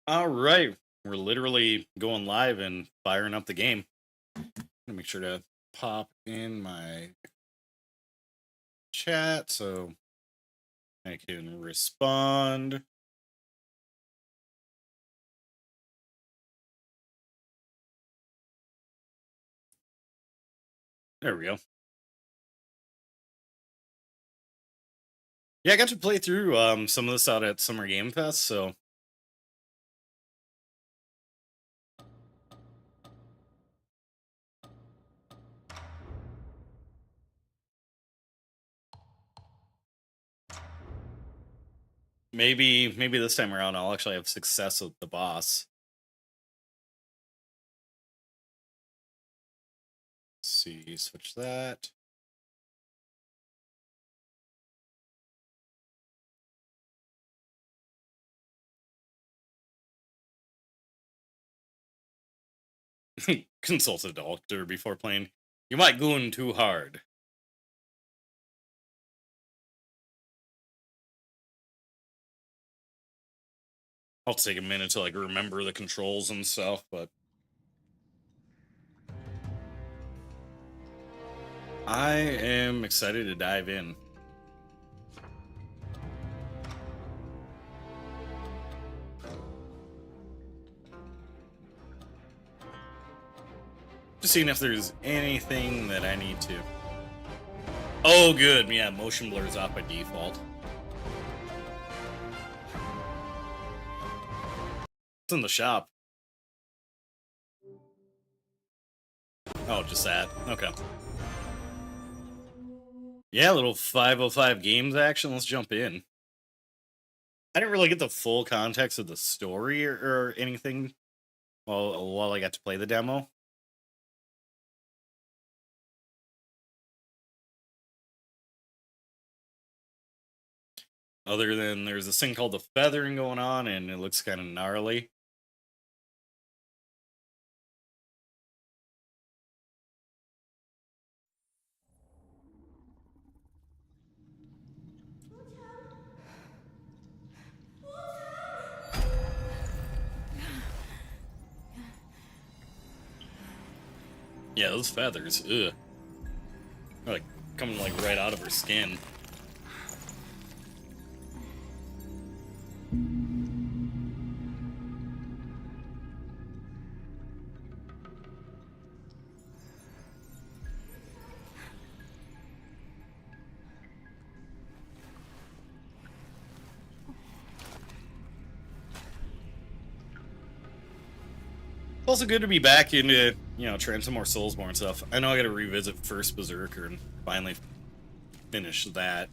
All right, we're literally going live and firing up the game. I'm gonna make sure to pop in my chat so I can respond. There we go. Yeah, I got to play through some of this out at Summer Game Fest, so maybe this time around I'll actually have success with the boss. Let's see, switch that. Consult a doctor before playing. You might go in too hard. I'll take a minute to like remember the controls and stuff, but I am excited to dive in. Just seeing if there's anything that I need to. Oh, good. Yeah, motion blur's off by default. It's in the shop. Oh, just that. Okay. Yeah, little 505 games action. Let's jump in. I didn't really get the full context of the story or anything while I got to play the demo. Other than there's this thing called the feathering going on, and it looks kind of gnarly. Yeah, those feathers, ugh. They're like coming like right out of her skin. It's also good to be back into, trying some more Soulsborne stuff. I know I gotta revisit First Berserker and finally finish that.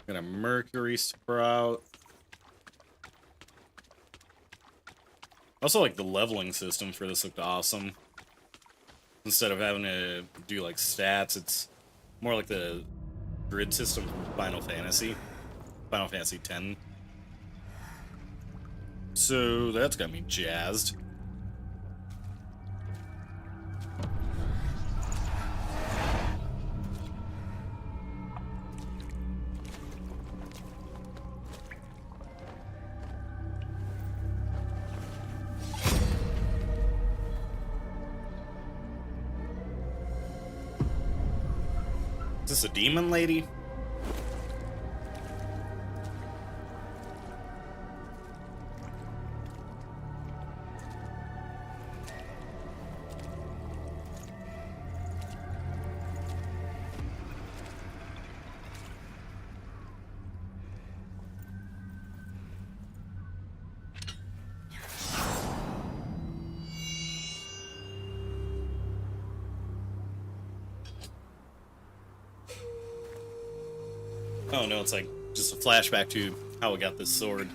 Got a Mercury Sprout. Also, like, the leveling system for this looked awesome. Instead of having to do, like, stats, it's more like the grid system from Final Fantasy. Final Fantasy X. So, that's got me jazzed. Is this a demon lady? Oh no, it's like just a flashback to how I got this sword.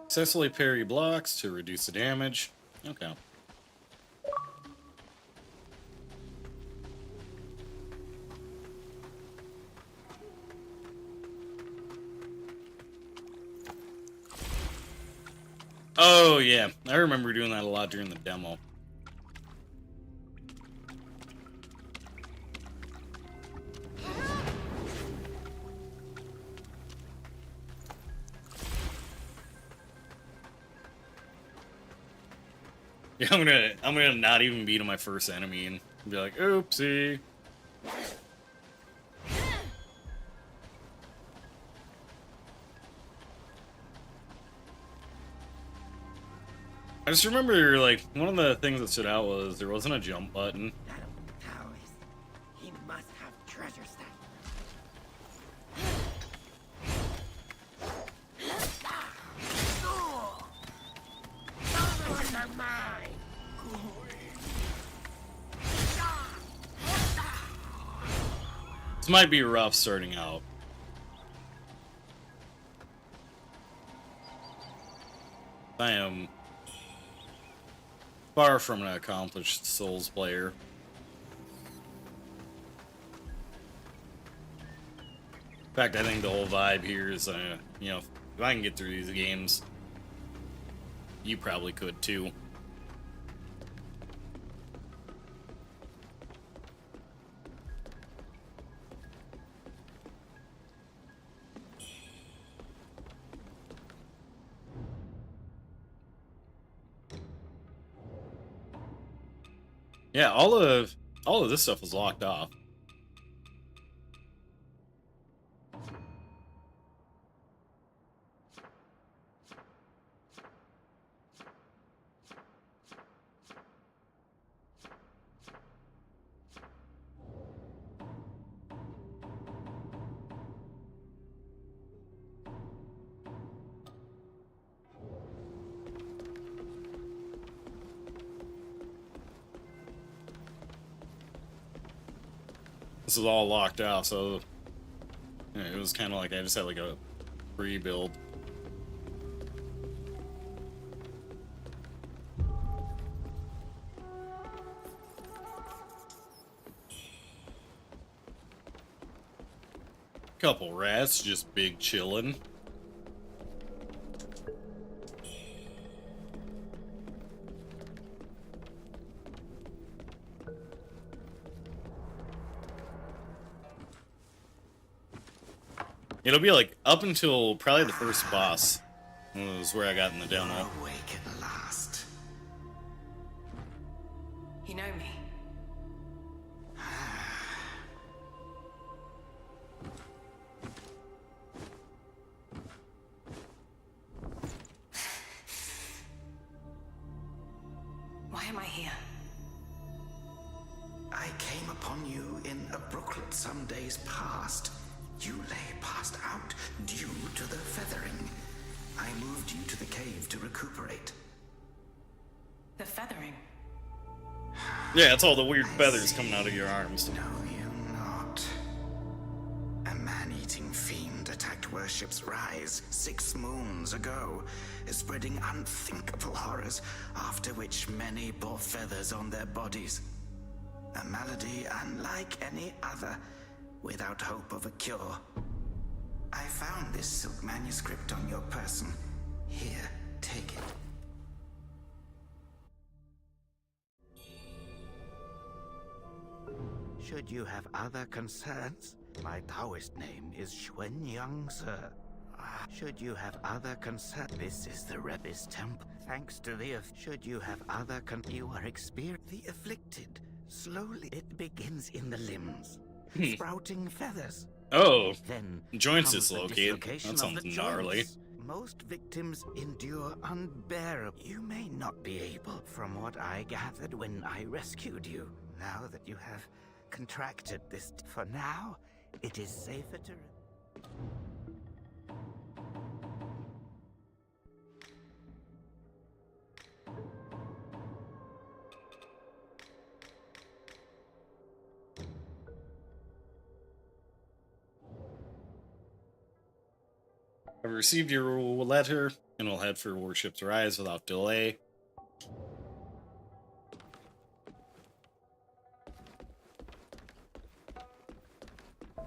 Successfully parry blocks to reduce the damage. Okay. Oh, yeah. I remember doing that a lot during the demo. Yeah, I'm gonna not even beat my first enemy and be like, oopsie. I just remember, like, one of the things that stood out was there wasn't a jump button. That old Taoist, he must have treasure stash. Those are mine. This might be rough starting out. I am far from an accomplished Souls player. In fact, I think the whole vibe here is, you know, if I can get through these games, you probably could too. Yeah, all of this stuff was locked off. This is all locked out, so you know, it was kind of like I just had like a free build. Couple rats just big chillin'. It'll be like up until probably the first boss. Was where I got in the demo. Awake at last. You know me. Why am I here? I came upon you in a brooklet some days past. You lay passed out due to the feathering. I moved you to the cave to recuperate. The feathering. Yeah, it's all the weird feathers coming out of your arms. No, you not. A man-eating fiend attacked Worship's Rise 6 moons ago, spreading unthinkable horrors, after which many bore feathers on their bodies. A malady unlike any other, without hope of a cure. I found this silk manuscript on your person. Here, take it. Should you have other concerns, my Taoist name is Xuanyang, sir. Should you have other concerns, this is the Rebbe's temple. Thanks to the should you have other you are experiencing the afflicted. Slowly, it begins in the limbs, sprouting feathers. Oh, Then joints comes the dislocate. dislocation That of the sounds gnarly. joints. Most victims endure unbearable. You may not be able, from what I gathered when I rescued you. Now that you have contracted this, for now, it is safer to. I've received your letter, and will head for Worship's Rise without delay.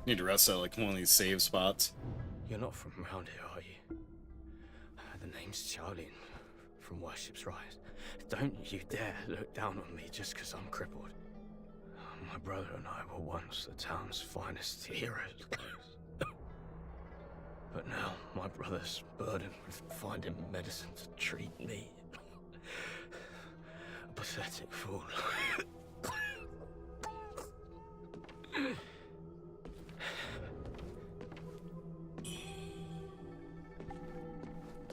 Need to rest at like one of these save spots. You're not from around here, are you? The name's Charlie. from Worship's Rise. Don't you dare look down on me just because I'm crippled. My brother and I were once the town's finest heroes. But now my brother's burdened with finding medicine to treat me. A pathetic fool.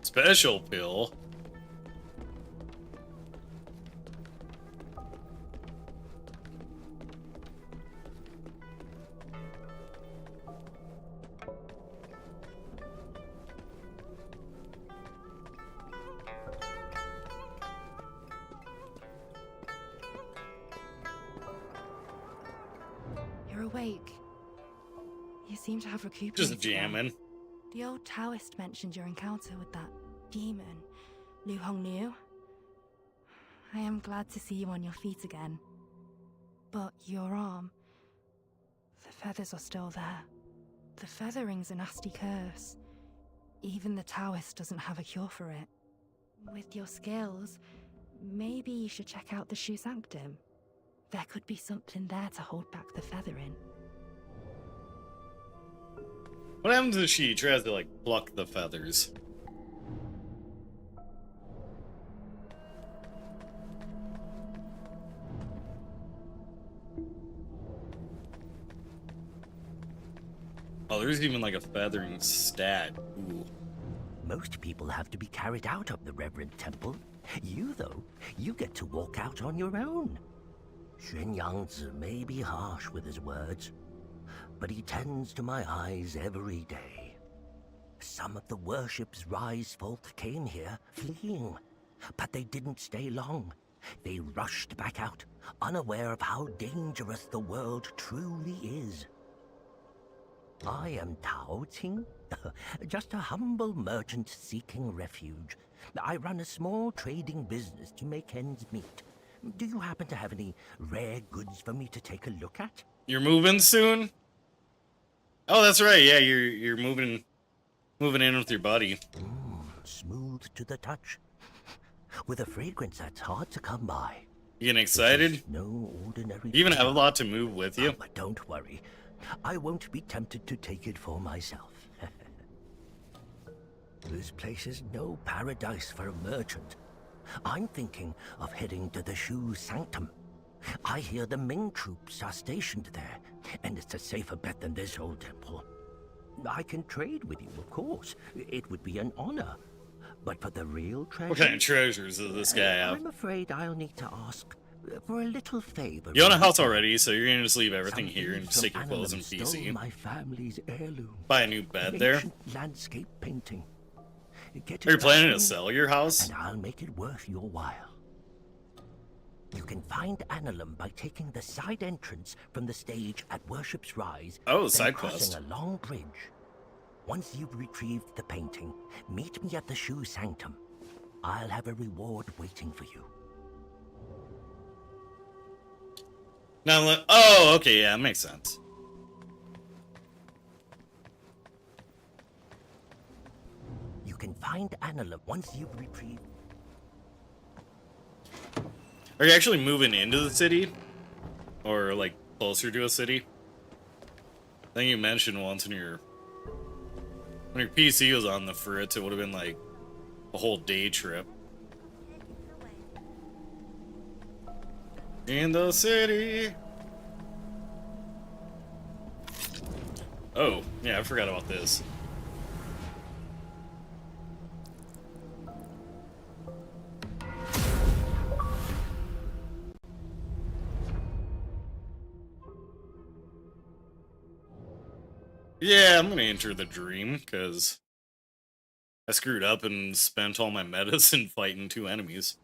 Special pill. You're awake. You seem to have recuperated. Just jamming. The old Taoist mentioned your encounter with that demon, Wuchang knew. I am glad to see you on your feet again. But your arm, the feathers are still there. The feathering's a nasty curse. Even the Taoist doesn't have a cure for it. With your skills, maybe you should check out the Shoe Sanctum. There could be something there to hold back the feathering. What happens if she tries to, like, pluck the feathers? Oh, there's even, like, a feathering stat. Ooh. Most people have to be carried out of the Reverend Temple. You, though, you get to walk out on your own. Xuan Yangzi may be harsh with his words, but he tends to my eyes every day. Some of the Worship's Rise folk came here, fleeing, but they didn't stay long. They rushed back out, unaware of how dangerous the world truly is. I am Tao Ting, just a humble merchant seeking refuge. I run a small trading business to make ends meet. Do you happen to have any rare goods for me to take a look at? You're moving soon? Oh, that's right. Yeah, you're moving in with your buddy. Smooth to the touch, with a fragrance that's hard to come by. You getting excited? This is no ordinary. You even have a lot to move with you. But don't worry, I won't be tempted to take it for myself. This place is no paradise for a merchant. I'm thinking of heading to the Shoe Sanctum. I hear the Ming troops are stationed there, and it's a safer bet than this old temple. I can trade with you, of course. It would be an honor. But for the real treasure... What kind of treasures does this guy have? I'm afraid I'll need to ask for a little favor. You own a house already, so you're gonna just leave everything Some here and thieves just take from your clothes and Annalum stole PC. my family's heirloom. Buy a new bed there. Ancient landscape painting. Get Are you it planning to back sell your house? and I'll make it worth your while. You can find Annalum by taking the side entrance from the stage at Worship's Rise. Oh, then side crossing quest. a long bridge. Once you've retrieved the painting, meet me at the Shoe Sanctum. I'll have a reward waiting for you. Now, oh, okay, yeah, makes sense. You can find Annalum once you've retrieved... Are you actually moving into the city? Or, like, closer to a city? I think you mentioned once when your PC was on the fritz, it would have been, like, a whole day trip. In the city! Oh, yeah, I forgot about this. Yeah, I'm gonna enter the dream, because I screwed up and spent all my medicine fighting 2 enemies.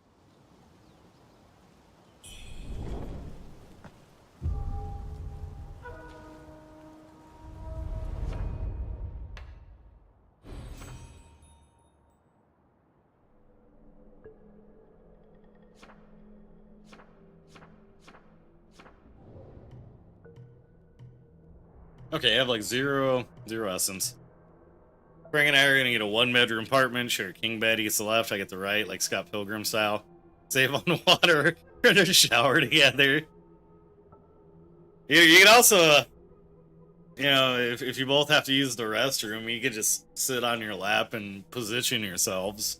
Okay, I have like zero essence. Frank and I are gonna get a 1-bedroom apartment, share a king bed. He gets the left, I get the right, like Scott Pilgrim style. Save on the water, we're gonna shower together. You can also, you know, if you both have to use the restroom, you could just sit on your lap and position yourselves.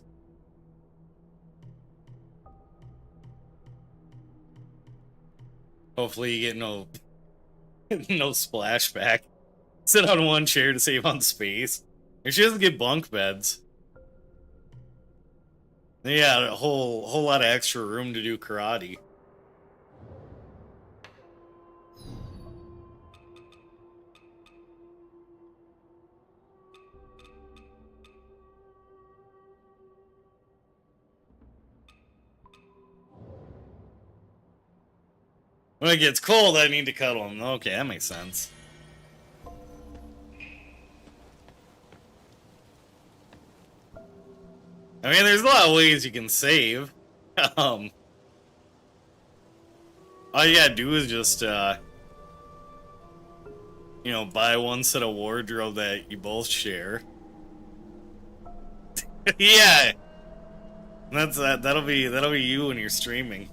Hopefully you get no no splashback. Sit on one chair to save on space. And she doesn't get bunk beds. Yeah, a whole lot of extra room to do karate. When it gets cold, I need to cuddle him. Okay, that makes sense. I mean, there's a lot of ways you can save. All you gotta do is just, you know, buy one set of wardrobe that you both share. Yeah, that's that'll be you when you're streaming.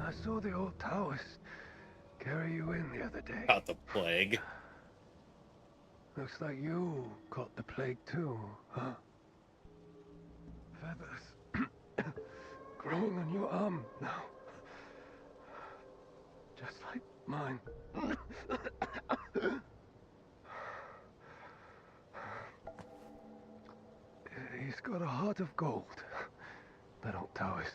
I saw the old Taoist carry you in the other day. Caught the plague. Looks like you caught the plague too, huh? Feathers growing on your arm now. Just like mine. He's got a heart of gold, that old Taoist.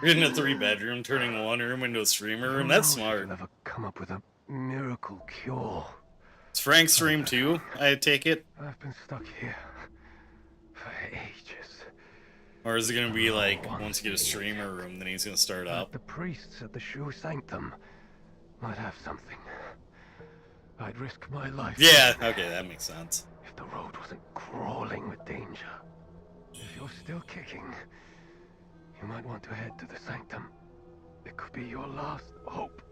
You're in a 3-bedroom, turning one room into a streamer room. That's smart. Never come up with a miracle cure. It's Frank's stream too, I take it? I've been stuck here for ages. Or is it gonna be like, once you get a streamer room, then he's gonna start up? The priests at the Shoe Sanctum might have something. I'd risk my life. Yeah, okay, that makes sense. If the road wasn't crawling with danger. If you're still kicking, you might want to head to the Sanctum. It could be your last hope.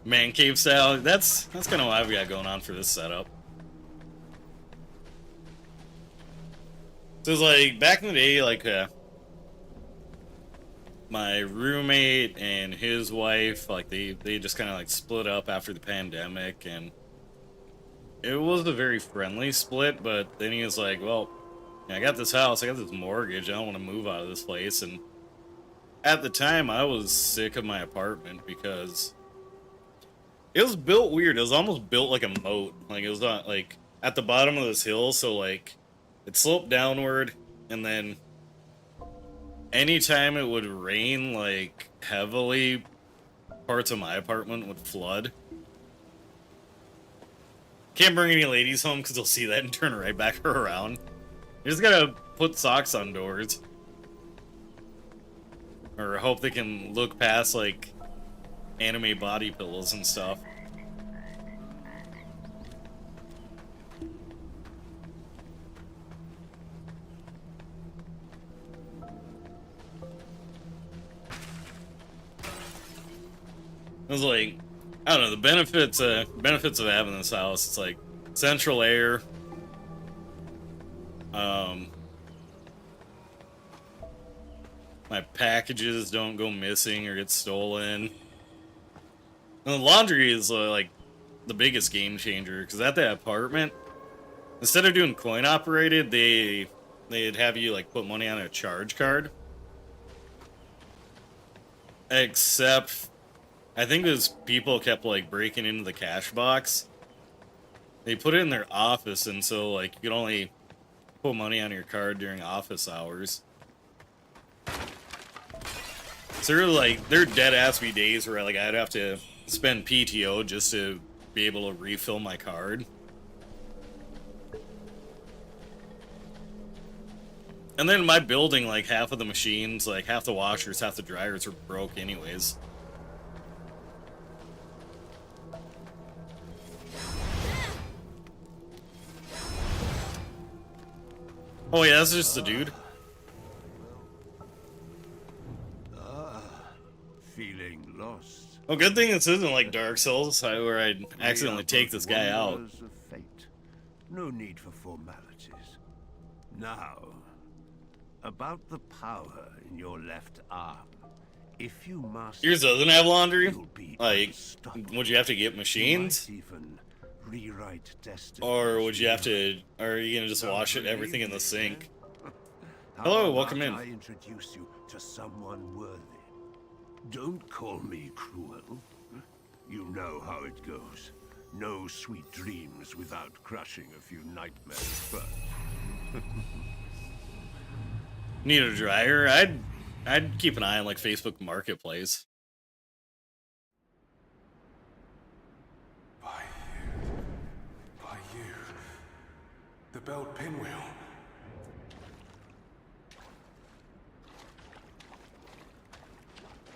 Man cave style, that's kind of what I've got going on for this setup. So it's like, back in the day, like, my roommate and his wife, like, they just kind of, like, split up after the pandemic, and it was a very friendly split, but then he was like, well, I got this house, I got this mortgage, I don't want to move out of this place, and at the time, I was sick of my apartment because it was built weird. It was almost built like a moat. Like, it was not, like, at the bottom of this hill, so, like, it sloped downward, and then anytime it would rain, like, heavily, parts of my apartment would flood. Can't bring any ladies home because they'll see that and turn right back around. You just gotta put socks on doors. Or hope they can look past, like, anime body pillows and stuff. It was like, I don't know, the benefits of having this house, it's like central air, my packages don't go missing or get stolen. And the laundry is like the biggest game changer, because at that apartment, instead of doing coin operated, they'd have you like put money on a charge card. Except, I think those people kept like breaking into the cash box. They put it in their office, and so like you could only put money on your card during office hours. So they're like, there dead ass be days where like I'd have to spend PTO just to be able to refill my card. And then in my building, like, half of the machines, like, half the washers, half the dryers were broke anyways. Oh yeah, that's just a dude. Feeling lost. Oh, good thing this isn't like Dark Souls, where I'd accidentally take this guy out. Wanderers of fate. No need for formalities. Now, about the power in your left arm. If you master, Yours doesn't have laundry? you'll be Like, unstoppable. would you have to get You machines? might even rewrite destiny. Or would you have to, or are you gonna just wash it, everything in the sink? How Hello, about welcome in. I introduce you to someone worthy. Don't call me cruel. You know how it goes. No sweet dreams without crushing a few nightmares first. Need a dryer? I'd keep an eye on like Facebook Marketplace. By you. The belt pinwheel.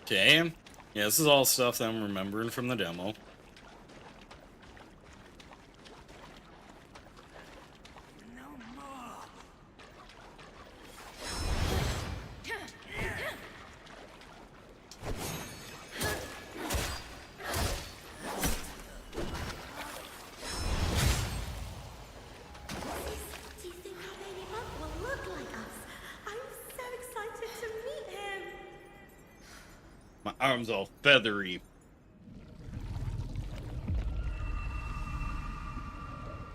Okay. Yeah, this is all stuff that I'm remembering from the demo. Do you think our baby bump will look like us? I'm so excited to meet him. My arm's all feathery.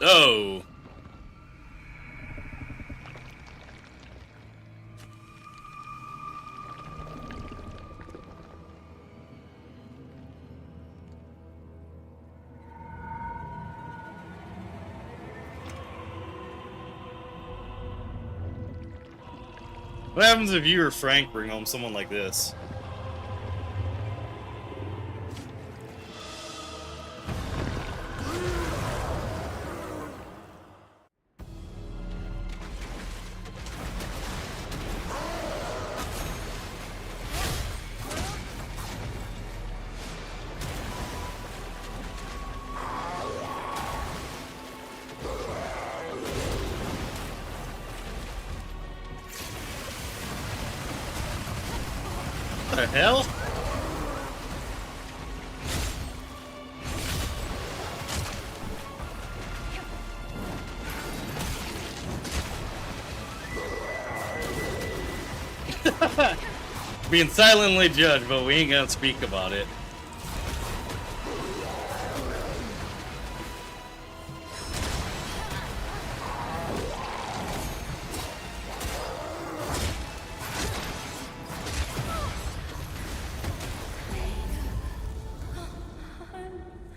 Oh. What happens if you or Frank bring home someone like this? What the hell? Being silently judged, but we ain't gonna speak about it.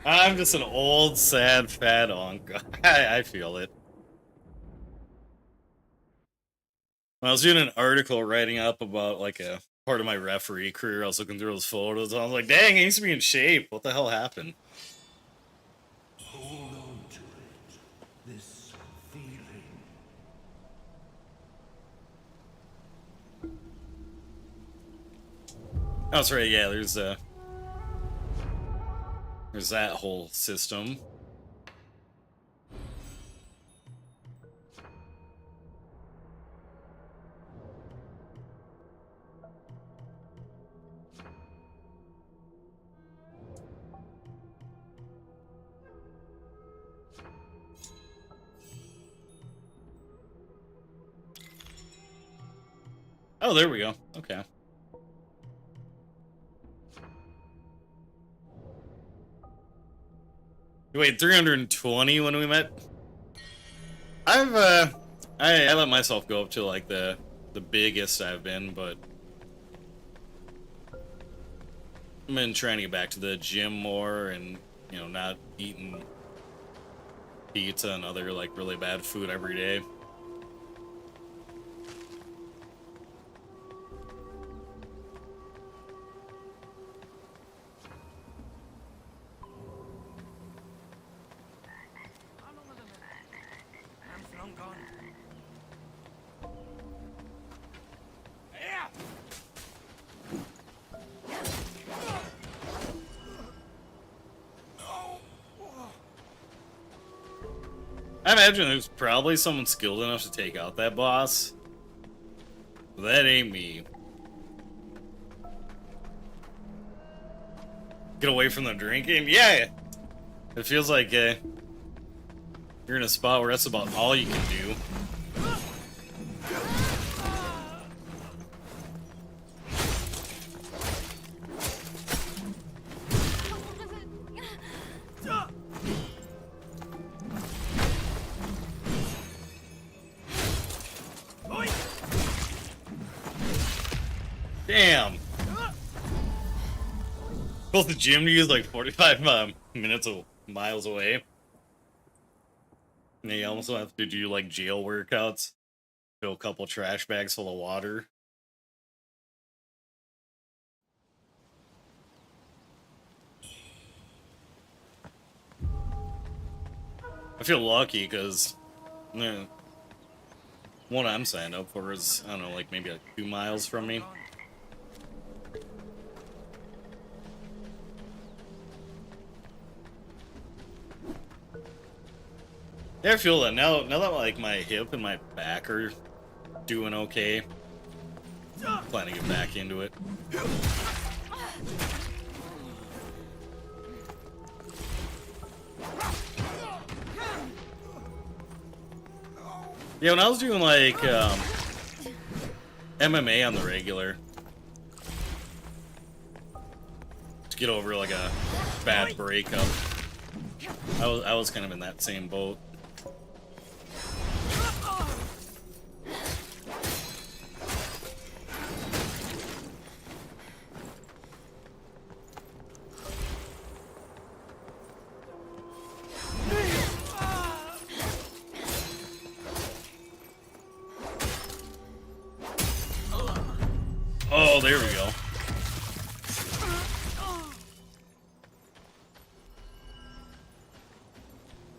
I'm just an old, sad, fat unk. I feel it. When I was doing an article writing up about like a part of my referee career, I was looking through those photos and I was like, dang, I used to be in shape. What the hell happened? Hold on to it. This feeling. Oh, that's right, yeah, there's that whole system. Oh, there we go. Okay. Wait, 320 when we met? I let myself go up to like the biggest I've been, but I've been trying to get back to the gym more and, you know, not eating pizza and other like really bad food every day. I imagine there's probably someone skilled enough to take out that boss. But that ain't me. Get away from the drinking? Yeah! It feels like you're in a spot where that's about all you can do. Damn! Both the gym to use like 45 minutes miles away. And you also have to do like jail workouts. Fill a couple trash bags full of water. I feel lucky because one I'm signed up for is, I don't know, like maybe like 2 miles from me. Yeah, I feel that now that like my hip and my back are doing okay. I'm planning to get back into it. Yeah, when I was doing like MMA on the regular to get over like a bad breakup, I was kind of in that same boat. Oh, there we go.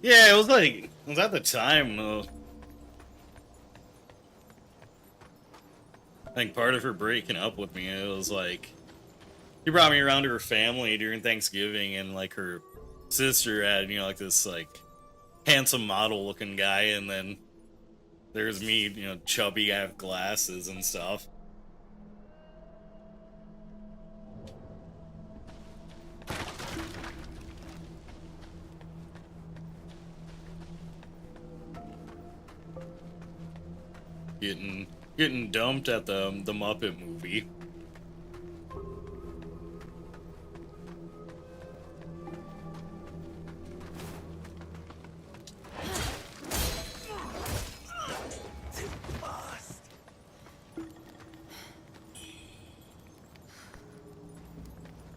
Yeah, it was at the time, I think part of her breaking up with me, it was like, she brought me around to her family during Thanksgiving, and like her sister had, you know, like this like handsome model looking guy, and then there's me, you know, chubby, I have glasses and stuff. Getting dumped at the Muppet movie.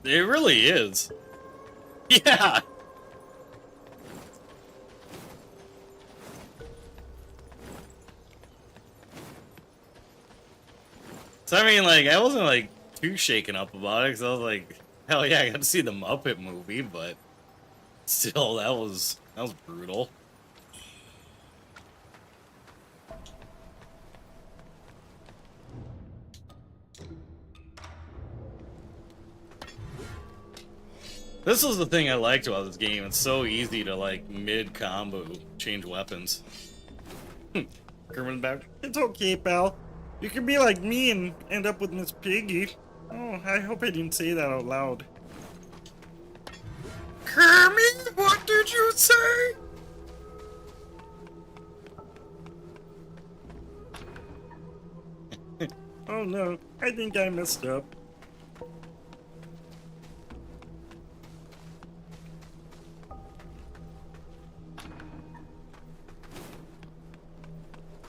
It really is. Yeah. So I mean, like, I wasn't like too shaken up about it because I was like, hell yeah, I got to see the Muppet movie, but still, that was brutal. This was the thing I liked about this game. It's so easy to like mid-combo change weapons. Kermit back. It's okay, pal. You can be like me and end up with Miss Piggy. Oh, I hope I didn't say that out loud. Kermit, what did you say? Oh no, I think I messed up.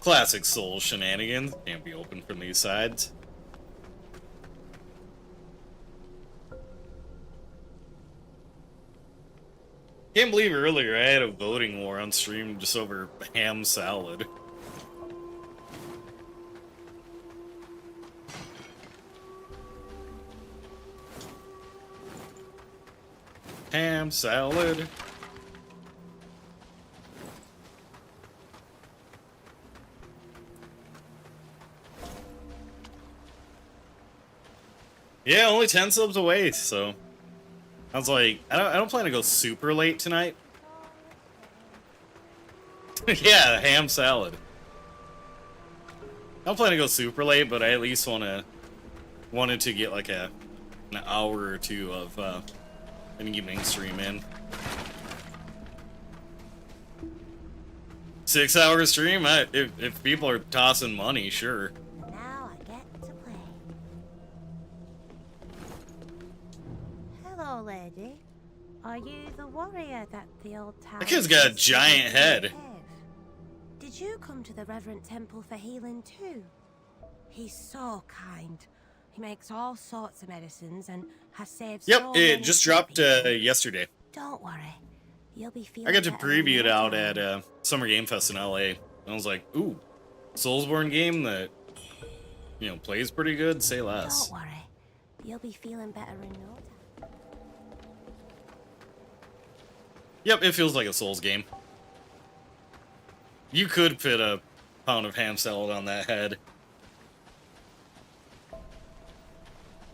Classic Soul shenanigans. Can't be opened from these sides. Can't believe earlier I had a voting war on stream just over ham salad. Ham salad. Yeah, only 10 subs away, so I was like, I don't plan to go super late tonight. Yeah, ham salad. I'm planning to go super late, but I at least wanted to get like an hour or two of an evening stream in. 6 hour stream? If people are tossing money, sure. Now I get to play. Hello, lady. Are you the warrior that the old town? That kid's got a giant head. Did you come to the Reverend Temple for healing too? He's so kind. He makes all sorts of medicines and has saved Yep, so it many just sick dropped people. yesterday. Don't worry. You'll be feeling I got to better preview in it no out time. at Summer Game Fest in LA. And I was like, ooh, Soulsborne game that, you know, plays pretty good, say less. Don't worry. You'll be feeling better in no time. Yep, it feels like a Souls game. You could fit a pound of ham salad on that head.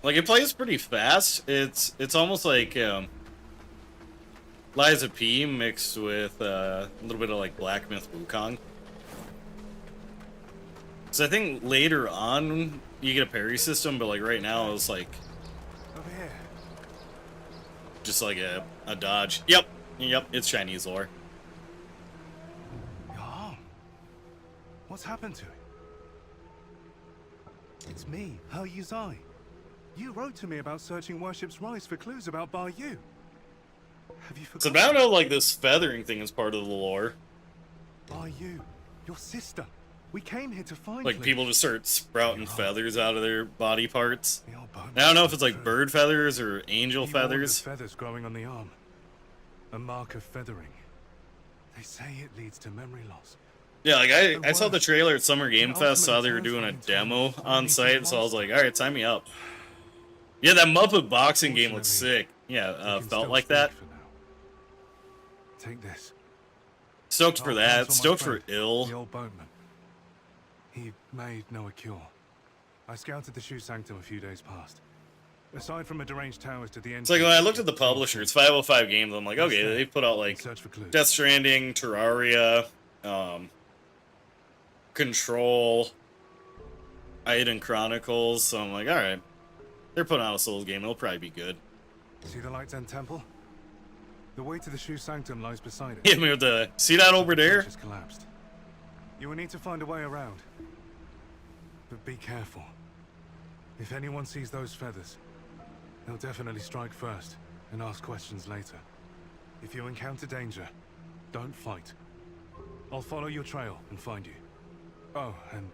Like, it plays pretty fast. It's almost like Liza P mixed with a little bit of like Black Myth Wukong. So I think later on you get a parry system, but like right now it's like Over here. just like a dodge. Yep, it's Chinese lore. Your arm. What's happened to it? It's me, He Yuzai. You wrote to me about searching Worship's Rise for clues about Bar Yu. Have you So forgotten? now I know like this feathering thing is part of the lore. Bar Yu, your sister. We came here to find Like Cliff. people just start sprouting feathers out of their body parts. The old bone I don't know if it's like true. bird feathers or angel He warned of feathers. feathers growing on the arm. A mark of feathering. They say it leads to memory loss. Yeah, like I saw the trailer at Summer Game It Fest, saw they were ultimately doing a turns one into demo one on into site, so I was monster. like, alright, sign me up. Yeah, that Muppet boxing game looks Fortunately, sick. Yeah, We can felt still like speak that. for now. Take this. Stoked for I'll that. cancel my Stoked for friend, The ill. old boatman. He made Noah cure. I scouted the shoe sanctum a few days past. Aside from a deranged towers to the end. It's like when I looked at the publisher, it's 505 Games, I'm like, okay, they put out like Search for clues. Death Stranding, Terraria, Control, Aiden Chronicles, so I'm like, alright. They're putting out a Souls game, it'll probably be good. See the Lights End Temple? The way to the shoe sanctum lies beside it. Hit me with the, see that over The there? bridge has collapsed. You will need to find a way around. But be careful. If anyone sees those feathers, they'll definitely strike first and ask questions later. If you encounter danger, don't fight. I'll follow your trail and find you. Oh, and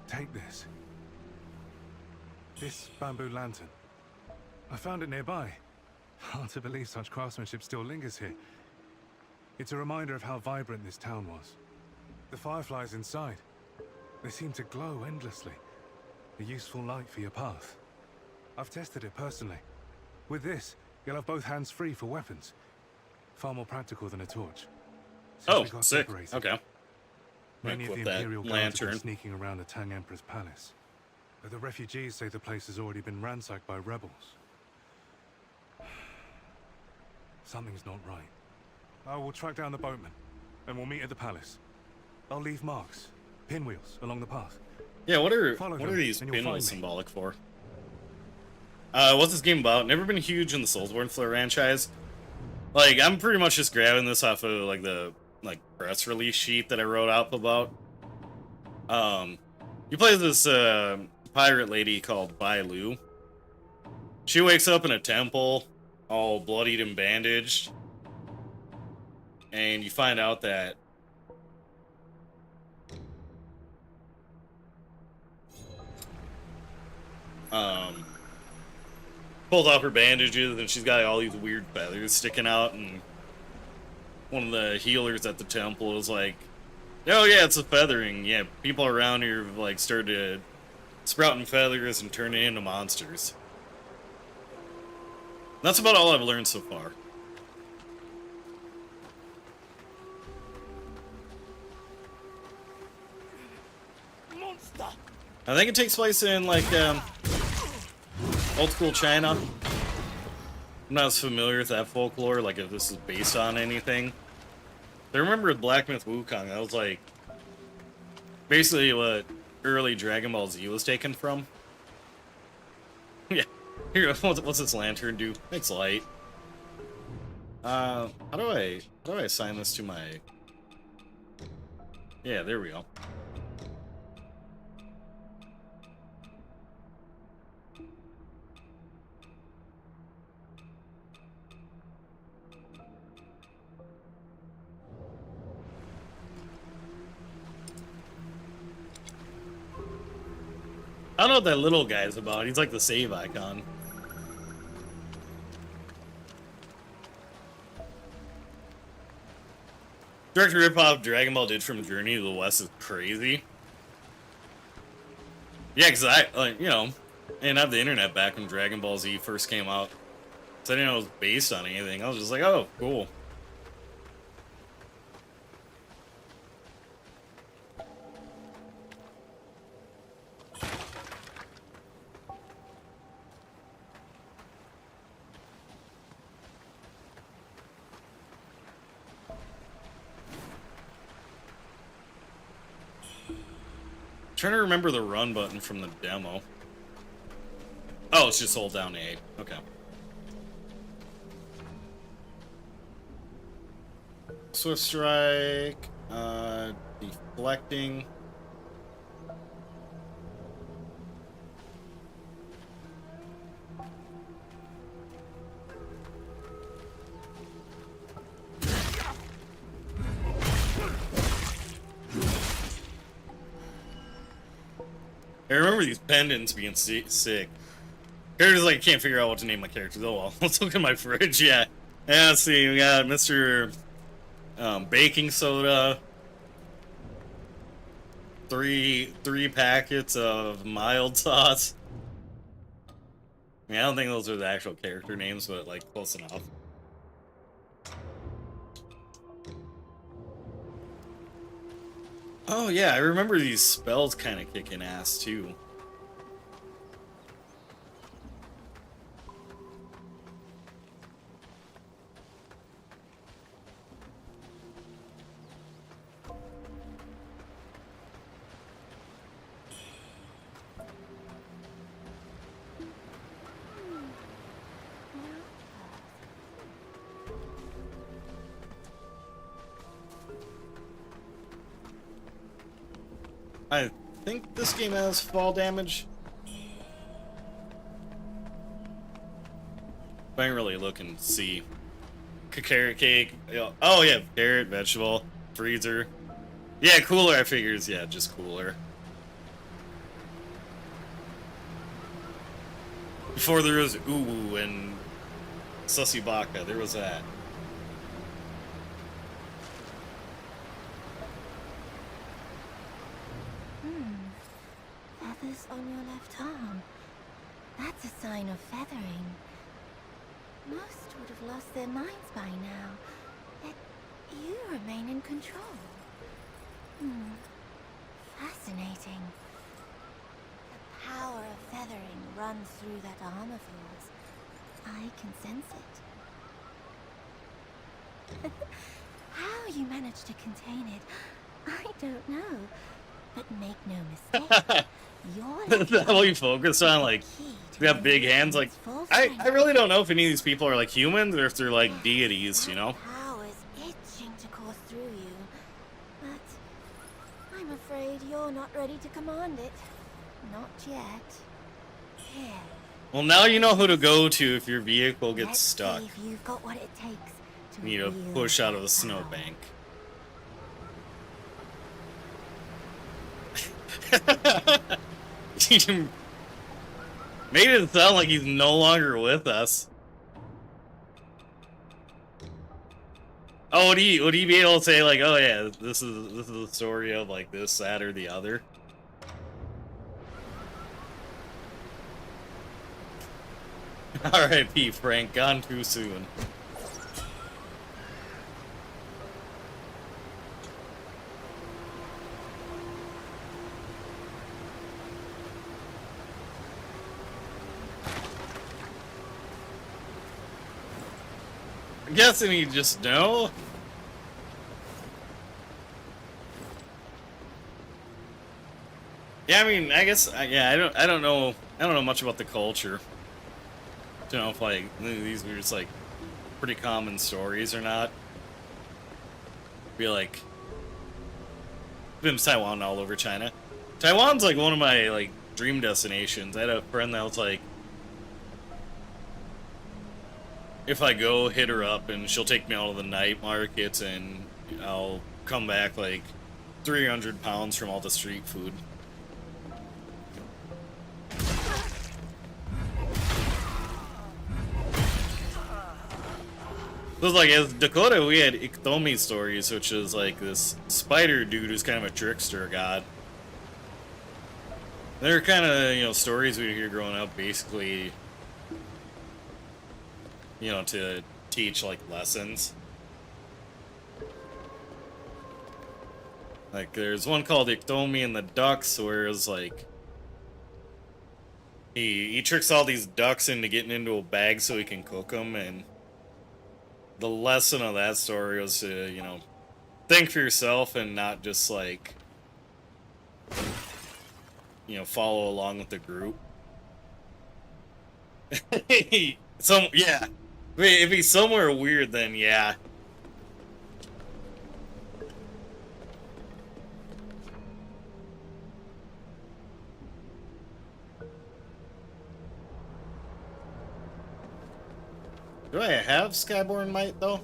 take this. This bamboo lantern. I found it nearby. Hard to believe such craftsmanship still lingers here. It's a reminder of how vibrant this town was. The fireflies inside, they seem to glow endlessly. A useful light for your path. I've tested it personally. With this, you'll have both hands free for weapons. Far more practical than a torch. Since Oh, we got sick. separated, Okay. many of the Equip that Imperial guards have been lantern. sneaking around the Tang Emperor's palace. But the refugees say the place has already been ransacked by rebels. Something's not right. I will track down the boatman, and we'll meet at the palace. I'll leave marks, pinwheels, along the path. Yeah, what are Follow what are them, these and you'll pinwheels find me. symbolic for? What's this game about? Never been huge in the Soulsborne franchise. Like, I'm pretty much just grabbing this off of like the press release sheet that I wrote up about. You play this pirate lady called Bai Lu. She wakes up in a temple, all bloodied and bandaged, and you find out that pulls off her bandages and she's got all these weird feathers sticking out, and one of the healers at the temple is like, oh yeah, it's a feathering. Yeah, people around here have like started sprouting feathers and turning into monsters. That's about all I've learned so far. I think it takes place in like old school China. I'm not as familiar with that folklore, like if this is based on anything. I remember with Black Myth Wukong, that was like basically what early Dragon Ball Z was taken from. Yeah. Here, what's this lantern do? It's light. How do I assign this to my... Yeah, there we go. I don't know what that little guy's about. He's like the save icon. Direct ripoff Dragon Ball did from Journey to the West is crazy. Yeah, because I, like, you know, I didn't have the internet back when Dragon Ball Z first came out. So I didn't know it was based on anything. I was just like, oh, cool. Trying to remember the run button from the demo. Oh, it's just hold down A. Okay. Swift strike, deflecting. I remember these pendants being sick. Characters like can't figure out what to name my characters. Oh well, let's look at my fridge. Yeah, let's see. We got Mr. Baking soda. Three packets of mild sauce. I mean, I don't think those are the actual character names, but like close enough. Oh yeah, I remember these spells kind of kicking ass too. I think this game has fall damage. I ain't really looking to see. Carrot cake. Oh yeah, carrot, vegetable, freezer. Yeah, cooler I figures. Yeah, just cooler. Before there was Uwu and Susibaka, there was that. Feathers on your left arm. That's a sign of feathering. Most would have lost their minds by now. Yet you remain in control. Fascinating. The power of feathering runs through that arm of yours. I can sense it. How you managed to contain it, I don't know. But make no mistake. Is that what you focus on? Like, they have big hands. Like, I really don't know if any of these people are like humans or if they're like deities, you know? Power is itching to course through you, but I'm afraid you're not ready to command it. Not yet. Here. Well, now you know who to go to if your vehicle gets Let's stuck. see if you've got what it takes to You need to wield push out of the power. snowbank. He made it sound like he's no longer with us. Oh, would he be able to say like, oh yeah, this is the story of like this, that, or the other? R.I.P. Frank, gone too soon. I'm guessing he just know. Yeah, I mean, I guess, yeah, I don't know much about the culture. To know if like these were just like pretty common stories or not. Be like, been to Taiwan all over China. Taiwan's like one of my like dream destinations. I had a friend that was like, if I go, hit her up and she'll take me out of the night markets and I'll come back like 300 pounds from all the street food. It was like, as Dakota, we had Iktomi stories, which is like this spider dude who's kind of a trickster god. They're kind of, you know, stories we hear growing up, basically, you know, to teach like lessons. Like, there's one called Iktomi and the Ducks, where it's like, he tricks all these ducks into getting into a bag so he can cook them, and the lesson of that story was to, you know, think for yourself and not just like, you know, follow along with the group. Yeah. Wait, if he's somewhere weird, then yeah. Do I have Skyborn Might, though?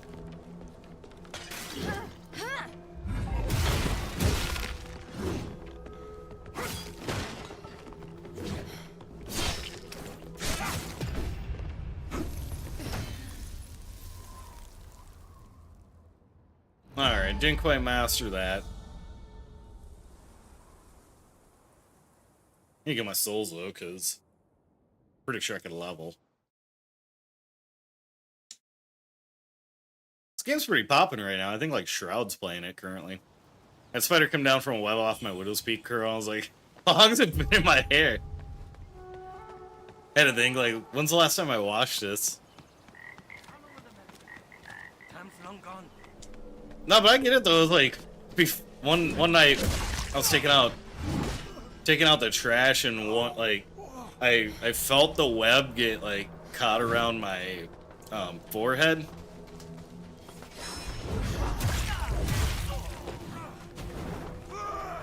Alright, didn't quite master that. I need to get my souls, though, because pretty sure I could level. This game's pretty popping right now. I think like Shroud's playing it currently. That spider come down from a web off my Widow's Peak curl. I was like, how long has it been in my hair? I had to think, like, when's the last time I washed this? No, but I get it though. It was like one night I was taking out the trash, and I felt the web get like caught around my forehead.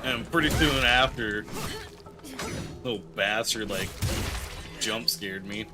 And pretty soon after, little bastard like jump scared me.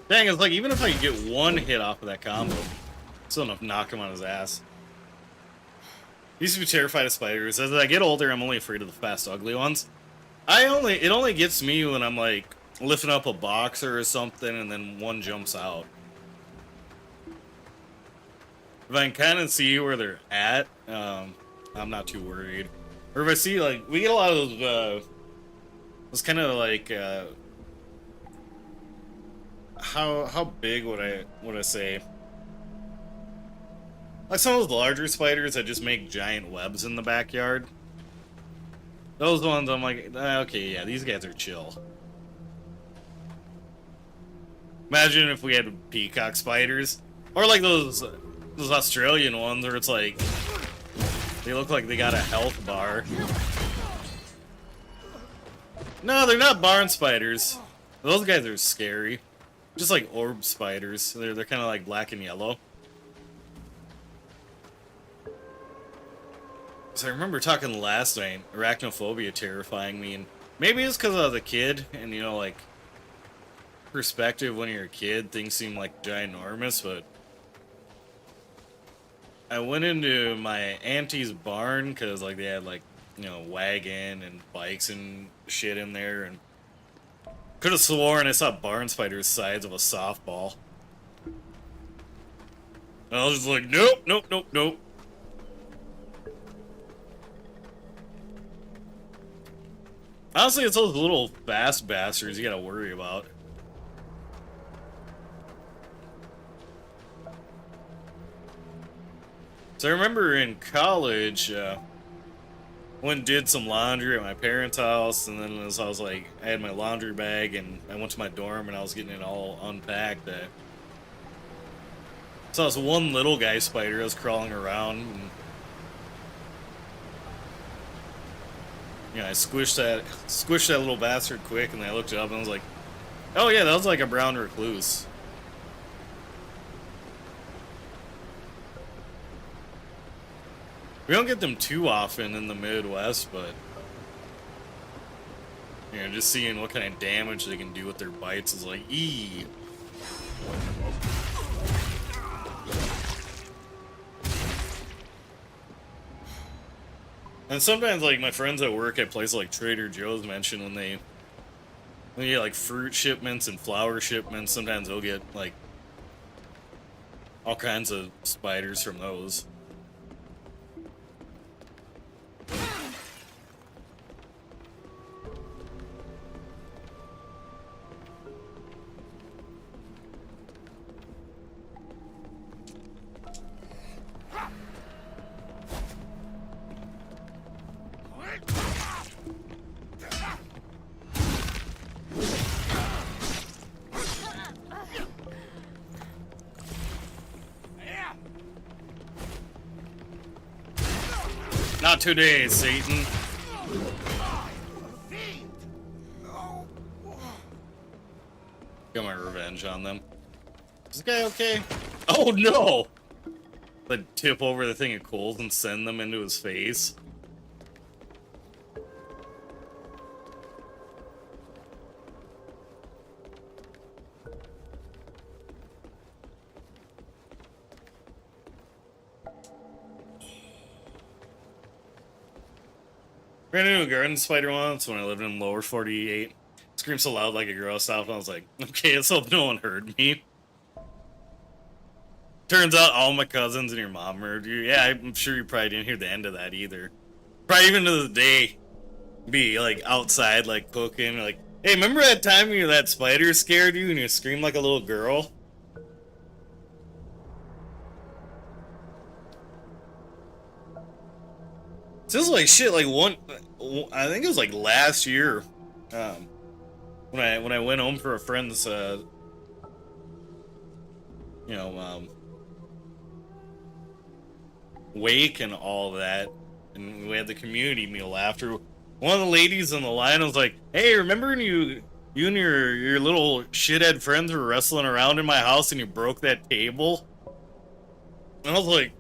Dang, it's like, even if I could get one hit off of that combo, still enough to knock him on his ass. Used to be terrified of spiders. As I get older, I'm only afraid of the fast, ugly ones. It only gets me when I'm like lifting up a boxer or something, and then one jumps out. If I can kind of see where they're at, I'm not too worried. Or if I see, like, we get a lot of those kind of like, how big would I say? Like some of those larger spiders that just make giant webs in the backyard. Those ones I'm like, okay, yeah, these guys are chill. Imagine if we had peacock spiders, or like those Australian ones where it's like they look like they got a health bar. No, they're not barn spiders. Those guys are scary. Just like orb spiders. They're kind of like black and yellow. So I remember talking last night, arachnophobia terrifying me, and maybe it's because I was a kid, and you know, like, perspective when you're a kid, things seem like ginormous, but I went into my auntie's barn because like they had like, you know, wagon and bikes and shit in there, and could have sworn I saw barn spiders size of a softball. And I was just like, nope, nope, nope, nope. Honestly, it's those little fast bastards you gotta worry about. So I remember in college, went and did some laundry at my parents' house, and then as I was like, I had my laundry bag, and I went to my dorm, and I was getting it all unpacked. So this one little guy spider was crawling around, and you know, I squished that little bastard quick, and I looked up, and I was like, oh yeah, that was like a brown recluse. We don't get them too often in the Midwest, but you know, just seeing what kind of damage they can do with their bites is like, eee. And sometimes, like, my friends at work at places like Trader Joe's mention when they get like fruit shipments and flower shipments, sometimes they'll get like all kinds of spiders from those. Not today, Satan. Got my revenge on them. Is this guy okay? Oh no! Like tip over the thing of coals and send them into his face. Ran into a garden spider once when I lived in lower 48. Screamed so loud like a girl stopped, and I was like, okay, let's hope no one heard me. Turns out all my cousins and your mom heard you. Yeah, I'm sure you probably didn't hear the end of that either. Probably even to the day, be like outside, like cooking, like, hey, remember that time that spider scared you and you screamed like a little girl? So this is like shit, like I think it was like last year, when I went home for a friend's, wake and all that, and we had the community meal after. One of the ladies in the line was like, hey, remember when you and your little shithead friends were wrestling around in my house and you broke that table? And I was like,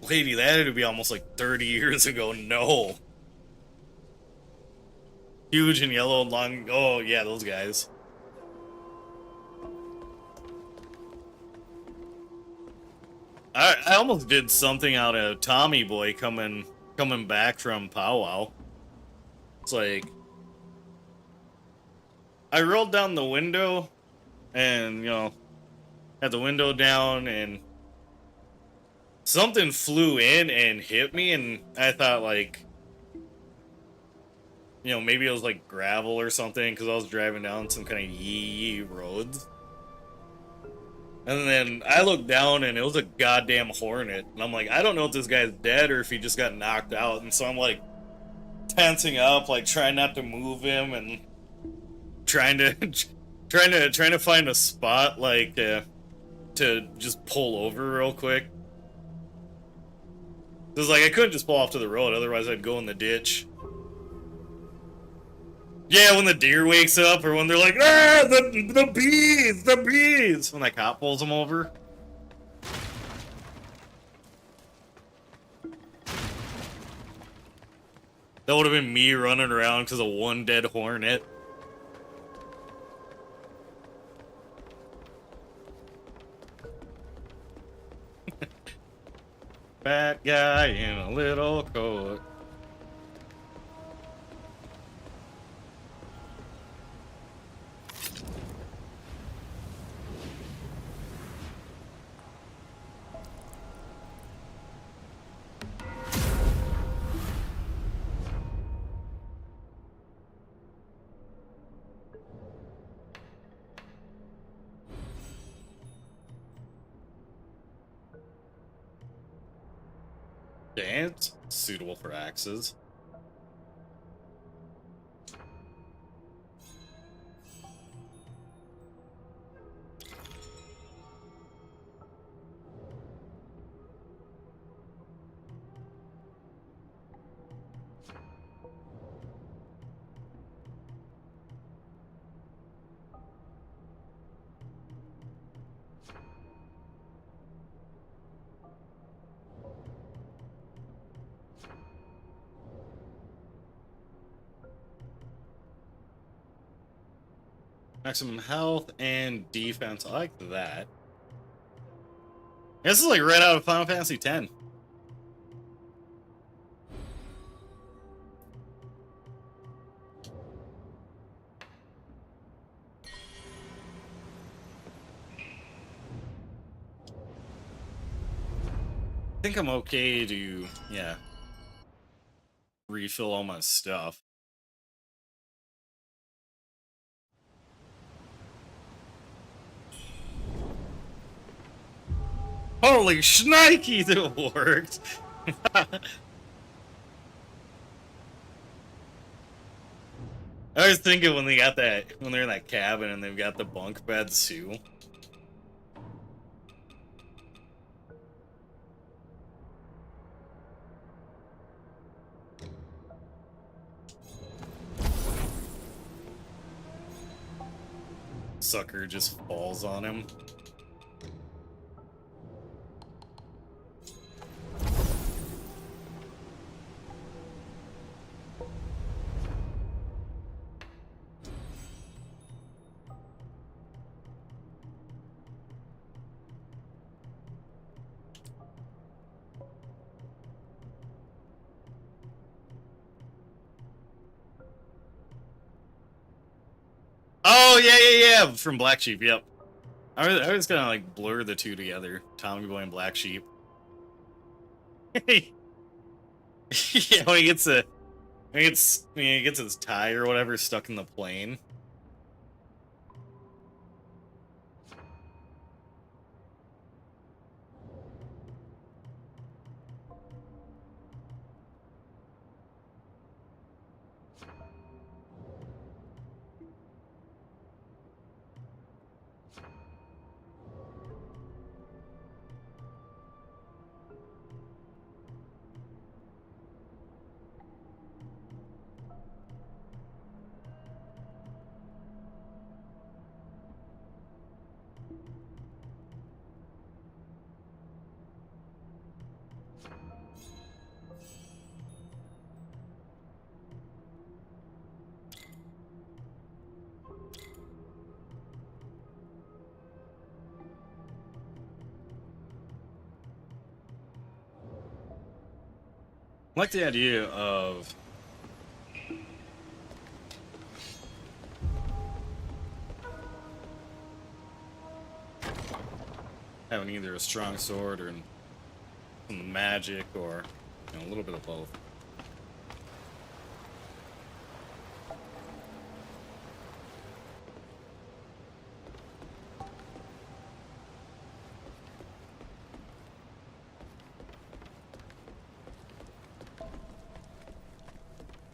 lady, that had to be almost like 30 years ago. No. Huge and yellow and long. Oh, yeah, those guys. I almost did something out of Tommy Boy coming back from powwow. It's like, I rolled down the window and, you know, had the window down and something flew in and hit me, and I thought, like, you know, maybe it was like gravel or something because I was driving down some kind of yee roads. And then I looked down and it was a goddamn hornet. And I'm like, I don't know if this guy's dead or if he just got knocked out. And so I'm like tensing up, like trying not to move him and trying to find a spot like to just pull over real quick. It's like I couldn't just pull off to the road, otherwise I'd go in the ditch. Yeah, when the deer wakes up, or when they're like, ah, the bees, when that cop pulls them over. That would have been me running around because of one dead hornet. Fat guy in a little coat. Okay, it's suitable for axes. Maximum health and defense. I like that. This is like right out of Final Fantasy X. I think I'm okay to, yeah, refill all my stuff. Holy shnikes, it worked! I was thinking when they got that, when they're in that cabin and they've got the bunk beds too. Sucker just falls on him. Oh, yeah, from Black Sheep, yep. I was gonna, like, blur the two together. Tommy Boy and Black Sheep. Yeah, when he gets when he gets his tie or whatever stuck in the plane. I like the idea of having either a strong sword or some magic or, you know, a little bit of both.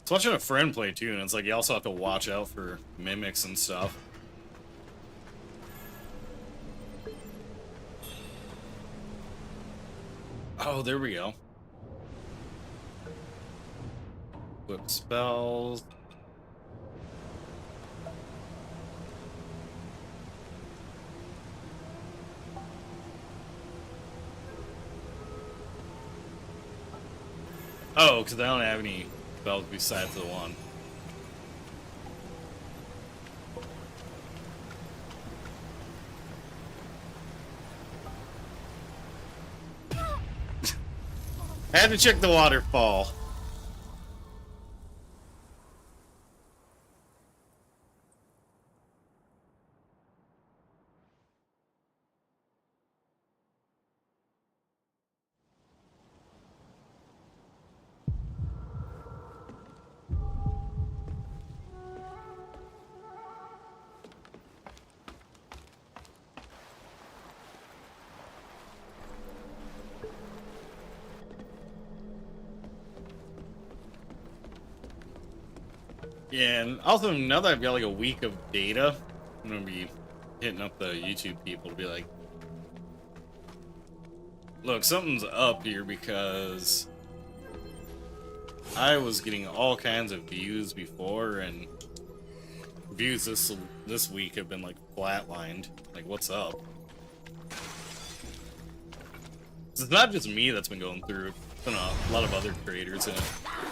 It's watching a friend play too, and it's like you also have to watch out for mimics and stuff. Oh, there we go. Flip spells. Oh, because I don't have any spells besides the one. I had to check the waterfall. Yeah, and also now that I've got like a week of data, I'm gonna be hitting up the YouTube people to be like, look, something's up here because I was getting all kinds of views before, and views this week have been like flatlined. Like, what's up? It's not just me that's been going through. It's been a lot of other creators in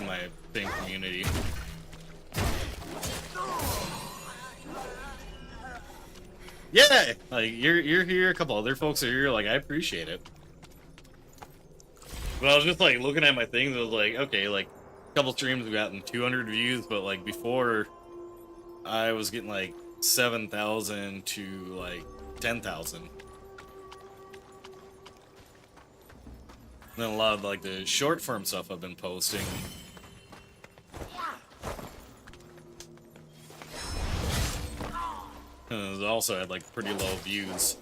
my same community. Yeah, like you're here. A couple other folks are here. Like, I appreciate it. But I was just like looking at my things. I was like, okay, like a couple streams have gotten 200 views, but like before, I was getting like 7,000 to like 10,000. And then a lot of like the short form stuff I've been posting. And it also had like pretty low views.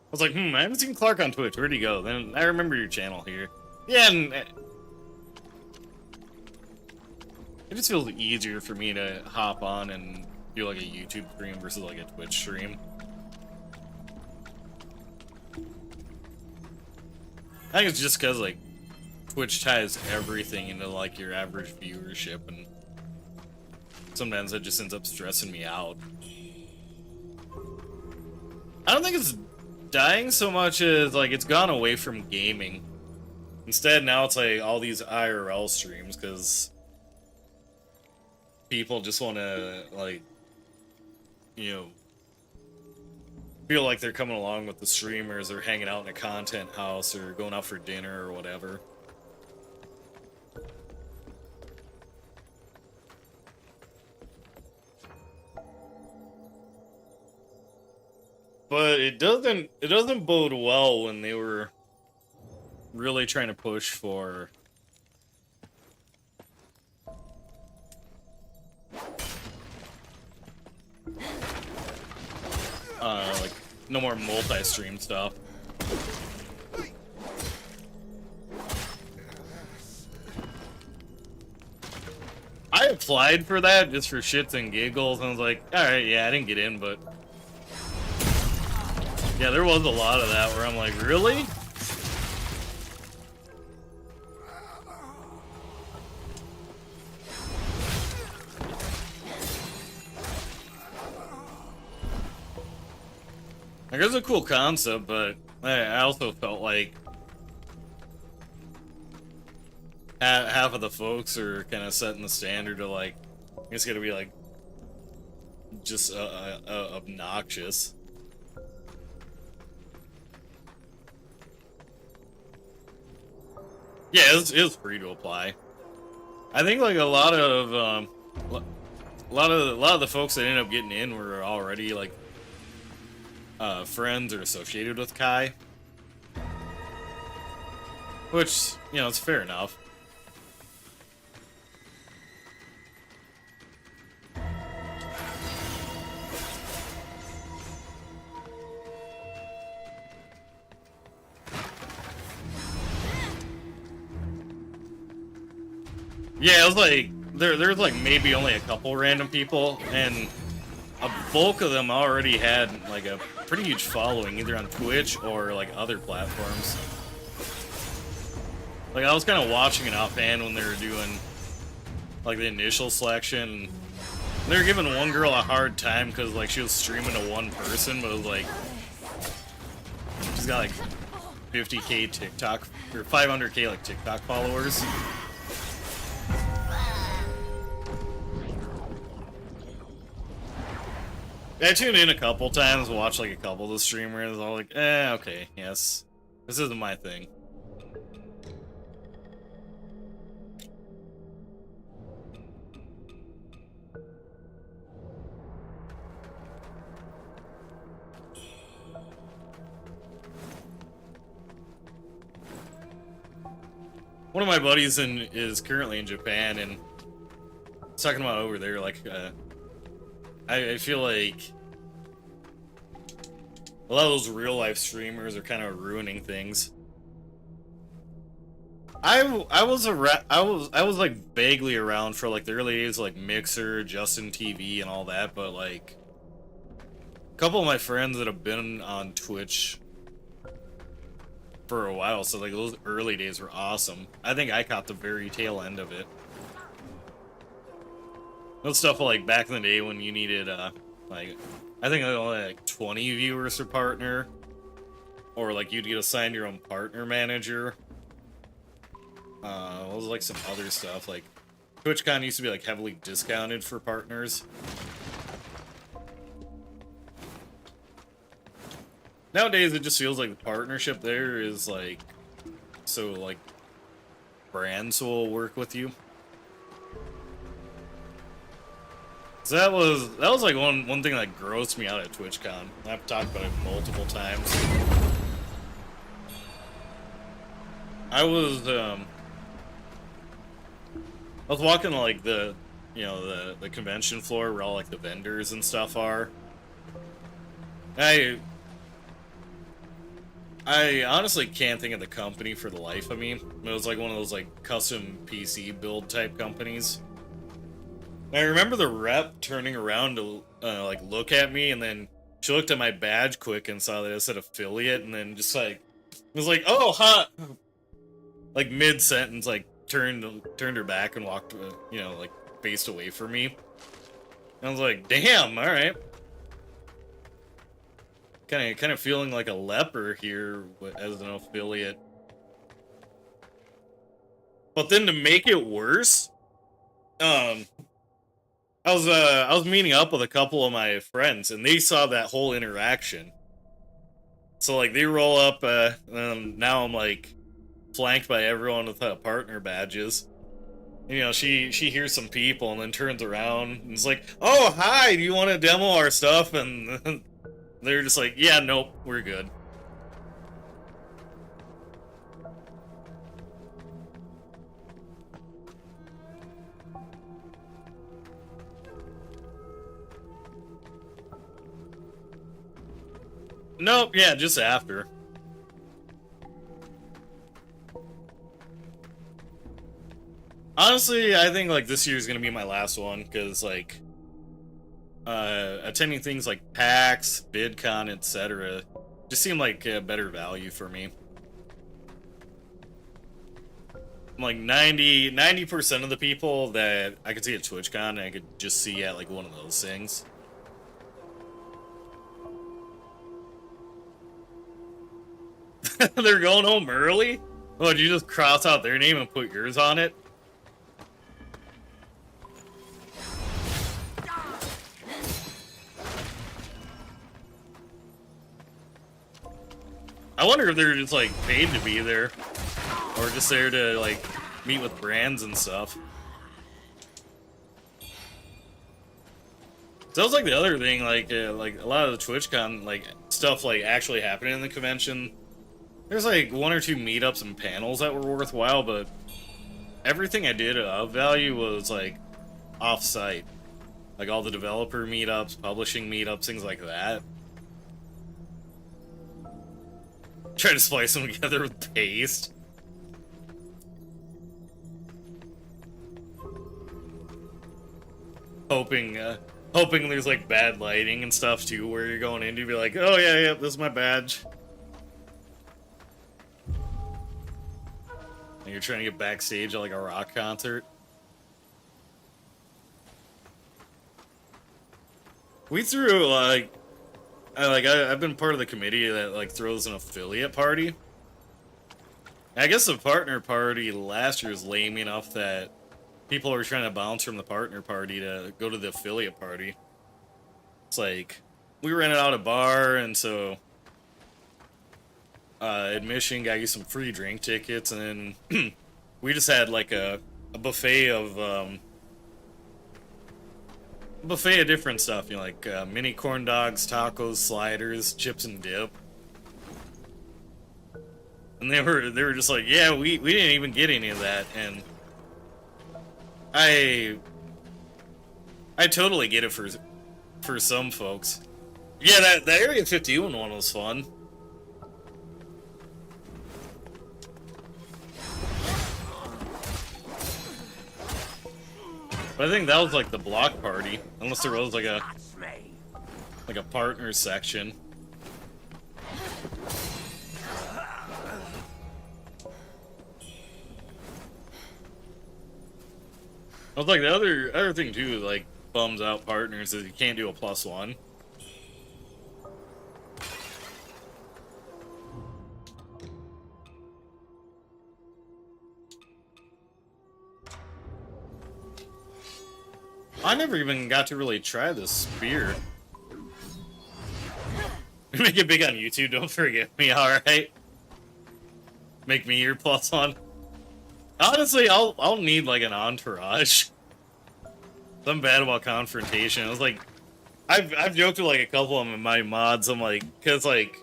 I was like, I haven't seen Clark on Twitch. Where'd he go? Then I remember your channel here. Yeah, and it just feels easier for me to hop on and do like a YouTube stream versus like a Twitch stream. I think it's just because like Twitch ties everything into like your average viewership, and sometimes that just ends up stressing me out. I don't think it's dying so much as like it's gone away from gaming. Instead, now it's like all these IRL streams because people just want to like, you know, feel like they're coming along with the streamers or hanging out in a content house or going out for dinner or whatever. But it doesn't bode well when they were really trying to push for like no more multi-stream stuff. I applied for that just for shits and giggles, and I was like, alright, yeah, I didn't get in, but yeah, there was a lot of that where I'm like, really? Like, it was a cool concept, but I also felt like half of the folks are kind of setting the standard to like, it's gonna be like just obnoxious. Yeah, it was free to apply. I think like a lot of the folks that ended up getting in were already like friends or associated with Kai, which, you know, it's fair enough. Yeah, it was like there's like maybe only a couple random people, and a bulk of them already had like a pretty huge following, either on Twitch or like other platforms. Like, I was kind of watching it offhand when they were doing like the initial selection. They were giving one girl a hard time because like she was streaming to one person, but it was like she's got like 50k TikTok or 500k like TikTok followers. I tuned in a couple times, watched like a couple of the streamers. I was like, okay, yes, this isn't my thing. One of my buddies is currently in Japan, and talking about over there, like, I feel like a lot of those real life streamers are kind of ruining things. I was around. I was like vaguely around for like the early days, like Mixer, Justin TV, and all that. But like, a couple of my friends that have been on Twitch for a while, so like those early days were awesome. I think I caught the very tail end of it. Those stuff like back in the day when you needed like, I think only like 20 viewers per partner, or like you'd get assigned your own partner manager. What was like some other stuff, like TwitchCon used to be like heavily discounted for partners. Nowadays it just feels like the partnership there is like, so like brands will work with you. So that was like one thing that grossed me out at TwitchCon. I've talked about it multiple times. I was walking like the, you know, the convention floor where all like the vendors and stuff are. I honestly can't think of the company for the life of me. It was like one of those like custom PC build type companies. I remember the rep turning around to like look at me, and then she looked at my badge quick and saw that it said affiliate, and then just like was like, "Oh, huh," like mid sentence, like turned her back and walked, you know, like faced away from me. And I was like, "Damn, all right." Kind of feeling like a leper here as an affiliate. But then to make it worse, I was meeting up with a couple of my friends, and they saw that whole interaction. So like they roll up, now I'm like flanked by everyone with partner badges. You know, she hears some people and then turns around and is like, "Oh, hi, do you want to demo our stuff?" And they're just like, "Yeah, nope, we're good." Nope, yeah, just after. Honestly, I think like this year is gonna be my last one, because like attending things like PAX, VidCon, etc. just seem like a better value for me. Like 90% of the people that I could see at TwitchCon, I could just see at like one of those things. They're going home early? Oh, did you just cross out their name and put yours on it? I wonder if they're just like paid to be there, or just there to like meet with brands and stuff. So that was like the other thing, like a lot of the TwitchCon like stuff like actually happening in the convention. There's like one or two meetups and panels that were worthwhile, but everything I did of value was like off-site. Like all the developer meetups, publishing meetups, things like that. Try to splice them together with paste. Hoping there's like bad lighting and stuff too, where you're going in to be like, "Oh yeah, this is my badge." And you're trying to get backstage at like a rock concert. We threw I've been part of the committee that like throws an affiliate party. I guess the partner party last year was lame enough that people were trying to bounce from the partner party to go to the affiliate party. It's like we rented out a bar, and so admission got you some free drink tickets, and then we just had like a buffet of different stuff, you know, like mini corn dogs, tacos, sliders, chips and dip. And they were just like, "Yeah, we didn't even get any of that." And I totally get it for some folks. Yeah, that Area 51 one was fun. But I think that was like the block party, unless there was like a partner section. I was like the other thing too, like bums out partners is you can't do a +1. I never even got to really try this spear. Make it big on YouTube, don't forget me, alright? Make me your +1. Honestly, I'll need like an entourage. I'm bad about confrontation. I was like, I've joked with like a couple of my mods. I'm like, cause like,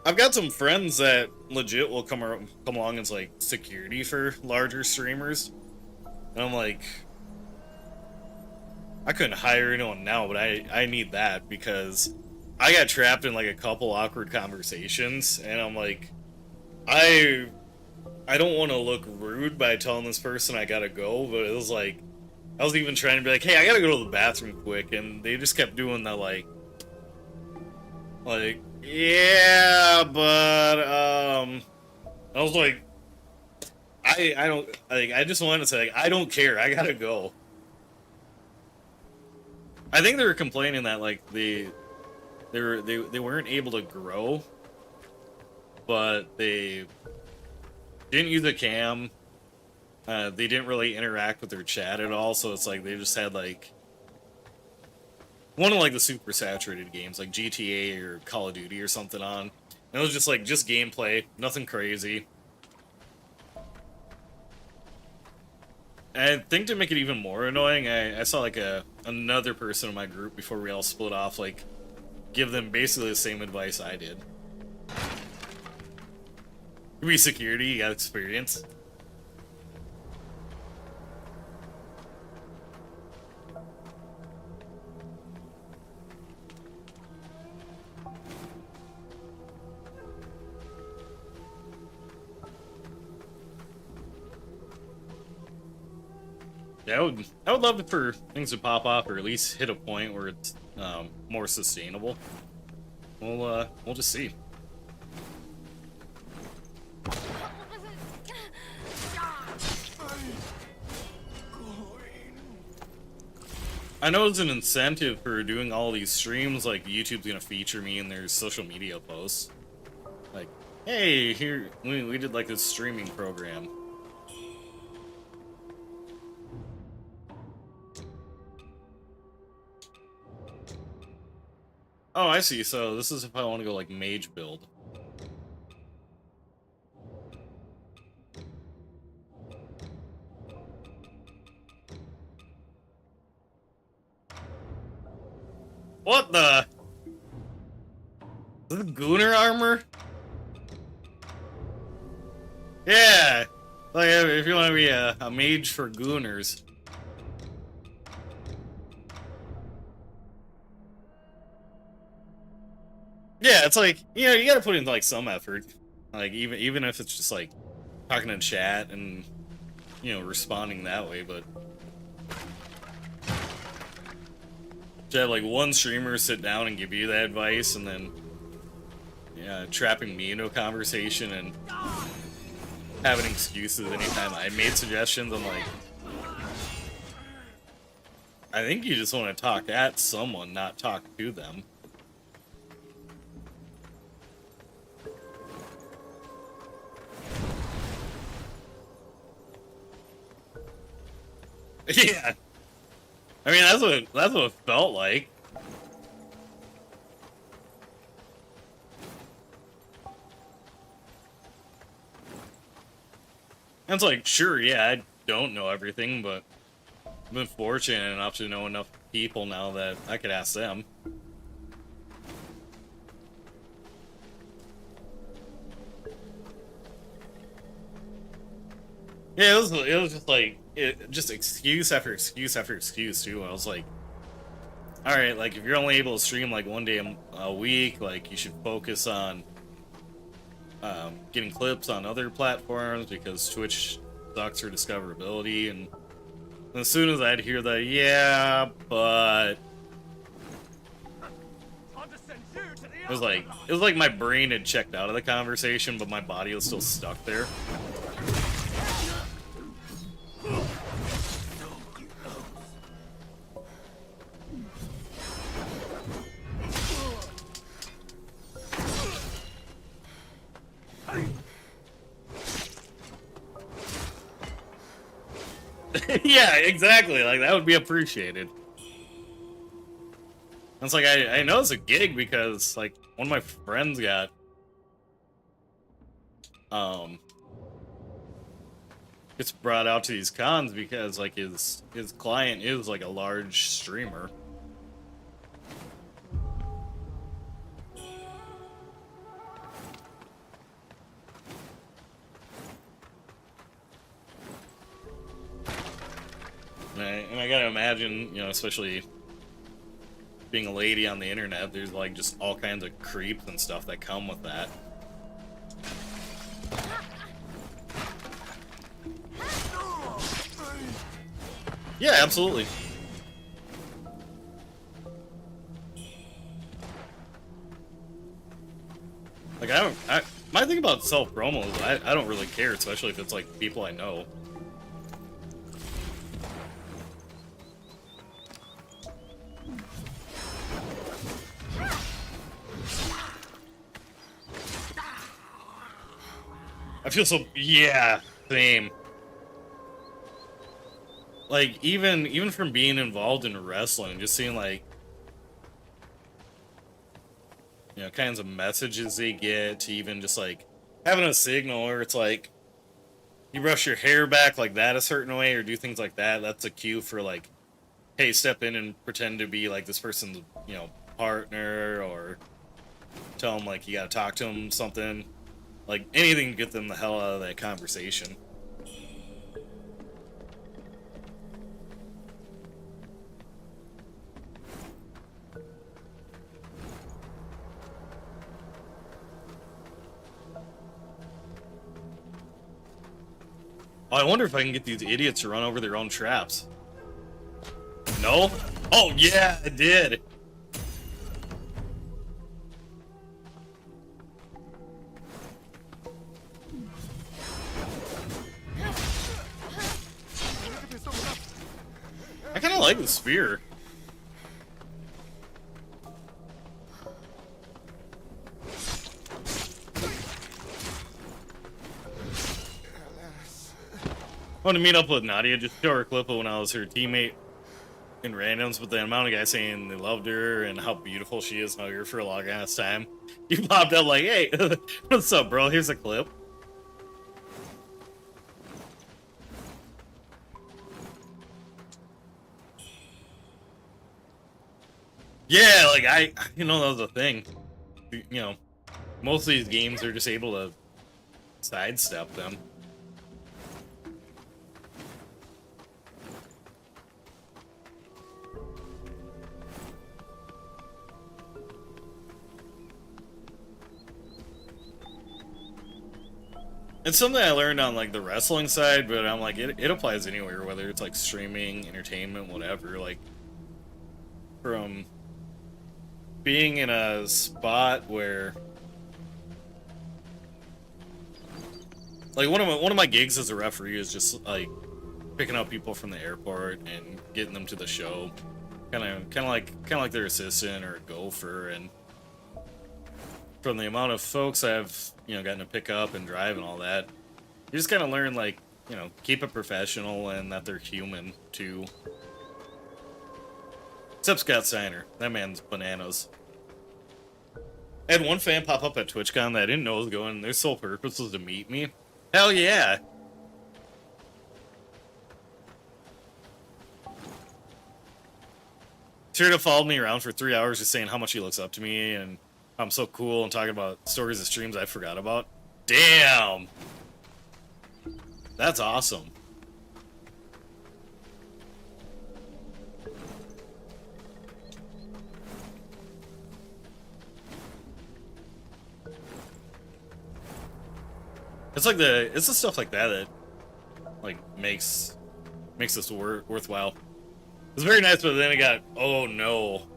I've got some friends that legit will come along as like security for larger streamers, and I'm like, I couldn't hire anyone now, but I need that because I got trapped in like a couple awkward conversations, and I'm like, I don't want to look rude by telling this person I gotta go, but it was like, I was even trying to be like, hey, I gotta go to the bathroom quick, and they just kept doing that like, yeah, but, I was like, I don't, like, I just wanted to say, like, I don't care, I gotta go. I think they were complaining that, like, they weren't able to grow, but they didn't use a cam. They didn't really interact with their chat at all, so it's like they just had like one of like the super saturated games like GTA or Call of Duty or something on. And it was just like just gameplay, nothing crazy. And I think to make it even more annoying, I saw like another person in my group before we all split off, like give them basically the same advice I did. You be security, you got experience. Yeah, I would love for things to pop off, or at least hit a point where it's more sustainable. We'll just see. I know it's an incentive for doing all these streams, like YouTube's gonna feature me in their social media posts. Like, hey, here, we did like this streaming program. Oh, I see. So this is if I want to go like mage build. What the? Is this Gooner armor? Yeah! Like, if you want to be a mage for Gooners. Yeah, it's like, you know, you gotta put in like some effort. Like, even if it's just like talking to chat and, you know, responding that way, but to have like one streamer sit down and give you that advice and then, yeah, trapping me into a conversation and having excuses anytime I made suggestions, I'm like, I think you just want to talk at someone, not talk to them. Yeah, I mean that's what it felt like. And it's like, sure, yeah, I don't know everything, but I've been fortunate enough to know enough people now that I could ask them. Yeah, it was just like just excuse after excuse after excuse too. I was like, all right, like if you're only able to stream like one day a week, like you should focus on getting clips on other platforms because Twitch sucks for discoverability, and And as soon as I'd hear the, yeah, but... It was like my brain had checked out of the conversation, but my body was still stuck there. Yeah, exactly. Like, that would be appreciated. It's like, I know it's a gig because, like, one of my friends got, gets brought out to these cons because, like, his client is, like, a large streamer. And I gotta imagine, you know, especially being a lady on the internet, there's like just all kinds of creeps and stuff that come with that. Yeah, absolutely. Like, my thing about self-promo is I don't really care, especially if it's like people I know. I feel so, yeah, same. Like, even from being involved in wrestling, just seeing, like, you know, kinds of messages they get, to even just, like, having a signal where it's like, you brush your hair back like that a certain way, or do things like that, that's a cue for, like, hey, step in and pretend to be, like, this person's, you know, partner, or tell them, like, you gotta talk to them, something. Like, anything to get them the hell out of that conversation. Oh, I wonder if I can get these idiots to run over their own traps. No? Oh, yeah, I did. I kind of like the spear. I want to meet up with Nadia, just show her a clip of when I was her teammate in randoms, but the amount of guys saying they loved her and how beautiful she is, and how you're for a long ass time. You popped up like, hey, what's up, bro? Here's a clip. Yeah, like, you know, that was a thing. You know, most of these games are just able to sidestep them. It's something I learned on, like, the wrestling side, but I'm like, it applies anywhere, whether it's, like, streaming, entertainment, whatever. Like, from being in a spot where, like, one of my gigs as a referee is just, like, picking up people from the airport and getting them to the show, kind of like their assistant or a gopher. And from the amount of folks I've, you know, gotten to pick up and drive and all that, you just kind of learn, like, you know, keep it professional and that they're human too. Except Scott Steiner, that man's bananas. I had one fan pop up at TwitchCon that I didn't know was going. Their sole purpose was to meet me. Hell yeah! Sure to followed me around for 3 hours just saying how much he looks up to me and I'm so cool and talking about stories of streams I forgot about. Damn! That's awesome. It's like it's the stuff like that that, like, makes makes this worthwhile. It's very nice, but then it got, oh no.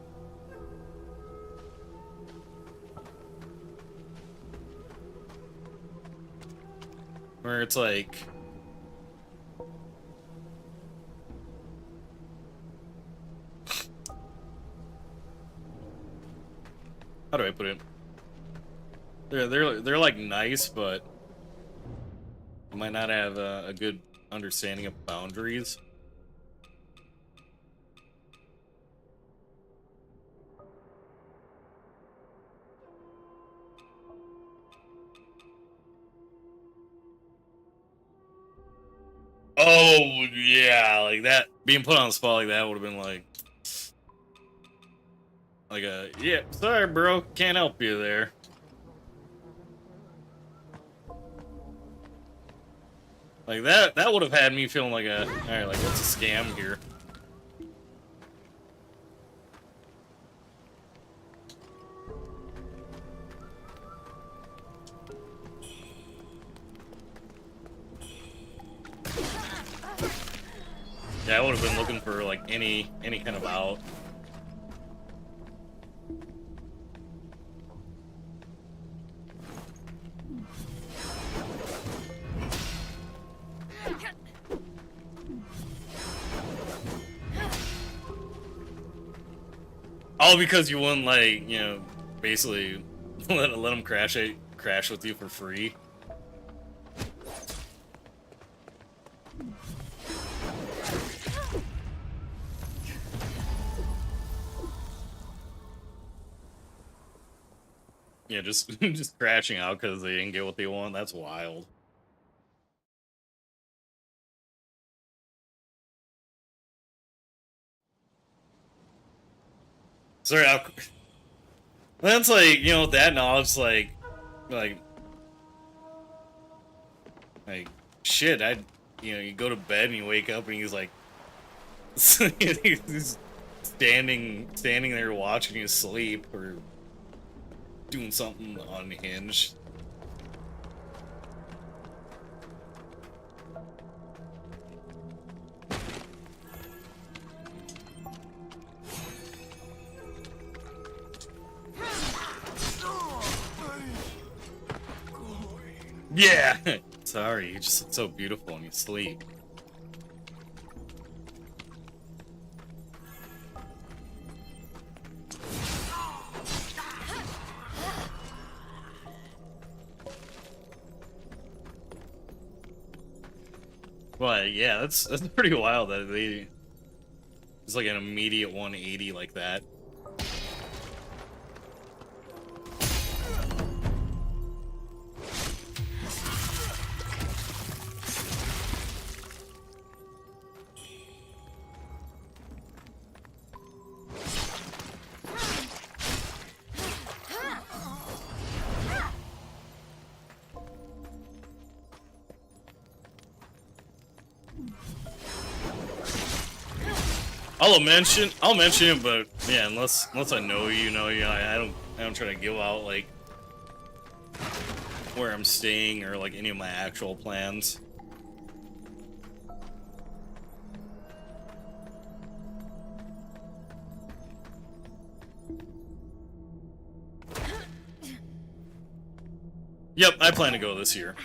Where it's like, how do I put it? They're like nice, but you might not have a good understanding of boundaries. Oh yeah, like that being put on the spot like that would have been like a, yeah, sorry bro, can't help you there. Like that would have had me feeling like a, alright, like what's a scam here? Yeah, I would have been looking for like any kind of out. All because you wouldn't, like, you know, basically let them crash with you for free. Yeah, just just crashing out because they didn't get what they want. That's wild. Sorry, that's like, you know, with that knowledge, like shit. You know, you go to bed and you wake up and he's like, he's standing there watching you sleep or doing something unhinged. Yeah! Sorry, you just look so beautiful when you sleep. Well, yeah, that's pretty wild that it's like an immediate 180 like that. I'll mention it, but yeah, unless I know you, I don't try to give out like where I'm staying or like any of my actual plans. Yep, I plan to go this year.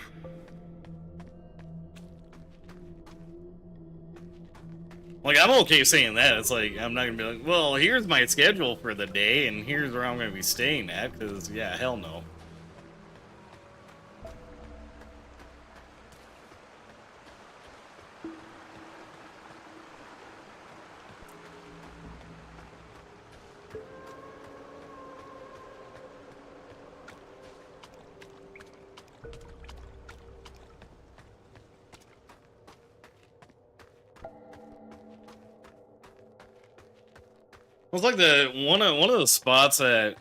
Like, I'm okay saying that. It's like, I'm not gonna be like, well, here's my schedule for the day, and here's where I'm gonna be staying at, because, yeah, hell no. It was like one of the spots that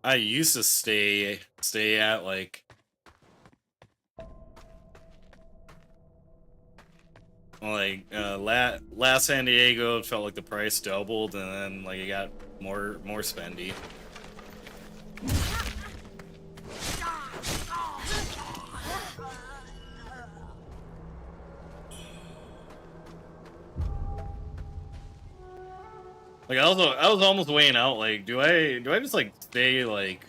I used to stay at, like last San Diego. It felt like the price doubled, and then like it got more spendy. Like I was almost weighing out, like, do I just like stay like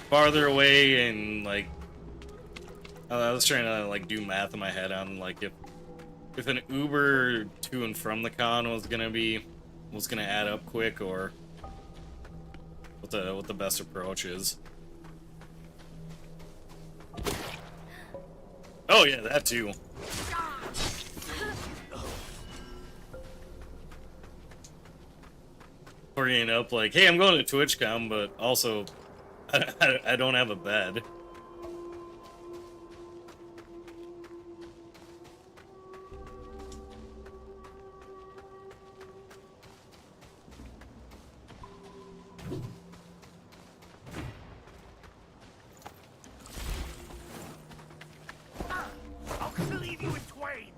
farther away and like I was trying to like do math in my head on like if an Uber to and from the con was gonna add up quick, or what the best approach is. Oh yeah, that too. Hurrying up like, hey, I'm going to TwitchCon, but also I don't have a bed. I'll cleave you in twain.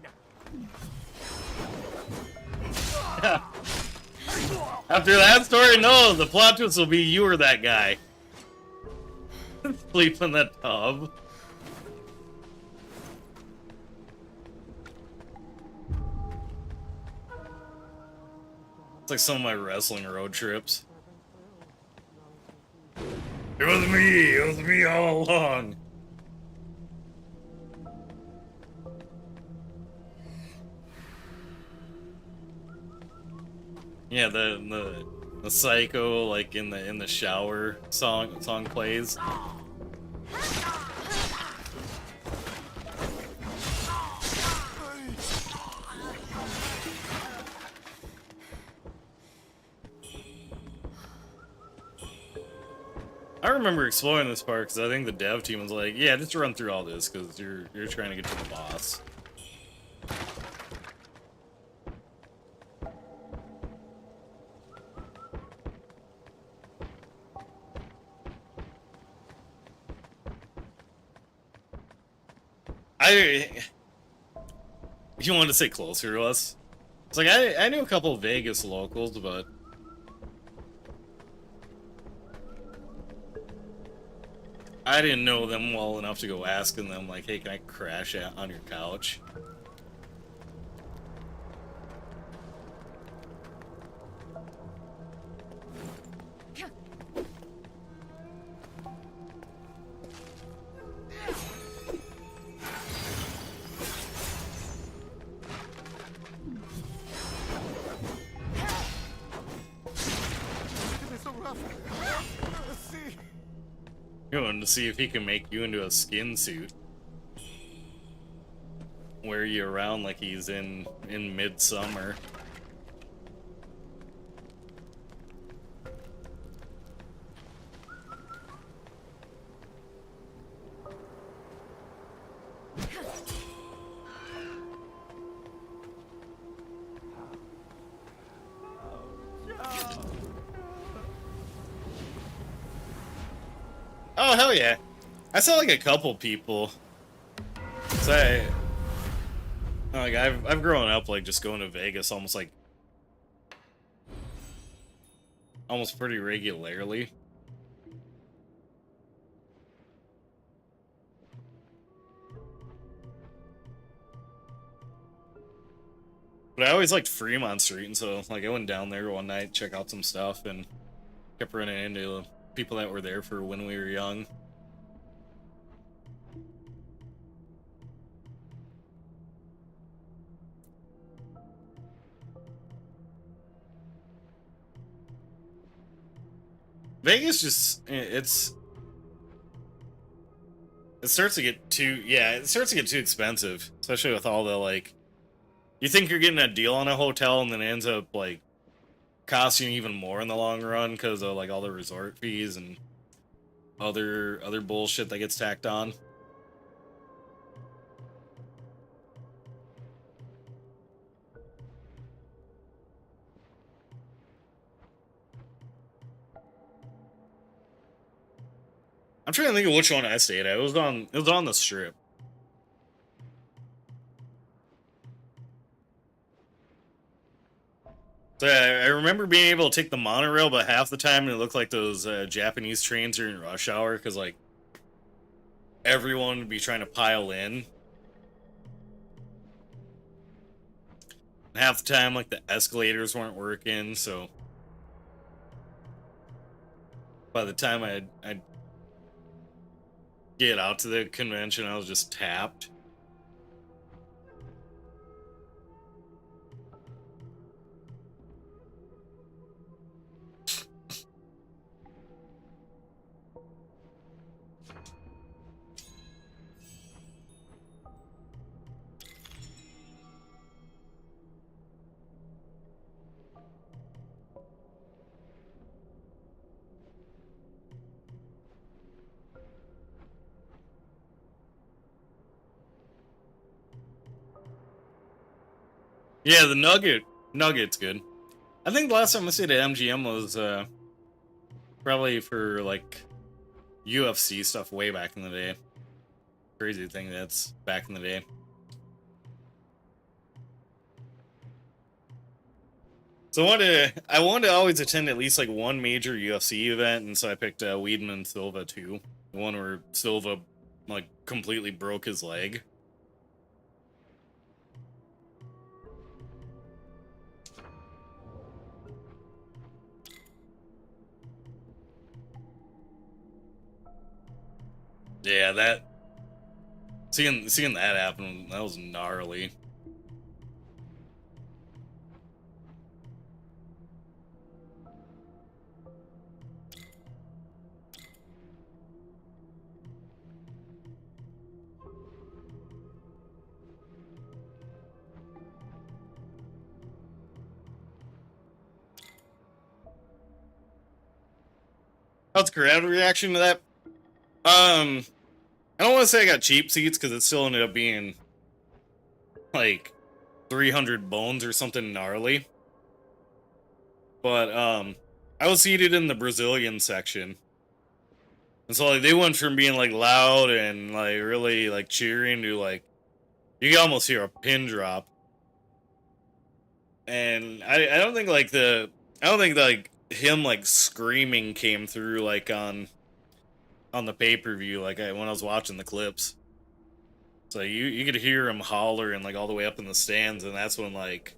After that story, no, the plot twist will be you were that guy. Sleep in that tub. It's like some of my wrestling road trips. It was me all along. Yeah, the psycho like in the shower song plays. I remember exploring this part because I think the dev team was like, "Yeah, just run through all this because you're trying to get to the boss." If you wanted to say closer to us, it's like I knew a couple of Vegas locals, but I didn't know them well enough to go asking them like, "Hey, can I crash on your couch?" Going to see if he can make you into a skin suit. Wear you around like he's in midsummer. Oh hell yeah! I saw like a couple people. So I've grown up like just going to Vegas almost pretty regularly. But I always liked Fremont Street, and so like I went down there one night, check out some stuff, and kept running into people that were there for when we were young. Vegas just it starts to get too expensive, especially with all the like you think you're getting a deal on a hotel and then it ends up like costing you even more in the long run because of like all the resort fees and other bullshit that gets tacked on. I'm trying to think of which one I stayed at. It was on the Strip. So I remember being able to take the monorail, but half the time it looked like those Japanese trains during rush hour because like everyone would be trying to pile in. half the time, like, the escalators weren't working, so by the time I'd get out to the convention, I was just tapped. Yeah, the Nugget's good. I think the last time I stayed at MGM was probably for like UFC stuff way back in the day. Crazy thing that's back in the day. So I wanted to always attend at least like one major UFC event, and so I picked Weidman Silva too, the one where Silva like completely broke his leg. Yeah, that seeing that happen, that was gnarly. How's the crowd reaction to that? I don't want to say I got cheap seats because it still ended up being like 300 bones or something gnarly. But I was seated in the Brazilian section, and so like they went from being like loud and like really like cheering to like you can almost hear a pin drop. And I don't think like like him like screaming came through like on the pay-per-view like when I was watching the clips. So you could hear him hollering like all the way up in the stands, and that's when like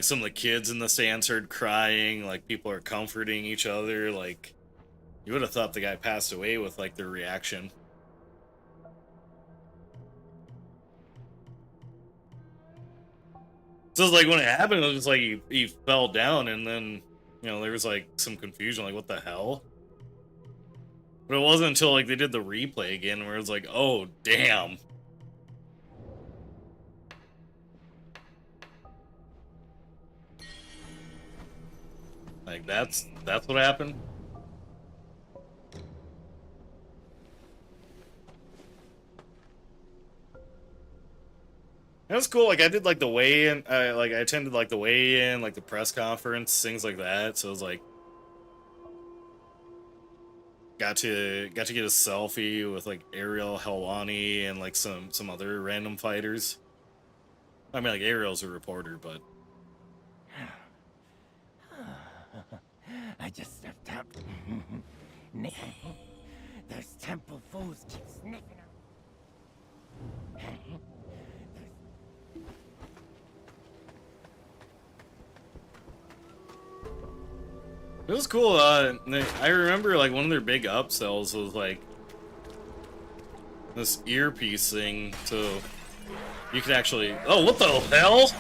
some of the kids in the stands started crying, like people are comforting each other, like you would have thought the guy passed away with like their reaction. So it's like when it happened, it was just like he fell down, and then there was like some confusion, like what the hell? But it wasn't until like they did the replay again where it was like, oh damn. Like that's what happened. It was cool. Like I did like the weigh-in. I attended like the weigh-in, like the press conference, things like that. So it was like got to get a selfie with like Ariel Helwani and like some other random fighters. I mean, like Ariel's a reporter, but I just stepped up. Those temple fools keep sniffing them. it was cool. I remember like one of their big upsells was like this earpiece thing, so you could actually. Oh, what the hell?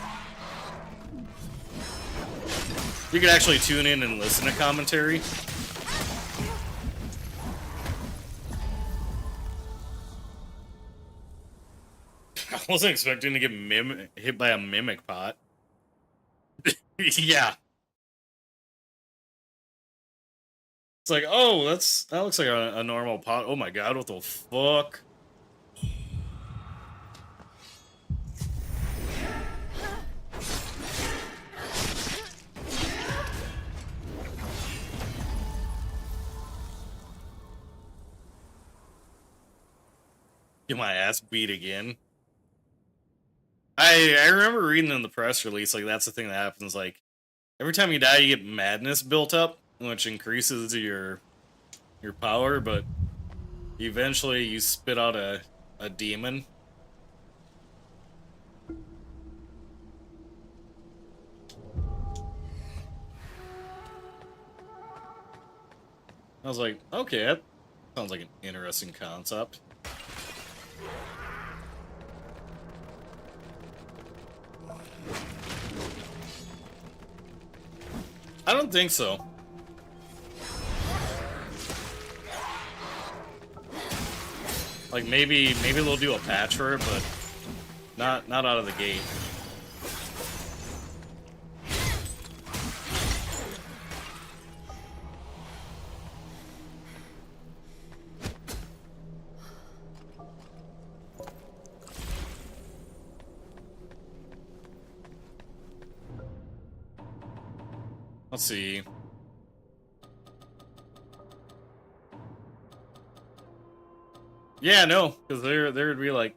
You could actually tune in and listen to commentary. I wasn't expecting to get hit by a mimic pot. Yeah. It's like, oh, that looks like a normal pot. Oh my god, what the fuck? Get my ass beat again. I remember reading in the press release, like that's the thing that happens, like every time you die you get madness built up, which increases your power, but eventually you spit out a demon. I was like, okay, that sounds like an interesting concept. I don't think so. Like maybe they'll do a patch for it, but not out of the gate. Let's see. Yeah, no, because there would be like,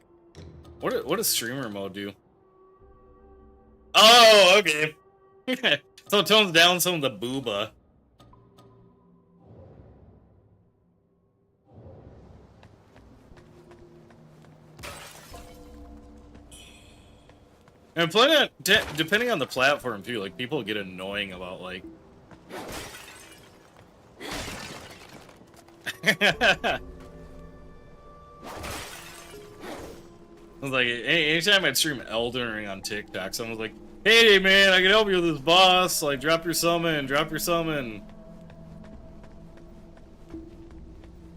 what does streamer mode do? Oh, okay. So it tones down some of the booba. And depending on the platform too, like people get annoying about like. I was like, anytime I'd stream Elden Ring on TikTok, someone was like, "Hey man, I can help you with this boss. Like, drop your summon, drop your summon."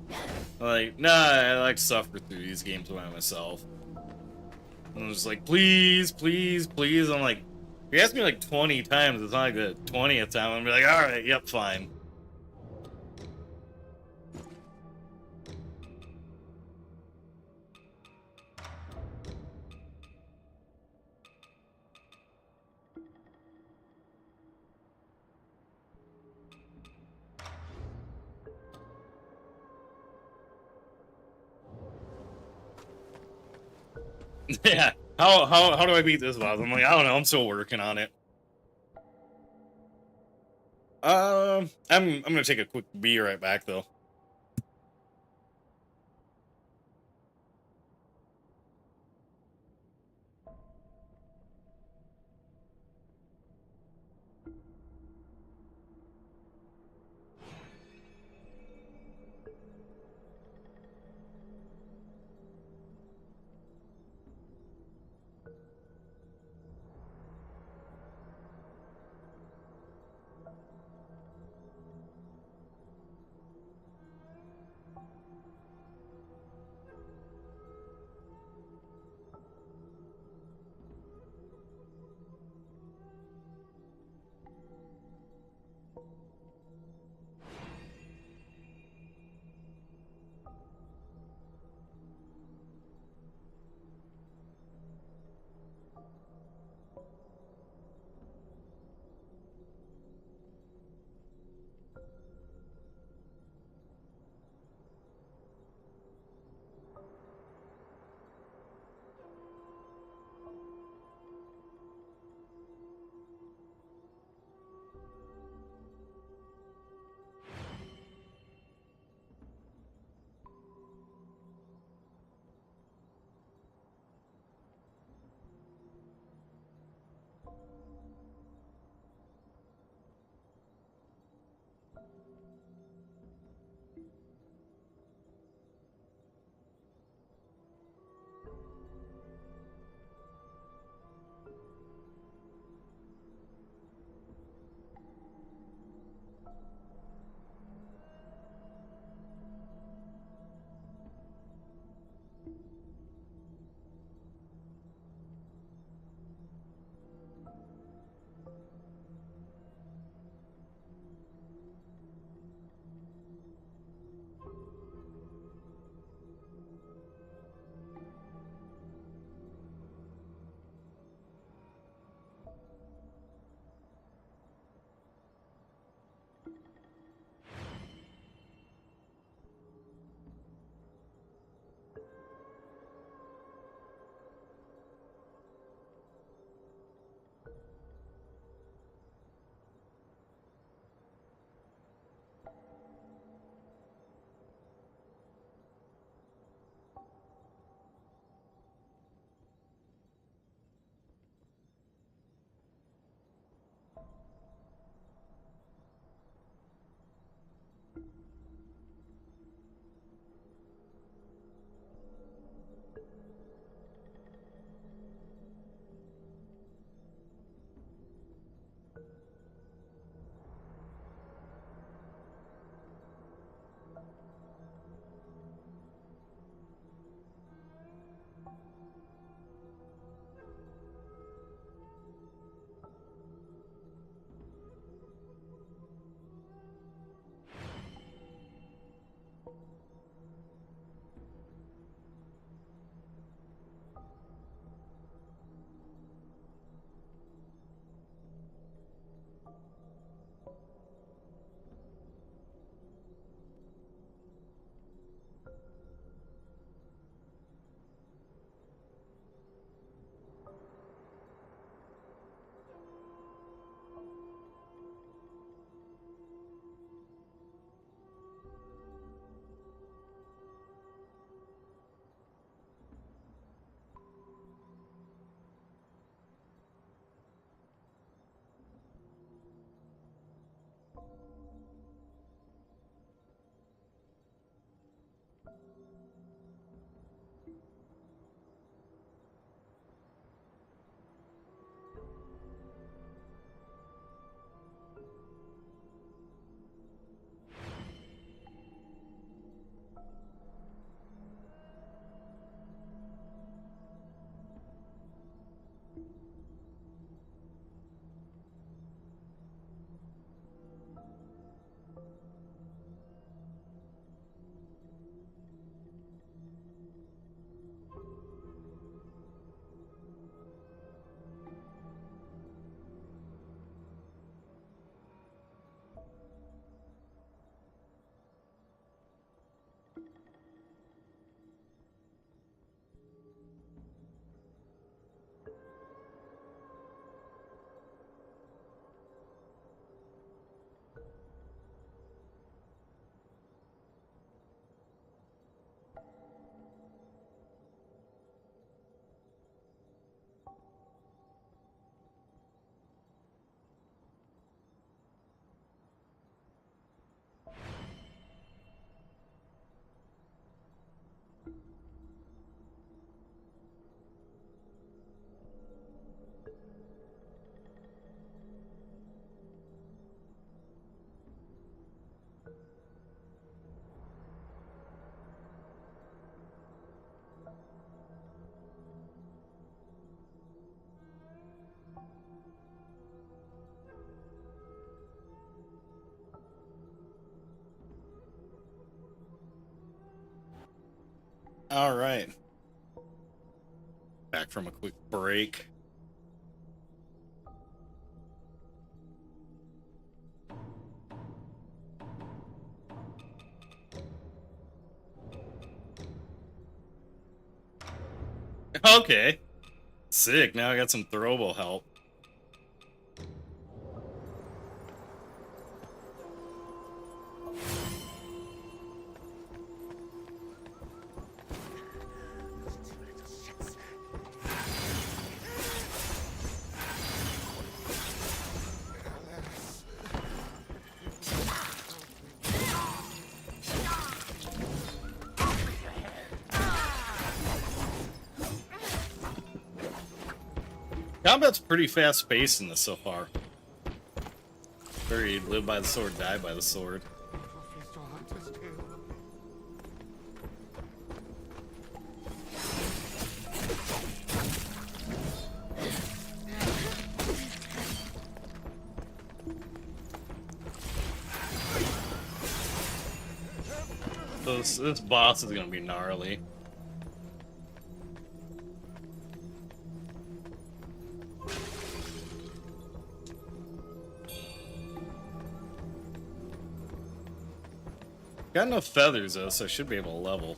I'm like, nah, I like to suffer through these games by myself. And I'm just like, please, please, please. I'm like, you asked me like 20 times. It's not like the 20th time. I'm like, all right, yep, fine. Yeah. How do I beat this boss? I'm like, I don't know. I'm still working on it. I'm gonna take a quick be right back though. All right. Back from a quick break. Okay. Sick. Now I got some throwable help. Combat's pretty fast paced in this so far. Very live by the sword, die by the sword. So this boss is gonna be gnarly. Got enough feathers though, so I should be able to level.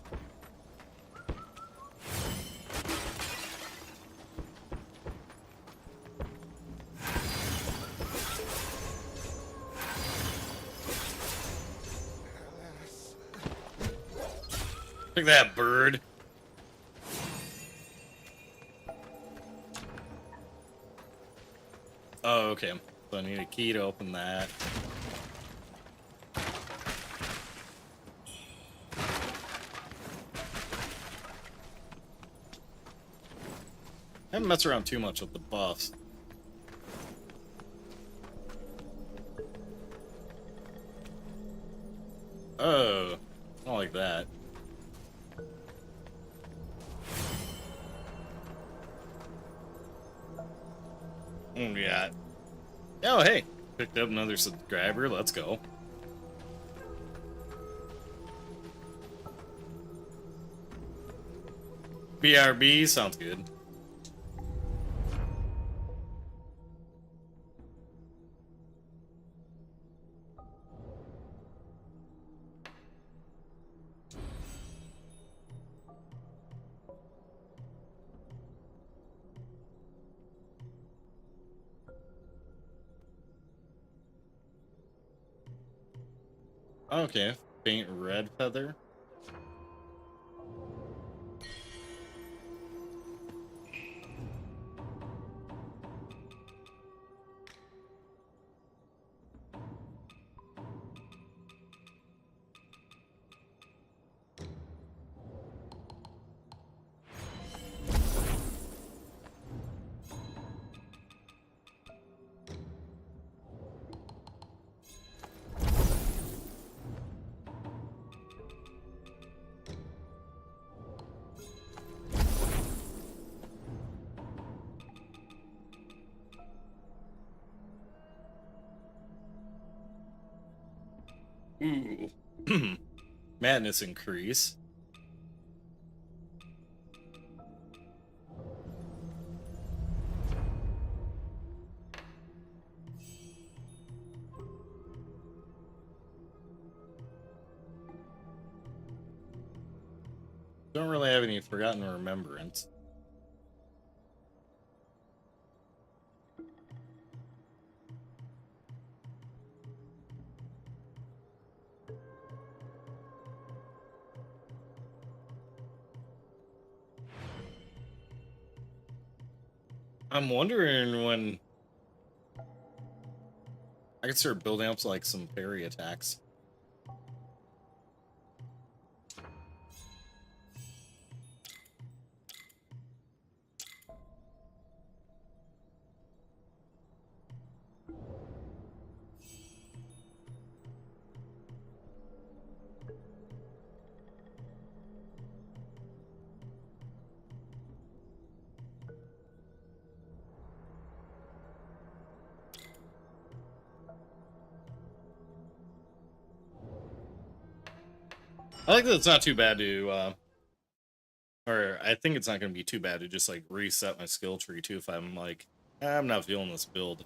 Look at that bird. Oh, okay. So I need a key to open that. I haven't messed around too much with the buffs. Oh, I don't like that. Oh, yeah. Oh, hey. Picked up another subscriber. Let's go. BRB sounds good. Okay, faint red feather. Ooh. Madness increase. Don't really have any forgotten remembrance. I'm wondering when I can start building up like some parry attacks. I like that it's not too bad to Or I think it's not going to be too bad to just like reset my skill tree too if I'm like, I'm not feeling this build.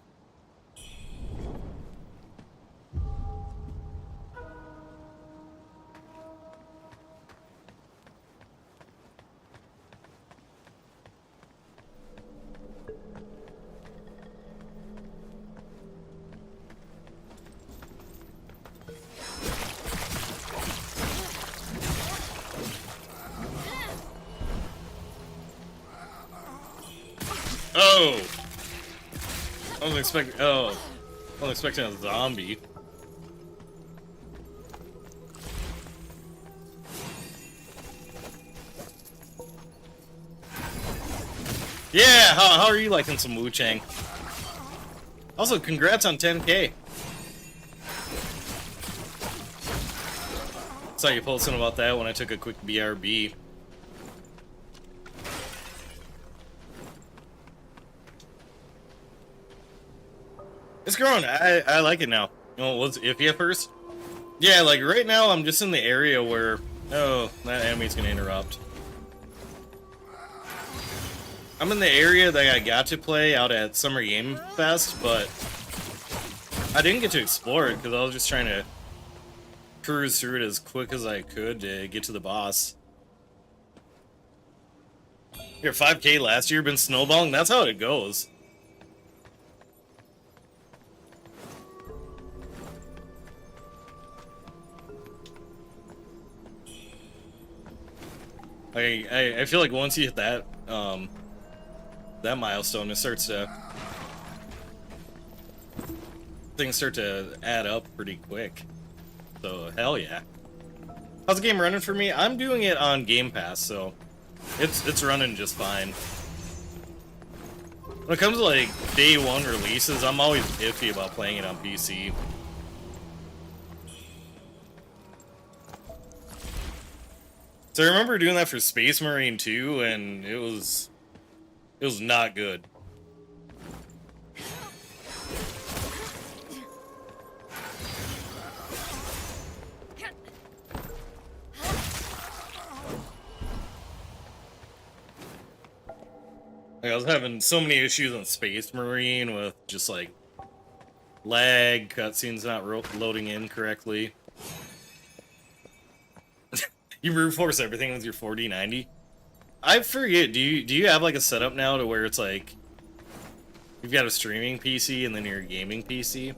Oh! I wasn't expecting. Oh, I wasn't expecting a zombie. Yeah, how are you liking some Wuchang? Also, congrats on 10K. Saw you posting about that when I took a quick BRB. It's growing. I like it now. Oh, was it iffy at first? Yeah, like right now I'm just in the area where, oh, that enemy's gonna interrupt. I'm in the area that I got to play out at Summer Game Fest, but I didn't get to explore it because I was just trying to cruise through it as quick as I could to get to the boss. Your 5K last year been snowballing? That's how it goes. I feel like once you hit that that milestone, it starts to things start to add up pretty quick. So hell yeah. How's the game running for me? I'm doing it on Game Pass, so it's running just fine. When it comes to like day one releases, I'm always iffy about playing it on PC. So I remember doing that for Space Marine 2, and it was not good. Like, I was having so many issues on Space Marine with just like lag, cutscenes not loading in correctly. You brute force everything with your 4090. I forget. Do you have like a setup now to where it's like you've got a streaming PC and then your gaming PC?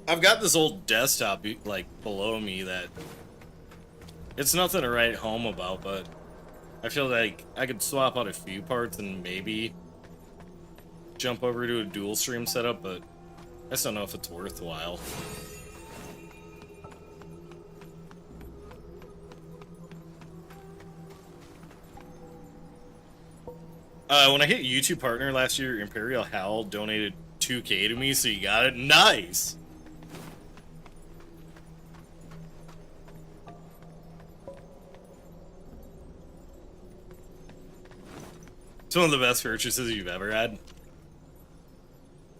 I've got this old desktop like below me that it's nothing to write home about, but I feel like I could swap out a few parts and maybe jump over to a dual stream setup, but I just don't know if it's worthwhile. When I hit YouTube Partner last year, Imperial Howl donated 2K to me, so you got it. Nice! It's one of the best purchases you've ever had.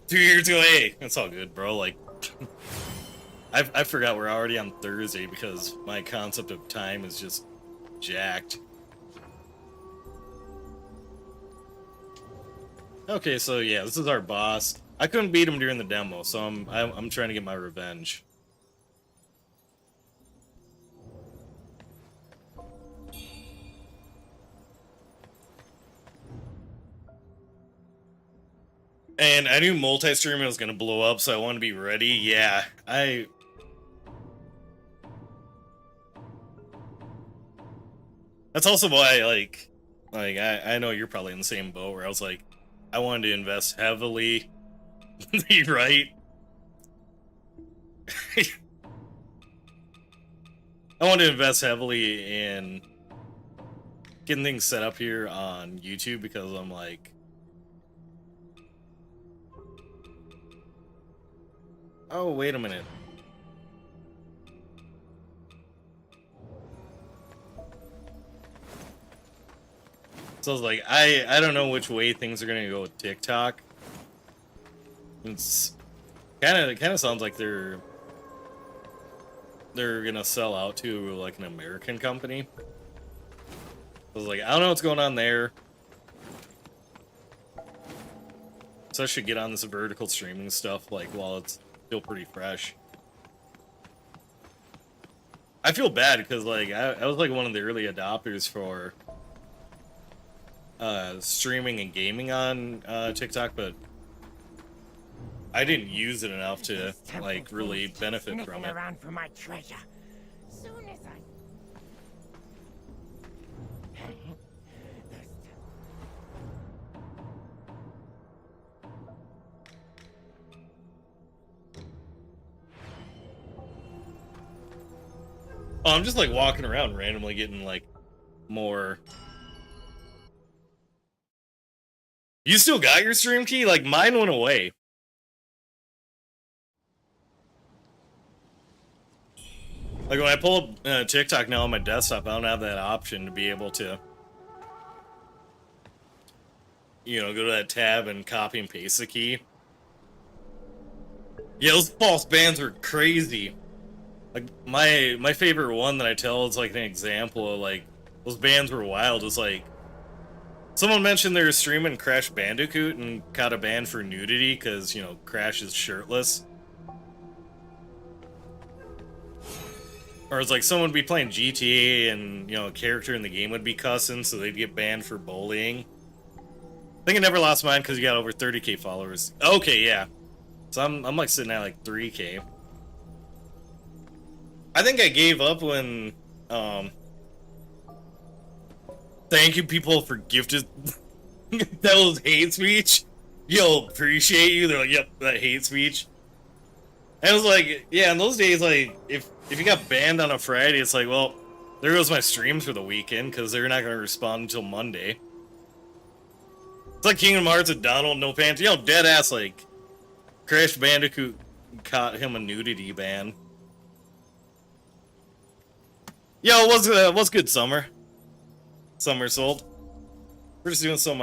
2 years ago, hey, that's all good, bro. Like, I forgot we're already on Thursday because my concept of time is just jacked. Okay, so yeah, this is our boss. I couldn't beat him during the demo, so I'm trying to get my revenge. And I knew multi-streaming was gonna blow up, so I wanted to be ready. Yeah, that's also why, like I know you're probably in the same boat where I was like, I wanted to invest heavily. You're right. I want to invest heavily in getting things set up here on YouTube because I'm like, oh, wait a minute. So I was like, I don't know which way things are gonna go with TikTok. It's kind of sounds like they're they're gonna sell out to like an American company. I was like, I don't know what's going on there. So I should get on this vertical streaming stuff like while it's still pretty fresh. I feel bad because like I was like one of the early adopters for streaming and gaming on TikTok, but I didn't use it enough to like really benefit from it. Around for my treasure. Soon as Oh, I'm just like walking around randomly getting like more. You still got your stream key? Like mine went away. Like when I pull up TikTok now on my desktop, I don't have that option to be able to, you know, go to that tab and copy and paste the key. Yeah, those false bans were crazy. Like my favorite one that I tell is like an example of like those bans were wild. It's like someone mentioned they were streaming Crash Bandicoot and got a ban for nudity because, you know, Crash is shirtless. Or it's like someone would be playing GTA and, you know, a character in the game would be cussing, so they'd get banned for bullying. I think I never lost mine because you got over 30k followers. Okay, yeah. So I'm like sitting at like 3k. I think I gave up when, thank you people for gifted, that was hate speech. Yo, appreciate you. They're like, yep, that hate speech. And I was like, yeah, in those days, like, if you got banned on a Friday, it's like, well, there goes my streams for the weekend, because they're not going to respond until Monday. It's like Kingdom Hearts and Donald, no pants. You know, dead ass, like, Crash Bandicoot caught him a nudity ban. Yo, what's good, Summer? Somersault. We're just doing some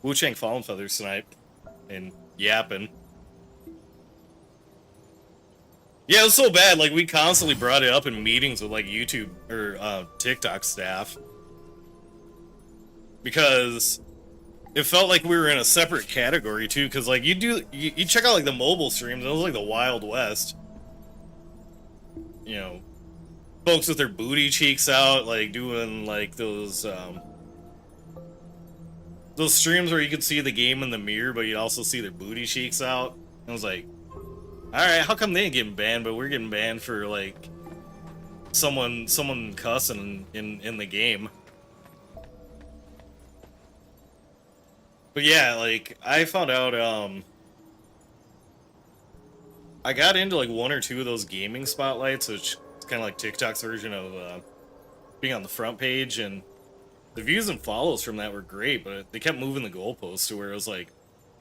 Wuchang Fallen Feathers tonight and yapping. Yeah, it was so bad. Like we constantly brought it up in meetings with like YouTube or TikTok staff because it felt like we were in a separate category too. Because like you check out like the mobile streams, and it was like the Wild West. You know. Folks with their booty cheeks out, like doing like those streams where you could see the game in the mirror, but you'd also see their booty cheeks out. And I was like, all right, how come they ain't getting banned, but we're getting banned for like someone cussing in the game? But yeah, like I found out, I got into like one or two of those gaming spotlights, which kind of like TikTok's version of being on the front page, and the views and follows from that were great, but they kept moving the goalposts to where it was like,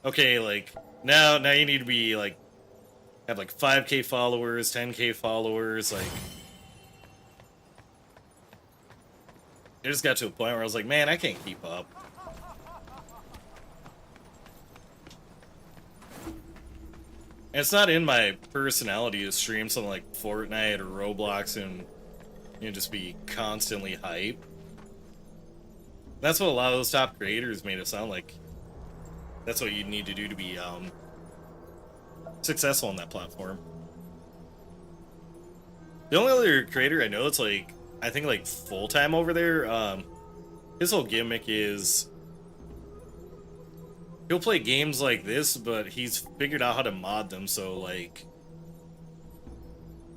okay, like now you need to be like have like 5k followers, 10k followers, like it just got to a point where I was like, man, I can't keep up. And it's not in my personality to stream something like Fortnite or Roblox and, you know, just be constantly hype. That's what a lot of those top creators made it sound like. That's what you need to do to be successful on that platform. The only other creator I know that's like, I think like full-time over there, his whole gimmick is he'll play games like this, but he's figured out how to mod them, so like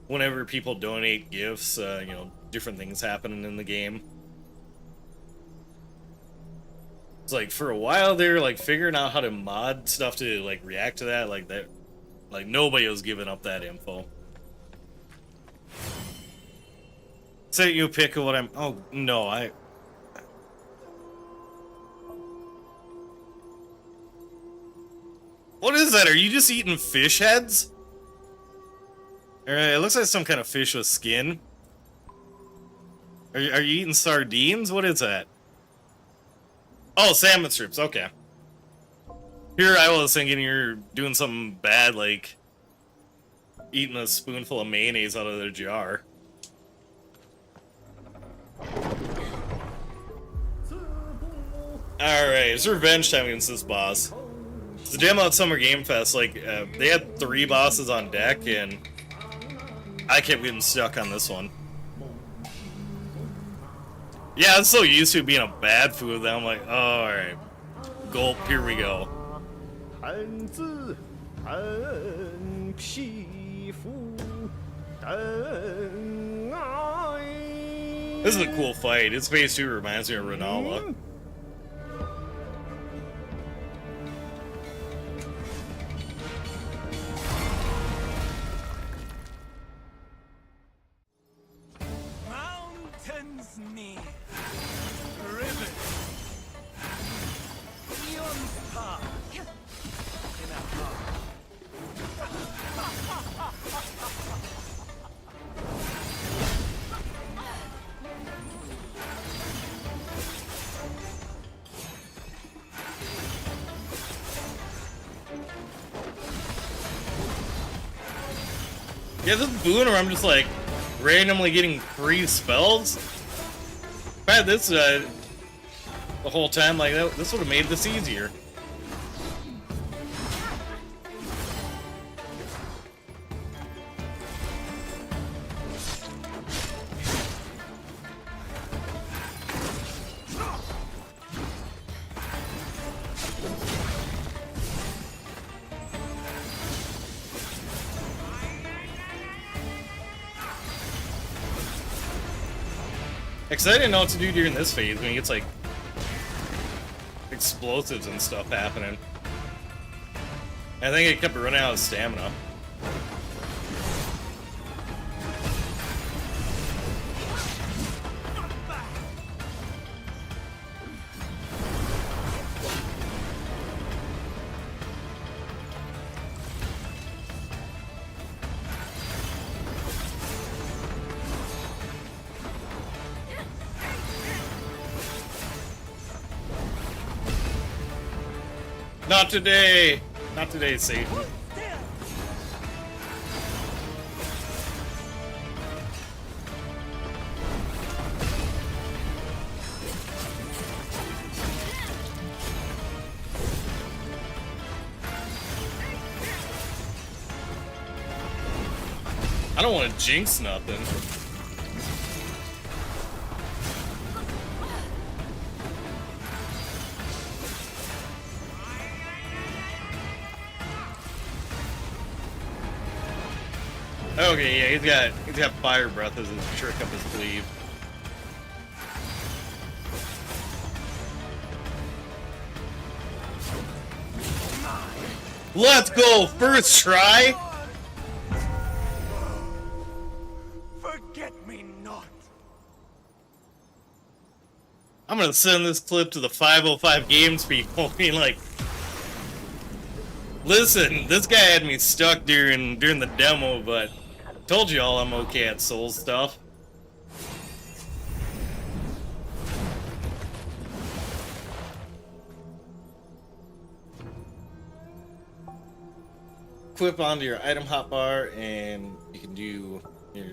whenever people donate gifts, you know, different things happening in the game. It's like for a while they're like figuring out how to mod stuff to like react to that, like nobody was giving up that info. Say you pick what I'm. Oh no, What is that? Are you just eating fish heads? Alright, it looks like some kind of fish with skin. Are you eating sardines? What is that? Oh, salmon strips, okay. Here I was thinking you're doing something bad, like eating a spoonful of mayonnaise out of their jar. Alright, it's revenge time against this boss. It's a demo at Summer Game Fest, like, they had 3 bosses on deck, and I kept getting stuck on this one. Yeah, I'm so used to being a bad food that I'm like, oh, alright. Gulp, here we go. This is a cool fight. Its phase 2 reminds me of Renala. Mountains near, rivers, beyond star, in our heart. Yeah, this boon where I'm just like randomly getting free spells. If I had this the whole time, like this would have made this easier. Because I didn't know what to do during this phase when he gets like explosives and stuff happening. I think it kept running out of stamina. Not today! Not today, Satan. I don't want to jinx nothing. Okay, yeah, he's got fire breath as a trick up his sleeve. Let's go! First try! Forget me not. I'm gonna send this clip to the 505 Games people, being like, listen, this guy had me stuck during the demo, but told you all I'm okay at soul stuff. Equip onto your item hotbar, and you can do your,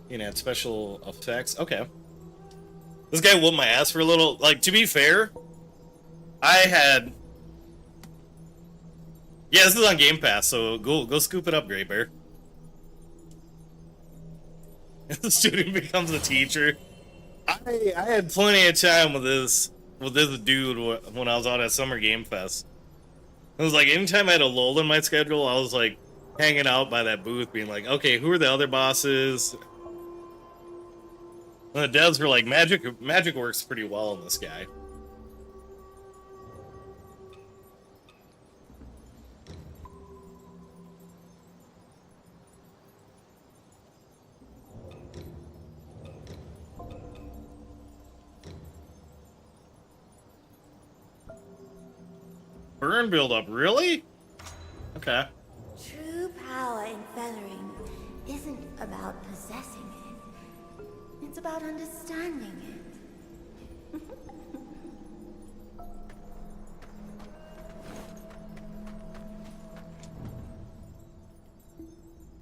you know, add special effects. Okay. This guy whooped my ass for a little. Like, to be fair, I had. Yeah, this is on Game Pass, so go scoop it up, Grey Bear. The student becomes a teacher. I had plenty of time with this dude when I was out at Summer Game Fest. It was like anytime I had a lull in my schedule, I was like hanging out by that booth, being like, okay, who are the other bosses? And the devs were like, magic works pretty well in this guy. Burn buildup, really? Okay. True power in feathering isn't about possessing it. It's about understanding it.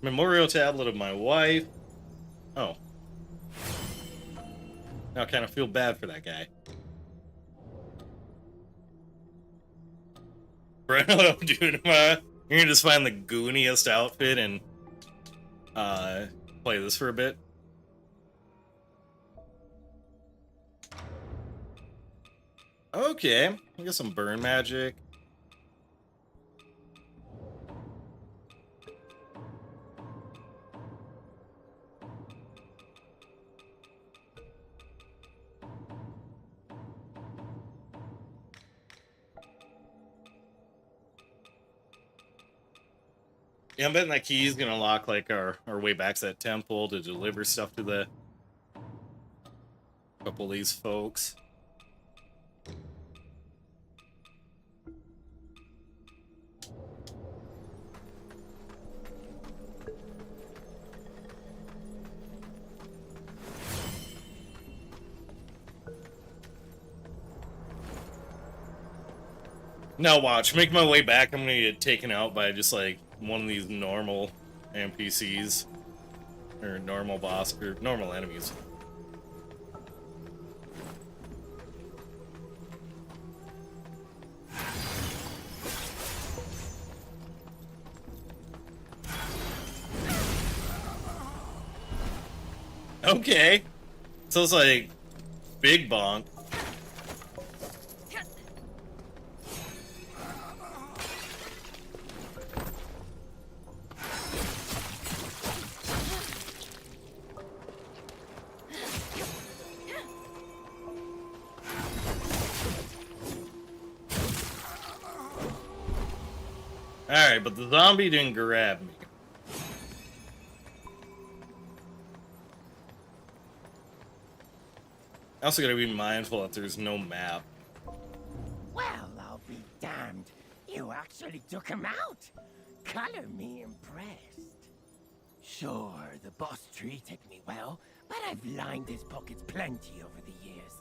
Memorial tablet of my wife. Oh. Now I kind of feel bad for that guy. Right, what I'm doing, you're gonna just find the gooniest outfit and play this for a bit. Okay, I got some burn magic. Yeah, I'm betting that key is gonna lock like our way back to that temple to deliver stuff to the couple of these folks. Now watch, make my way back, I'm gonna get taken out by just like one of these normal NPCs. Or normal boss, or normal enemies. Okay. So it's like big bonk. Alright, but the zombie didn't grab me. I also gotta be mindful that there's no map. Well, I'll be damned. You actually took him out. Color me impressed. Sure, the boss treated me well, but I've lined his pockets plenty over the years.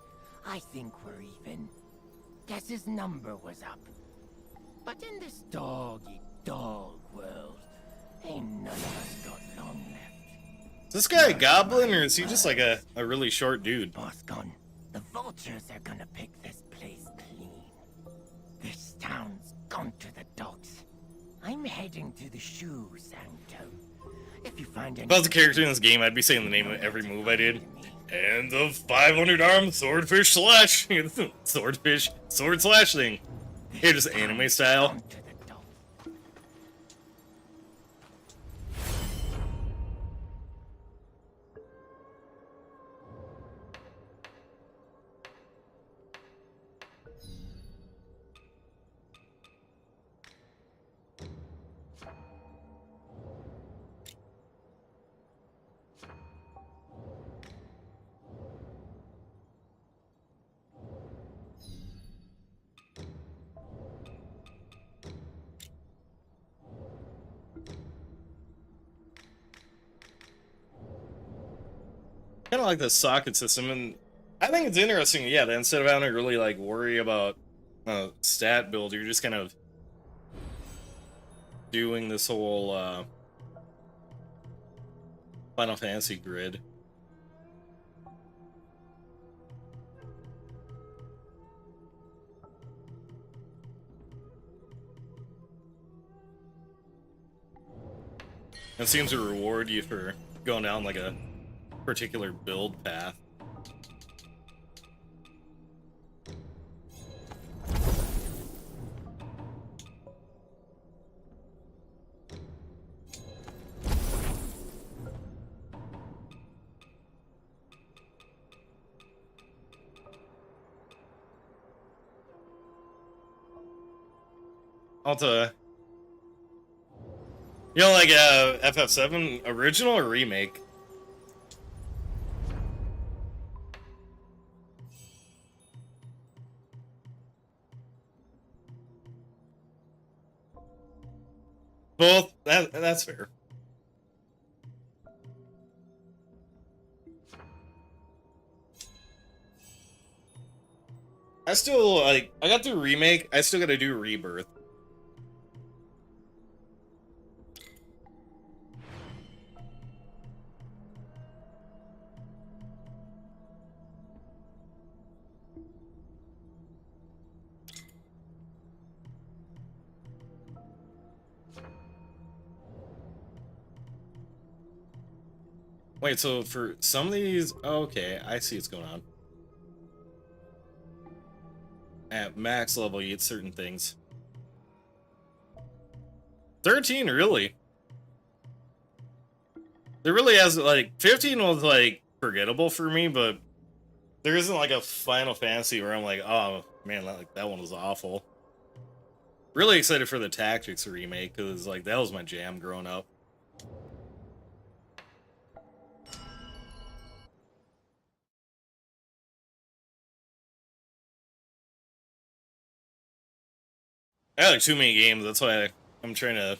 I think we're even. Guess his number was up. But in this dog-eat-dog world, ain't none of us got long left. Is this guy a goblin, or is he just like a really short dude? Boss gone. The vultures are gonna pick this place clean. This town's gone to the dogs. I'm heading to the shoe sanctum. If you find any... If I was a character in this game, I'd be saying the name of every move I did. And the 500-arm swordfish slash. Swordfish, sword slash thing. Here, just anime style. Kind of like the socket system, and I think it's interesting, yeah, that instead of having to really like worry about stat build, you're just kind of doing this whole Final Fantasy grid. It seems to reward you for going down like a particular build path. Alta, you know, like FF7 original or remake? Both. That's fair. I still like. I got through remake. I still got to do rebirth. Wait, so for some of these... Oh, okay, I see what's going on. At max level, you get certain things. 13, really? There really hasn't, like... 15 was, like, forgettable for me, but... There isn't, like, a Final Fantasy where I'm like, oh, man, that one was awful. Really excited for the Tactics remake, because, like, that was my jam growing up. I have like too many games, that's why I'm trying to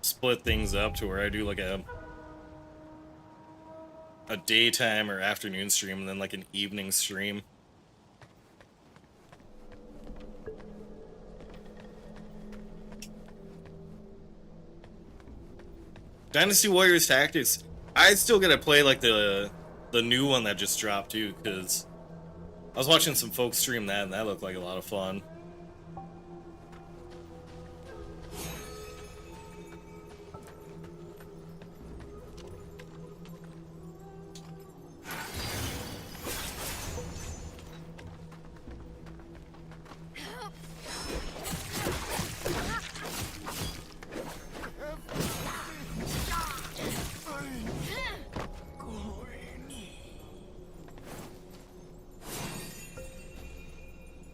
split things up to where I do like a daytime or afternoon stream and then like an evening stream. Dynasty Warriors Tactics, I still gotta play like the new one that just dropped too, because I was watching some folks stream that and that looked like a lot of fun.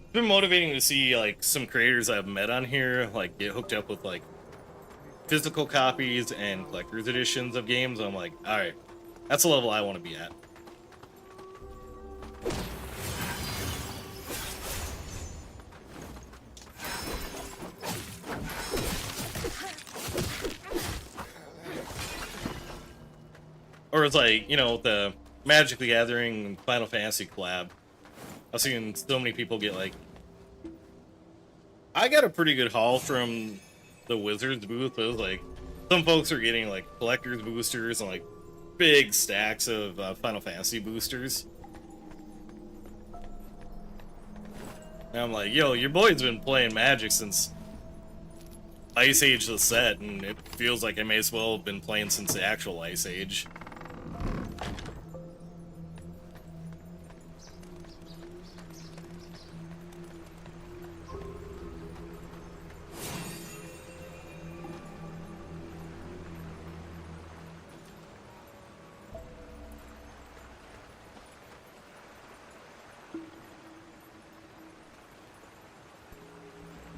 It's been motivating to see like some creators I've met on here like get hooked up with like physical copies and collector's editions of games. I'm like, all right, that's the level I want to be at. Or it's like, you know, the Magic the Gathering and Final Fantasy collab. I've seen so many people get like... I got a pretty good haul from the Wizards booth. It was like, some folks are getting like collector's boosters and like big stacks of Final Fantasy boosters. And I'm like, yo, your boy's been playing Magic since Ice Age the set, and it feels like I may as well have been playing since the actual Ice Age.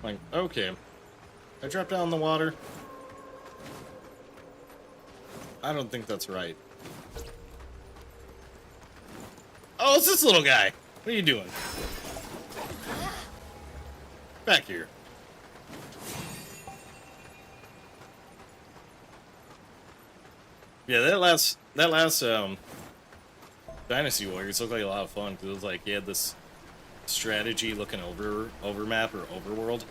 Like, okay. I dropped down in the water. I don't think that's right. Oh, it's this little guy. What are you doing? Back here. Yeah, that last Dynasty Warriors looked like a lot of fun because it was like you had this strategy looking over map or overworld.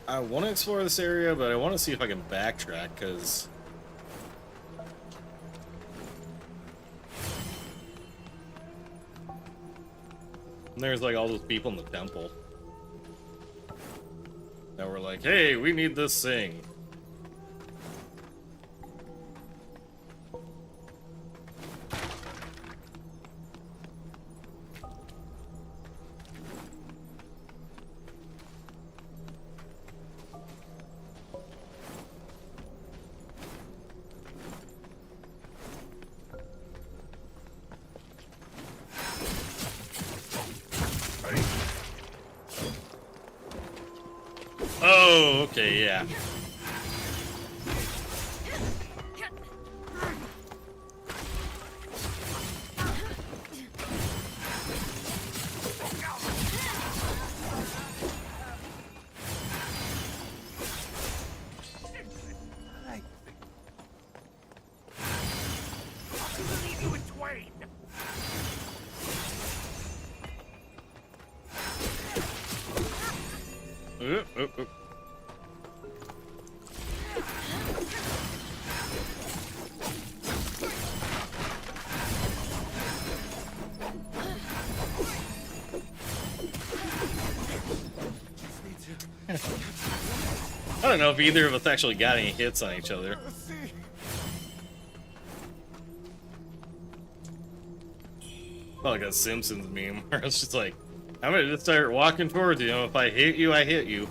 I want to explore this area, but I want to see if I can backtrack because there's like all those people in the temple that were like, hey, we need this thing. Oh, okay, yeah. Oop. I don't know if either of us actually got any hits on each other. Felt like a Simpsons meme where it's just like, I'm gonna just start walking towards you. If I hit you, I hit you.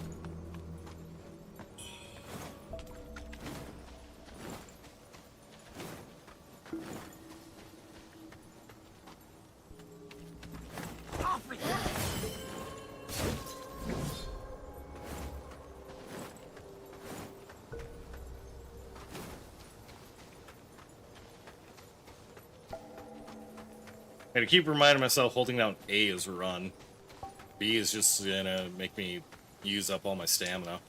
I gotta keep reminding myself holding down A is run. B is just gonna make me use up all my stamina.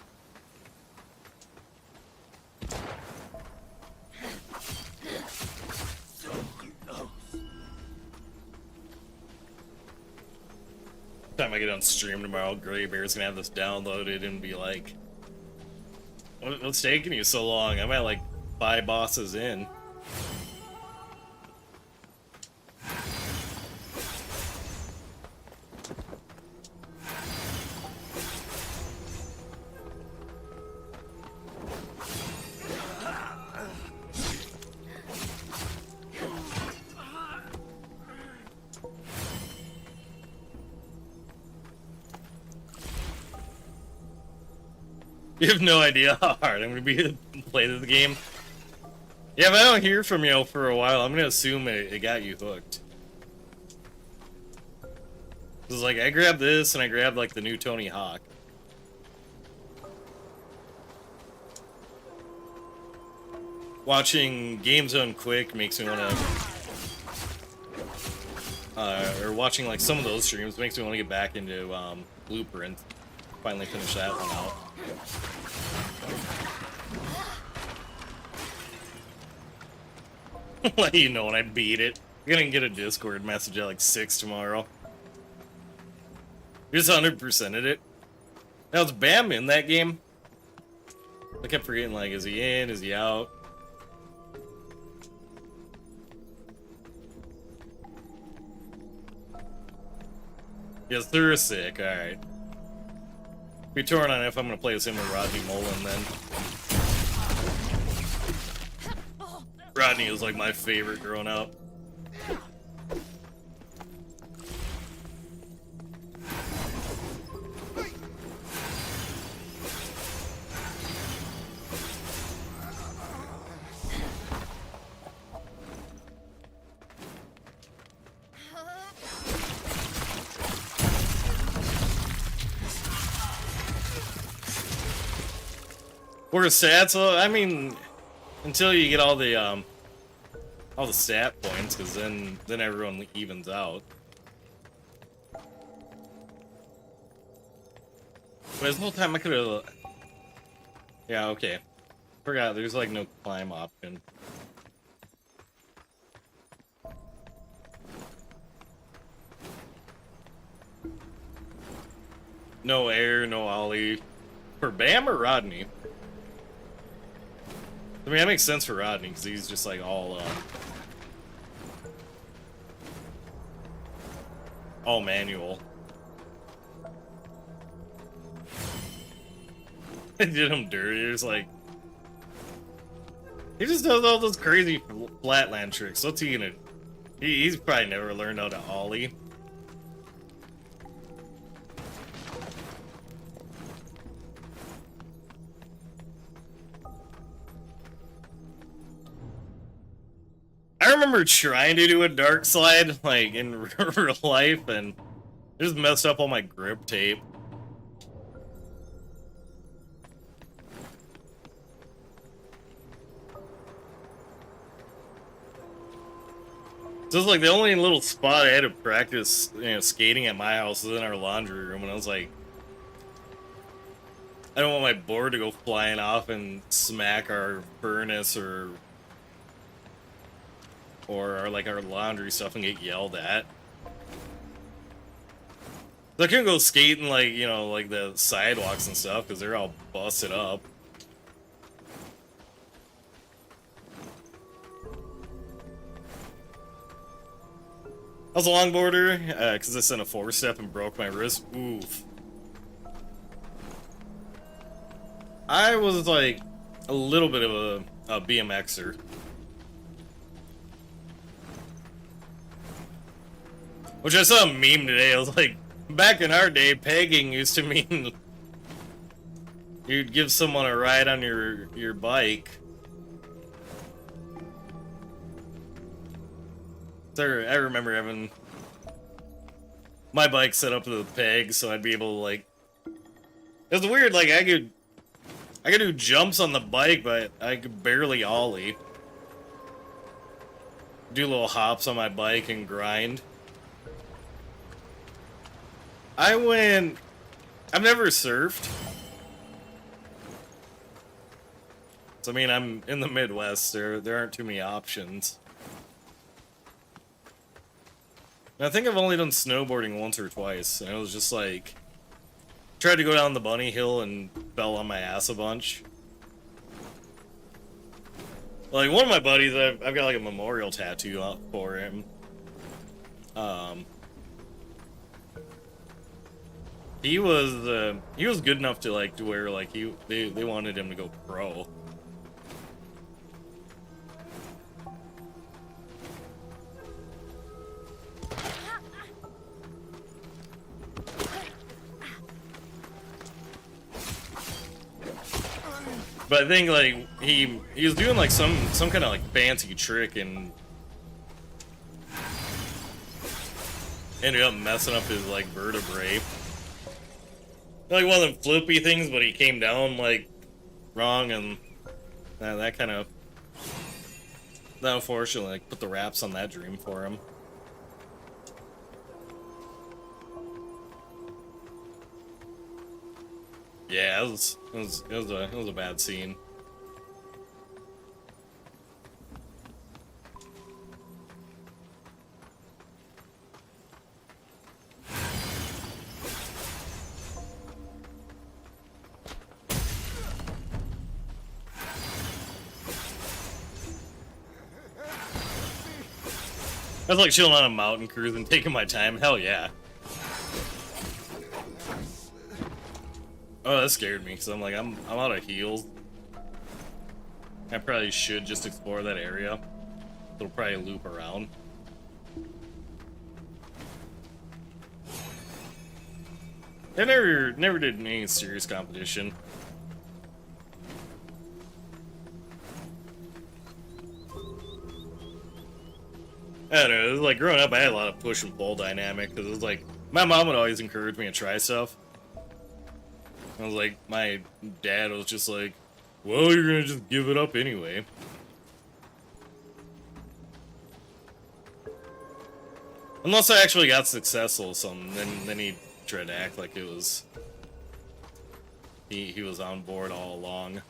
Time I get on stream tomorrow, Gray Bear's gonna have this downloaded and be like, what's taking you so long? I'm at like 5 bosses in. You have no idea how hard I'm gonna be to play this game. Yeah, if I don't hear from you for a while, I'm gonna assume it got you hooked. Cause like I grabbed this and I grabbed like the new Tony Hawk. Watching games done quick makes me wanna or watching like some of those streams makes me want to get back into Blueprint. Finally finish that one out. Let you know when I beat it. You're gonna get a Discord message at like 6 tomorrow. You just 100%ed it. Now it's Bam in that game. I kept forgetting, like, is he in? Is he out? Yes, they're sick. Alright. Be torn on if I'm gonna play as him or Rodney Mullen then. Rodney was like my favorite growing up. We're sad, so I mean, until you get all the stat points, because then everyone evens out. But there's no time I could have. Yeah, okay. Forgot there's like no climb option. No air, no ollie. For Bam or Rodney? I mean, that makes sense for Rodney, because he's just like all manual. I did him dirty. It's like he just does all those crazy flatland tricks. What's he gonna? He's probably never learned how to ollie. I remember trying to do a dark slide, like, in real life, and just messed up all my grip tape. So it's like the only little spot I had to practice, you know, skating at my house was in our laundry room, and I was like, I don't want my board to go flying off and smack our furnace or like our laundry stuff and get yelled at. So I couldn't go skating like, you know, like the sidewalks and stuff because they're all busted up. I was a longboarder because I sent a 4-step and broke my wrist. Oof. I was like a little bit of a BMXer. Which I saw a meme today. I was like, back in our day, pegging used to mean you'd give someone a ride on your bike. So I remember having my bike set up with a peg, so I'd be able to like. It was weird. Like I could do jumps on the bike, but I could barely ollie. Do little hops on my bike and grind. I've never surfed. So I mean, I'm in the Midwest. There aren't too many options. And I think I've only done snowboarding once or twice, and it was just like tried to go down the bunny hill and fell on my ass a bunch. Like one of my buddies, I've got like a memorial tattoo up for him. He was good enough to like to where like they wanted him to go pro. But I think like he was doing like some kind of like fancy trick and ended up messing up his like vertebrae. Like one of them flippy things, but he came down like wrong, and that kind of unfortunately like put the wraps on that dream for him. Yeah, it was a bad scene. I was like chilling on a mountain cruise and taking my time. Hell yeah. Oh, that scared me because I'm like I'm out of heals. I probably should just explore that area. It'll probably loop around. I never did any serious competition. I don't know, it was like growing up I had a lot of push and pull dynamic because it was like my mom would always encourage me to try stuff. I was like, my dad was just like, well, you're gonna just give it up anyway. Unless I actually got successful or something, then he tried to act like it was he was on board all along.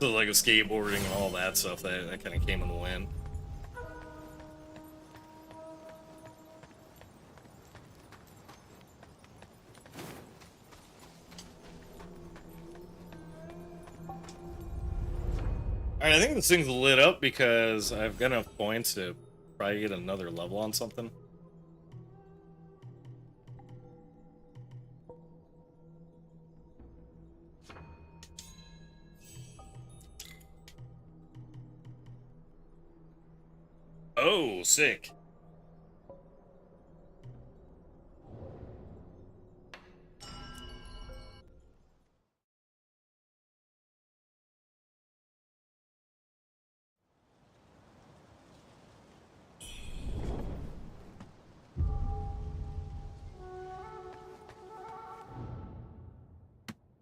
So like with skateboarding and all that stuff, that kind of came in the wind. Alright, I think this thing's lit up because I've got enough points to probably get another level on something. Oh, sick.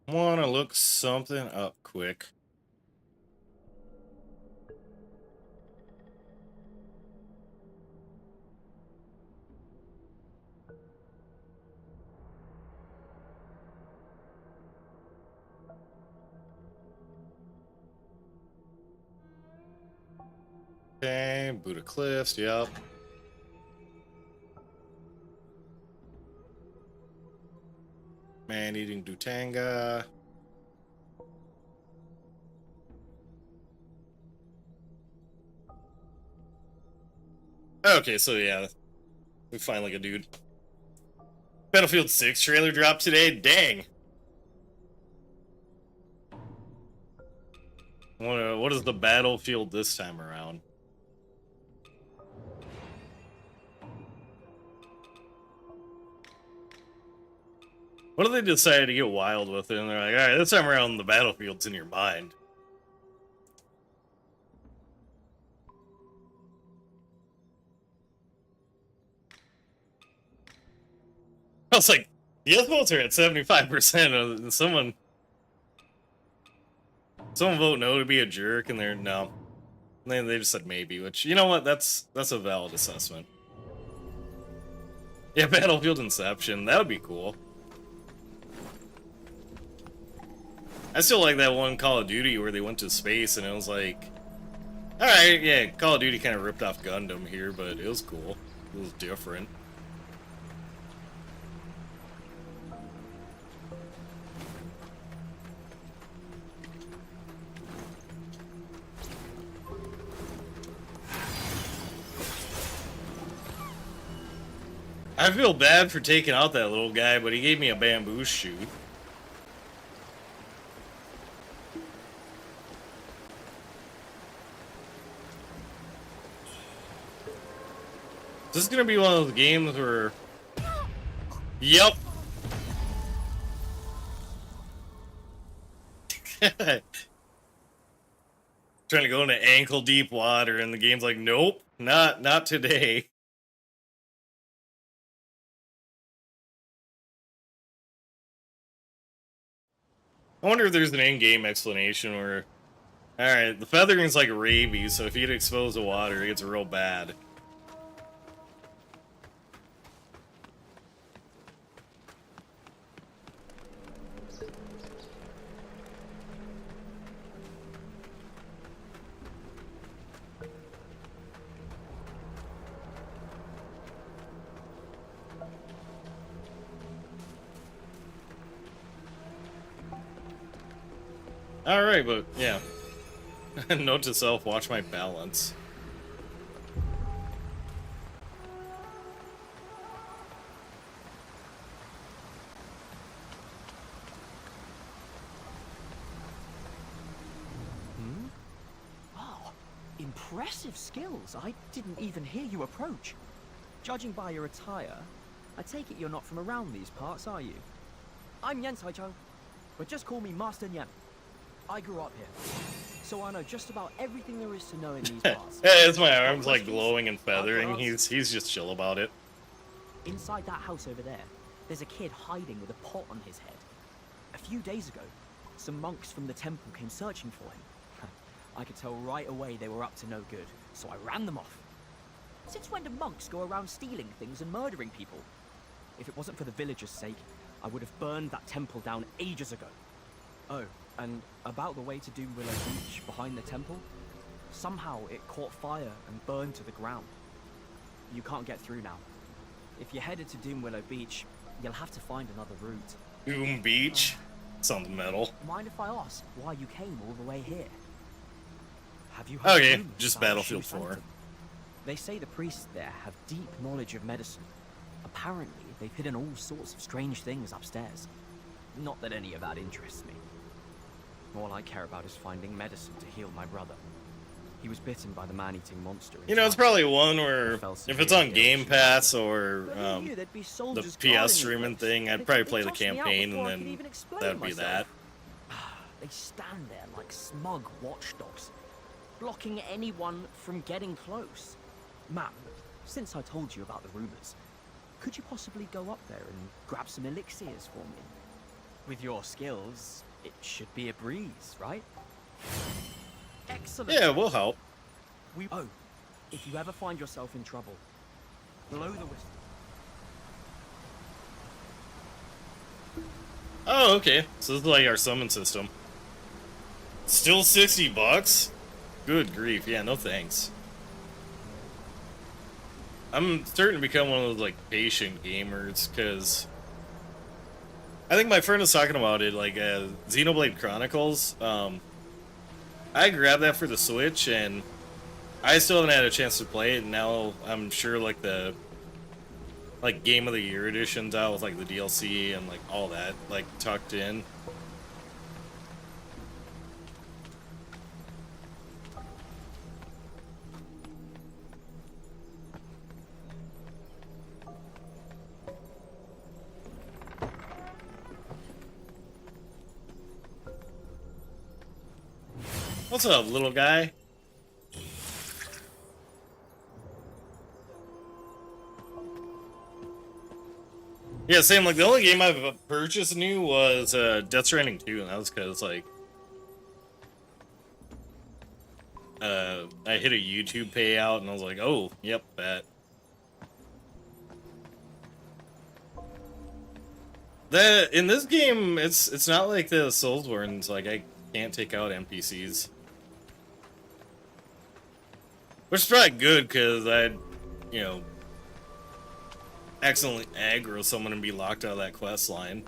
Wanna look something up quick. Okay, Buddha Cliffs, yep. Man-eating Dutanga. Okay, so yeah, we find like a dude. Battlefield 6 trailer dropped today. Dang. What is the Battlefield this time around? What if they decided to get wild with it and they're like, alright, this time around the Battlefield's in your mind. I was like, yes votes are at 75%. Someone vote no to be a jerk, and they're no. And they just said maybe, which, you know what, that's a valid assessment. Yeah, Battlefield Inception, that would be cool. I still like that one Call of Duty where they went to space and it was like, alright, yeah, Call of Duty kind of ripped off Gundam here, but it was cool. It was different. I feel bad for taking out that little guy, but he gave me a bamboo shoot. This is gonna be one of those games where... Yep. Trying to go into ankle deep water and the game's like, nope, not today. I wonder if there's an in-game explanation where, alright, the feathering's like rabies, so if you get exposed to water, it gets real bad. Alright, but yeah. Note to self, watch my balance. Oh, impressive skills. I didn't even hear you approach. Judging by your attire, I take it you're not from around these parts, are you? I'm Yen Saichang, but just call me Master Yen. I grew up here, so I know just about everything there is to know in these parts. Yeah, it's my arms like glowing and feathering. He's just chill about it. Inside that house over there, there's a kid hiding with a pot on his head. A few days ago, some monks from the temple came searching for him. I could tell right away they were up to no good, so I ran them off. Since when do monks go around stealing things and murdering people? If it wasn't for the villagers' sake, I would have burned that temple down ages ago. Oh, and about the way to Doom Willow Beach behind the temple, somehow it caught fire and burned to the ground. You can't get through now. If you're headed to Doom Willow Beach, you'll have to find another route. Doom Beach? Sounds metal. Mind if I ask why you came all the way here? Have you heard Okay, rumors just about Battlefield Shu 4. Sanctum? They say the priests there have deep knowledge of medicine. Apparently, they've hidden all sorts of strange things upstairs. Not that any of that interests me. All I care about is finding medicine to heal my brother. He was bitten by the man-eating monster. You know, it's probably one where, if it's on Game Pass or the PS streaming thing, I'd probably play the campaign and then that'd be that. They stand there like smug watchdogs, blocking anyone from getting close. Ma'am, since I told you about the rumors, could you possibly go up there and grab some elixirs for me? With your skills, it should be a breeze, right? Excellent. Yeah, we'll help. Oh, if you ever find yourself in trouble, blow the whistle. Oh, okay. So this is like our summon system. Still $60? Good grief. Yeah, no thanks. I'm starting to become one of those like patient gamers because I think my friend was talking about it, like Xenoblade Chronicles. I grabbed that for the Switch, and I still haven't had a chance to play it. And now I'm sure like the Game of the Year edition's out with like the DLC and like all that like tucked in. What's up, little guy? Yeah, same. Like the only game I've purchased new was Death Stranding 2, and that was because like I hit a YouTube payout, and I was like, oh, yep, that. In this game, it's not like the Soulsborne's. Like I can't take out NPCs. Which is probably good, because I'd, you know, accidentally aggro someone and be locked out of that quest line.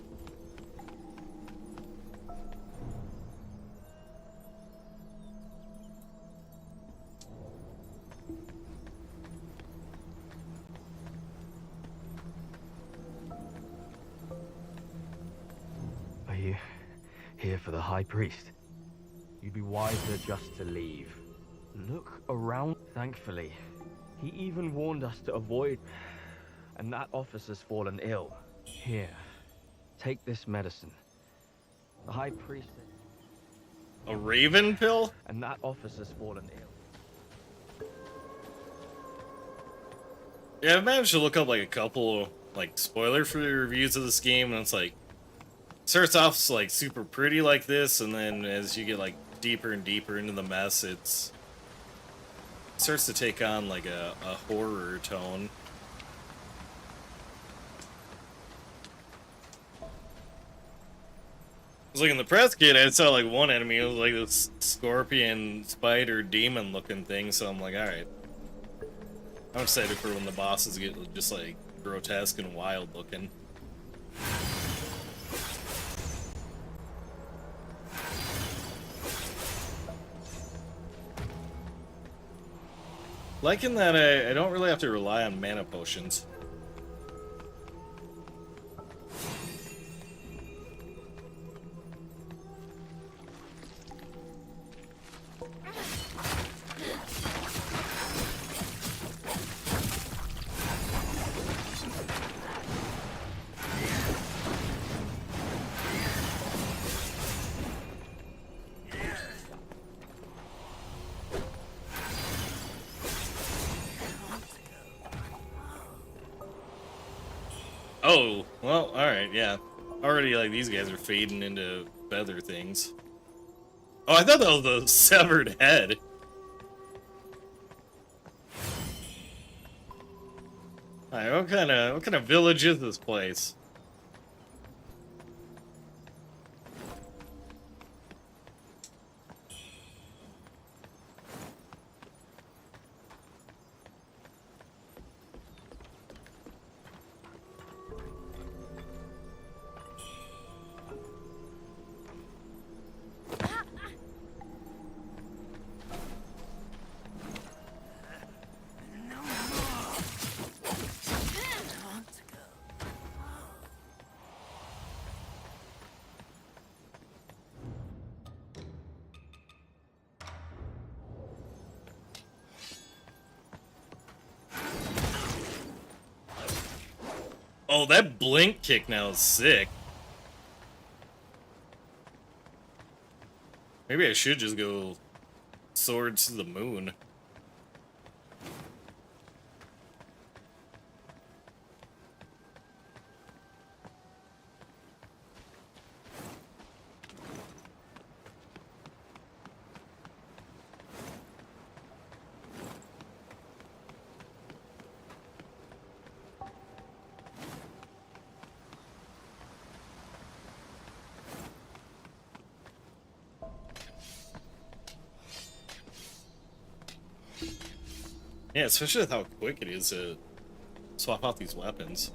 Are you here for the High Priest? You'd be wiser just to leave. Look around. Thankfully, he even warned us to avoid... And that officer's fallen ill. Here, take this medicine. The High Priest... A raven pill? And that officer's fallen ill. Yeah, I've managed to look up like a couple like spoiler-free reviews of this game, and it's like starts off like super pretty like this, and then as you get like deeper and deeper into the mess, it starts to take on like a horror tone. It was like in the press kit, I saw like one enemy, it was like this scorpion, spider, demon looking thing, so I'm like, alright. I'm excited for when the bosses get just like grotesque and wild looking. Liking that I don't really have to rely on mana potions. Oh, well, alright, yeah. Already, like, these guys are fading into feather things. Oh, I thought that was the severed head. Alright, what kind of village is this place? Oh, that blink kick now is sick. Maybe I should just go swords to the moon. Yeah, especially with how quick it is to swap out these weapons.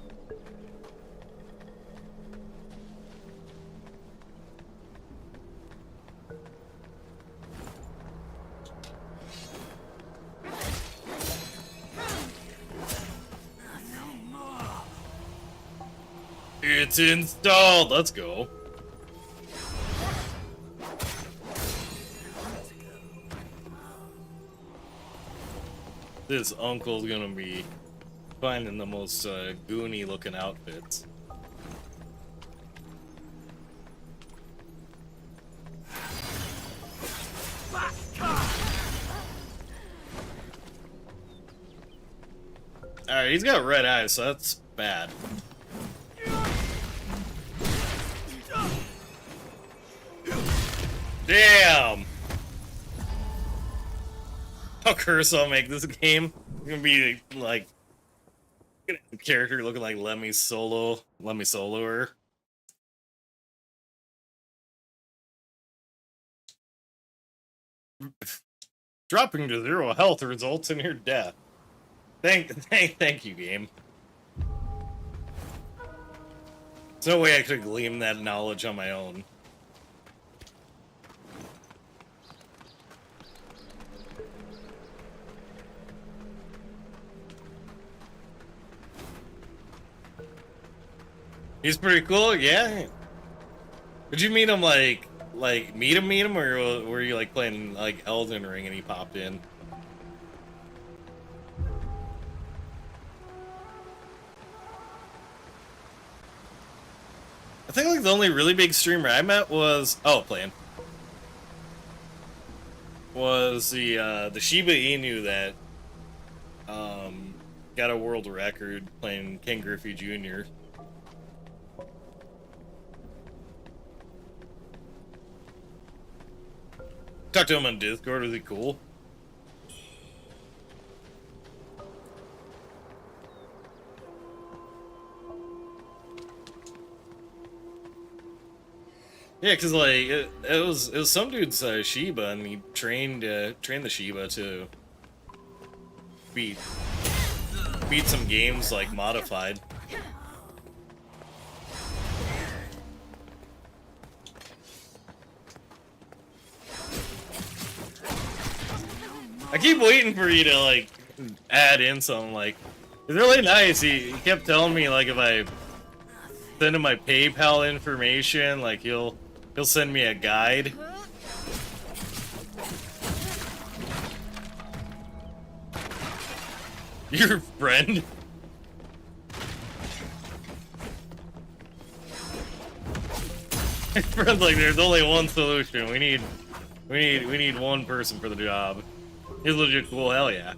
It's installed. Let's go. This uncle's gonna be finding the most goony looking outfits. Alright, he's got red eyes, so that's bad. Damn! How curse I'll make this game. It's gonna be like a character looking like Lemmy Soloer. Dropping to 0 health results in your death. Thank you, game. There's no way I could have gleaned that knowledge on my own. He's pretty cool, yeah. Did you meet him meet him, or were you like playing like Elden Ring and he popped in? I think like the only really big streamer I met was the Shiba Inu that got a world record playing Ken Griffey Jr. Talked to him on Discord, was he cool? Yeah, cause like it was some dude's Shiba, and he trained the Shiba to beat some games like modified. I keep waiting for you to like add in something like it's really nice. He kept telling me like if I send him my PayPal information, like he'll send me a guide. Your friend? My friend's like, there's only one solution. We need one person for the job. He's legit cool, hell yeah.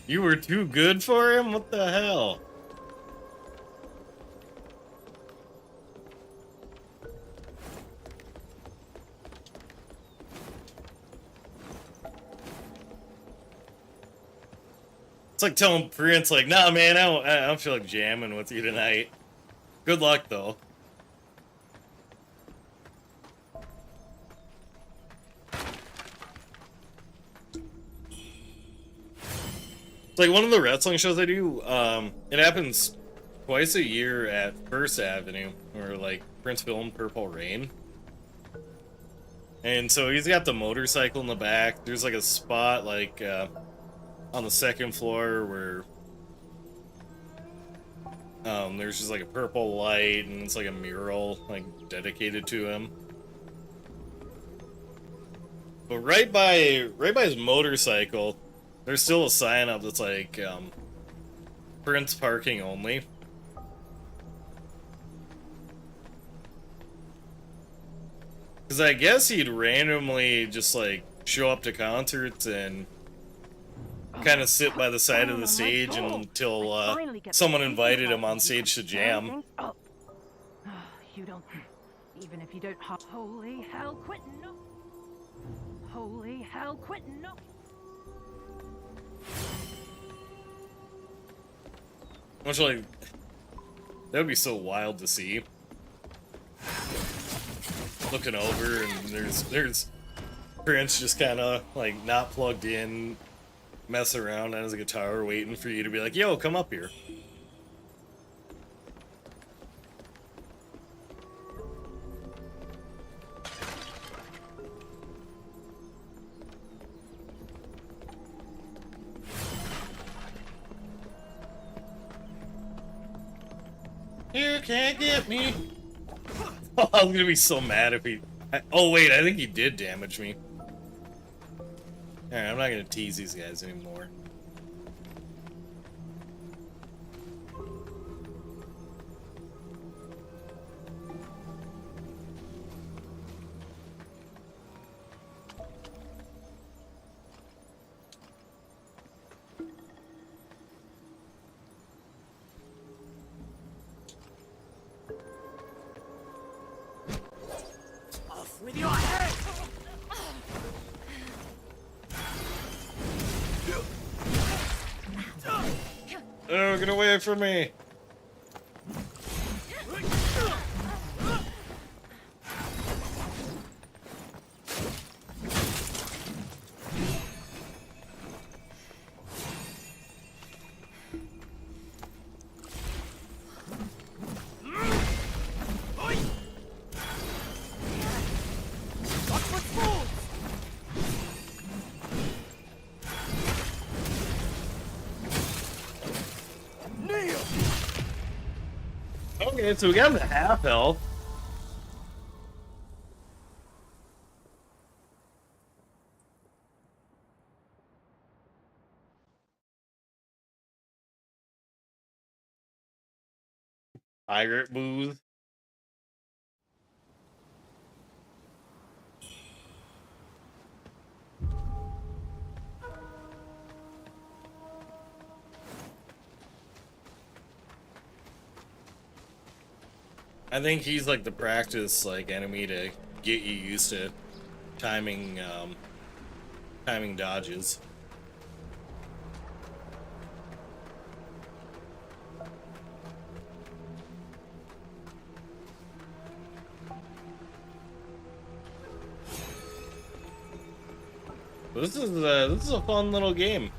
You were too good for him? What the hell? It's like telling Prince, like, nah, man, I don't feel like jamming with you tonight. Good luck, though. It's like one of the wrestling shows I do, it happens twice a year at First Avenue, or like Prince filmed Purple Rain. And so he's got the motorcycle in the back. There's like a spot like on the second floor where there's just like a purple light and it's like a mural like dedicated to him. But right by his motorcycle, there's still a sign up that's like Prince parking only. Because I guess he'd randomly just like show up to concerts and kind of sit by the side of the stage until someone invited him on stage to jam. You don't, even if you don't. Holy hell, quit no! Holy hell, quit no! Much like that would be so wild to see. Looking over and there's Prince just kind of like not plugged in, mess around on his guitar, waiting for you to be like, "Yo, come up here." You can't get me. Oh, I'm gonna be so mad if he... oh wait, I think he did damage me. Alright, I'm not gonna tease these guys anymore. Off with your head! Oh, get away from me! Okay, so we got him to half health. Pirate booth. I think he's like the practice like enemy to get you used to timing timing dodges. This is a fun little game.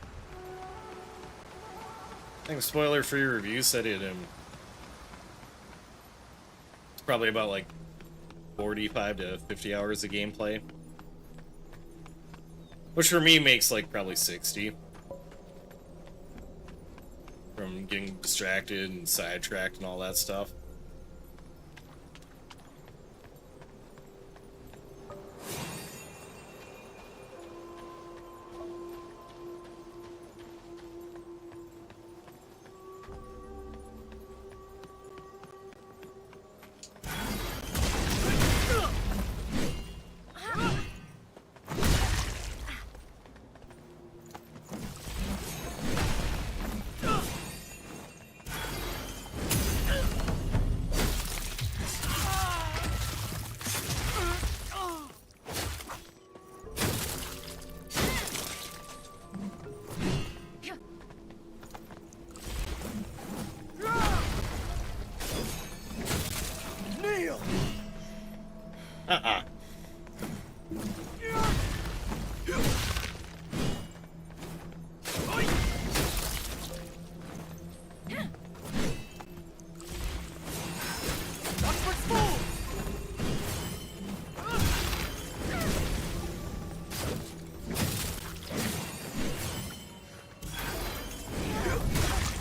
I think spoiler free review said it it's probably about like 45 to 50 hours of gameplay. Which for me makes like probably 60. From getting distracted and sidetracked and all that stuff.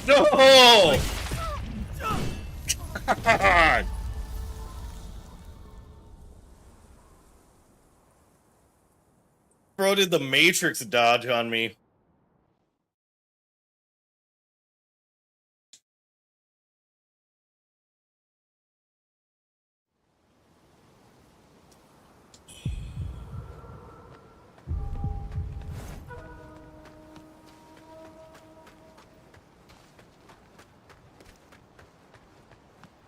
No! God! Bro did the Matrix dodge on me.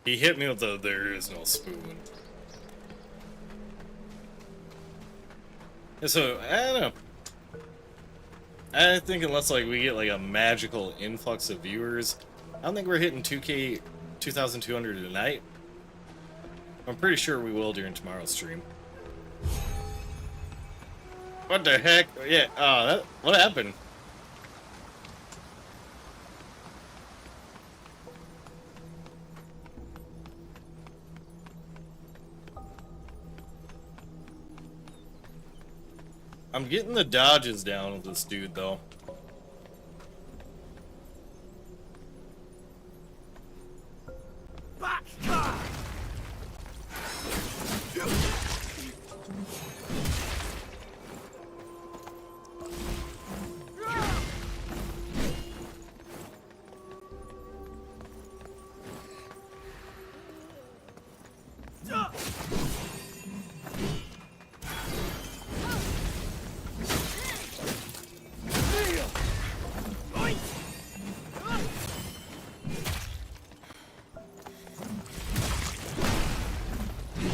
He hit me with the there is no spoon. Yeah, so, I don't know. I think unless like we get like a magical influx of viewers, I don't think we're hitting 2K 2,200 tonight. I'm pretty sure we will during tomorrow's stream. What the heck? Yeah, what happened? I'm getting the dodges down with this dude, though. Back!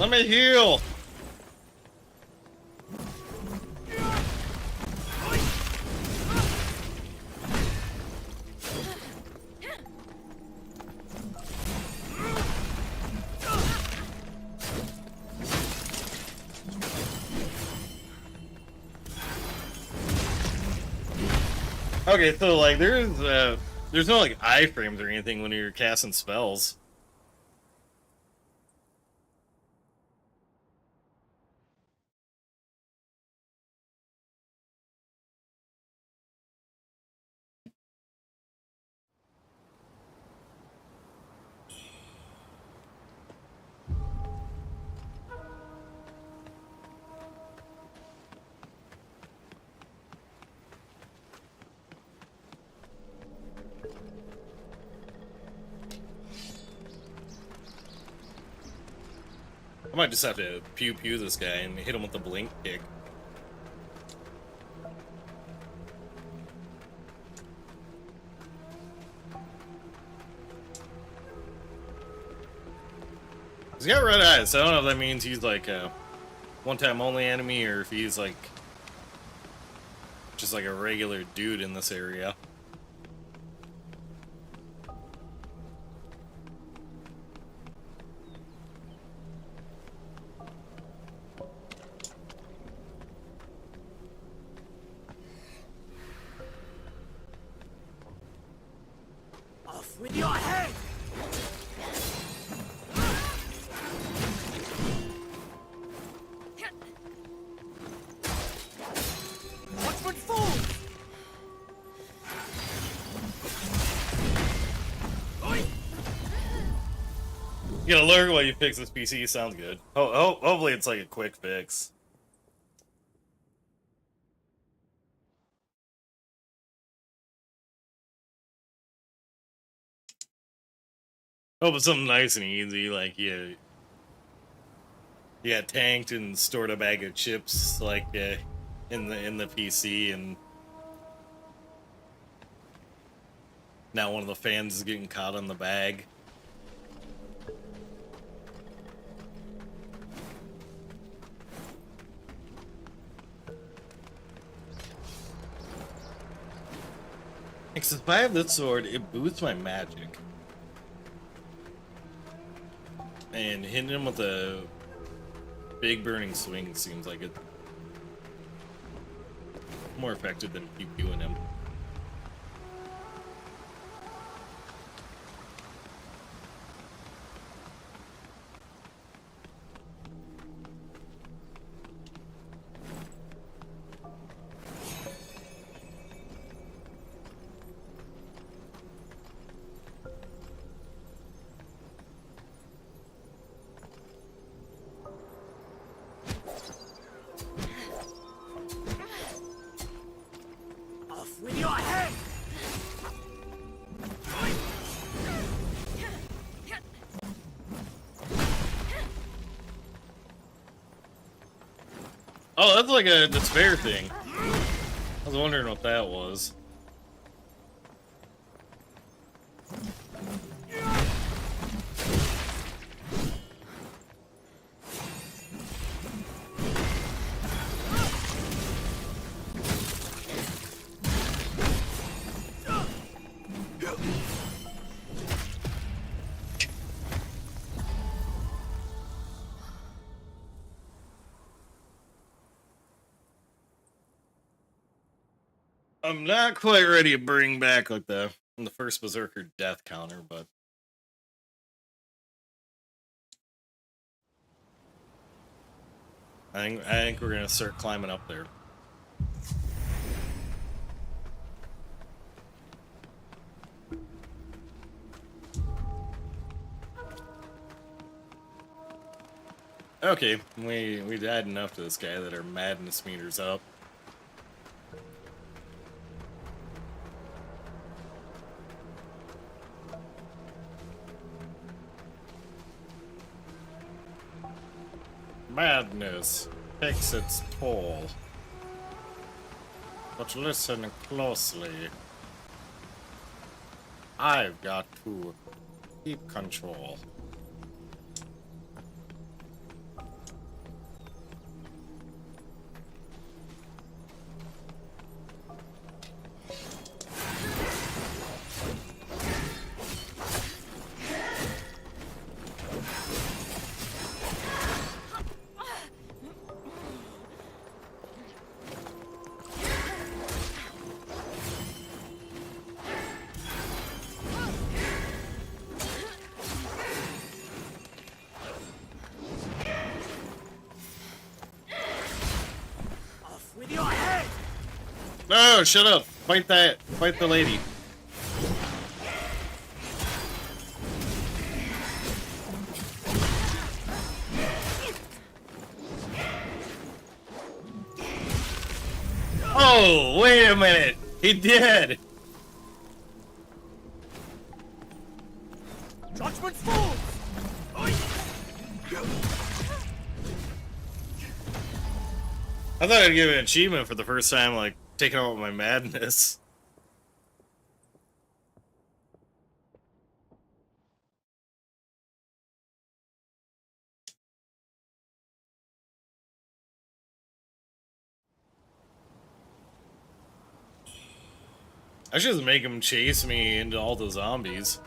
Let me heal! Okay, so like there's no like iframes or anything when you're casting spells. I might just have to pew pew this guy and hit him with the blink kick. He's got red eyes, so I don't know if that means he's like a one-time only enemy or if he's like just like a regular dude in this area. Off with your head! Watchman fall! You gotta learn while you fix this PC. Sounds good. Hopefully it's like a quick fix. Hope it's something nice and easy, like you got tanked and stored a bag of chips, like in the PC, and now one of the fans is getting caught on the bag. Because if I have this sword, it boosts my magic. And hitting him with a big burning swing seems like it's more effective than pew-pewing him. Off with your head! Oh, that's like a despair thing. I was wondering what that was. I'm not quite ready to bring back like the first Berserker death counter, but I think we're gonna start climbing up there. Okay, we add enough to this guy that our madness meter's up. Madness takes its toll. But listen closely. I've got to keep control. No, shut up. Fight that. Fight the lady. Oh, wait a minute. He did. Judgment falls! I thought I'd give an achievement for the first time, like, taking out my madness. I should just make him chase me into all the zombies.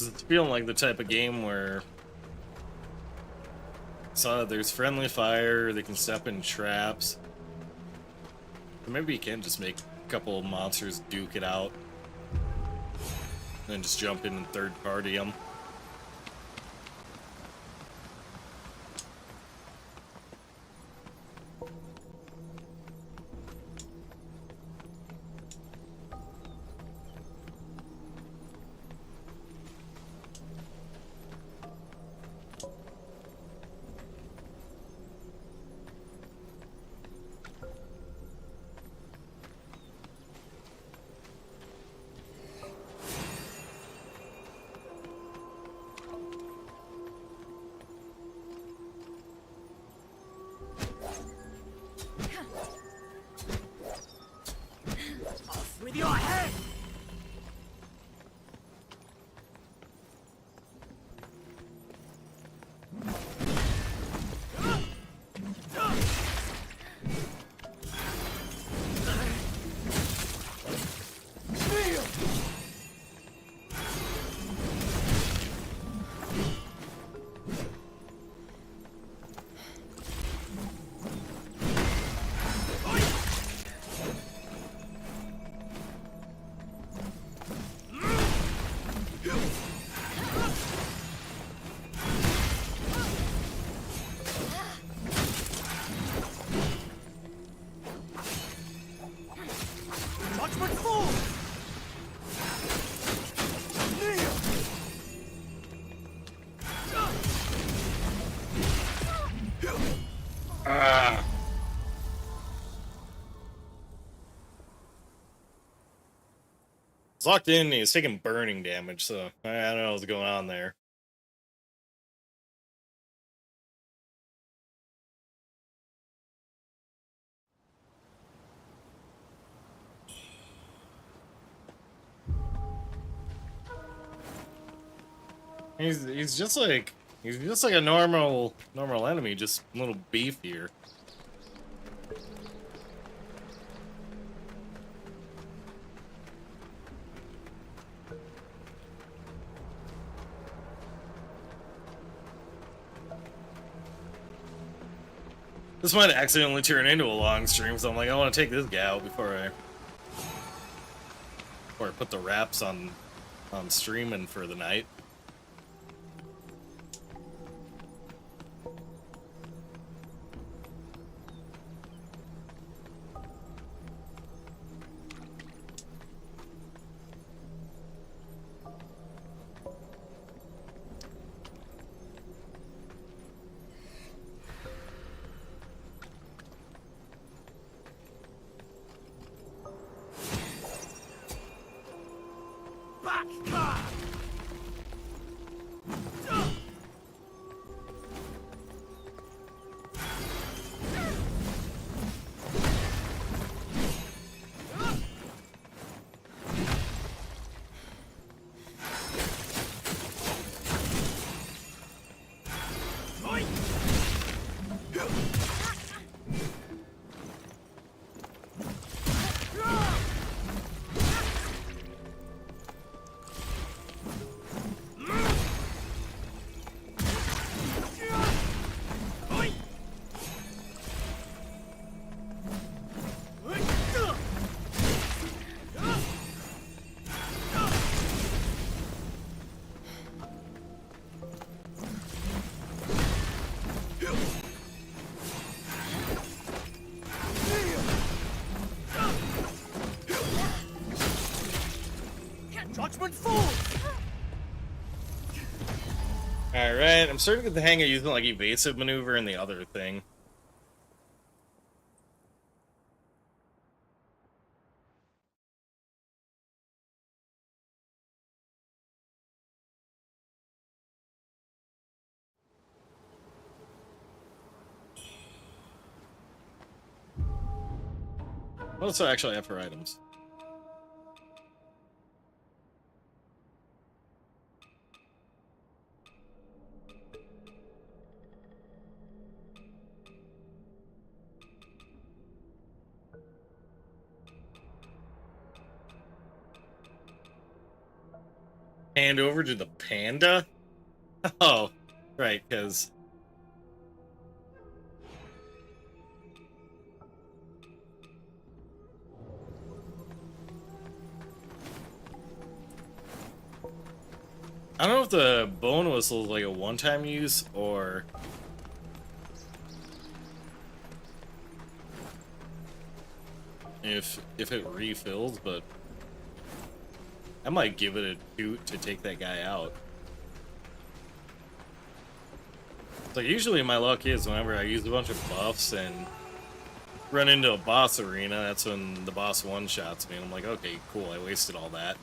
It's feeling like the type of game where there's friendly fire, they can step in traps. Maybe you can just make a couple of monsters duke it out. Then just jump in and third party them. With your head! Judgment falls! Ah. He's locked in and he's taking burning damage, so I don't know what's going on there. He's just like a normal enemy, just a little beefier. This might accidentally turn into a long stream, so I'm like, I want to take this guy out before I put the wraps on streaming for the night. Alright, I'm starting to get the hang of using like evasive maneuver and the other thing. What else do I actually have for items? Hand over to the panda? Oh, right, because... I don't know if the bone whistle is like a one-time use, or... if it refills, but... I might give it a toot to take that guy out. Like, usually my luck is whenever I use a bunch of buffs and run into a boss arena, that's when the boss one-shots me, and I'm like, okay, cool, I wasted all that.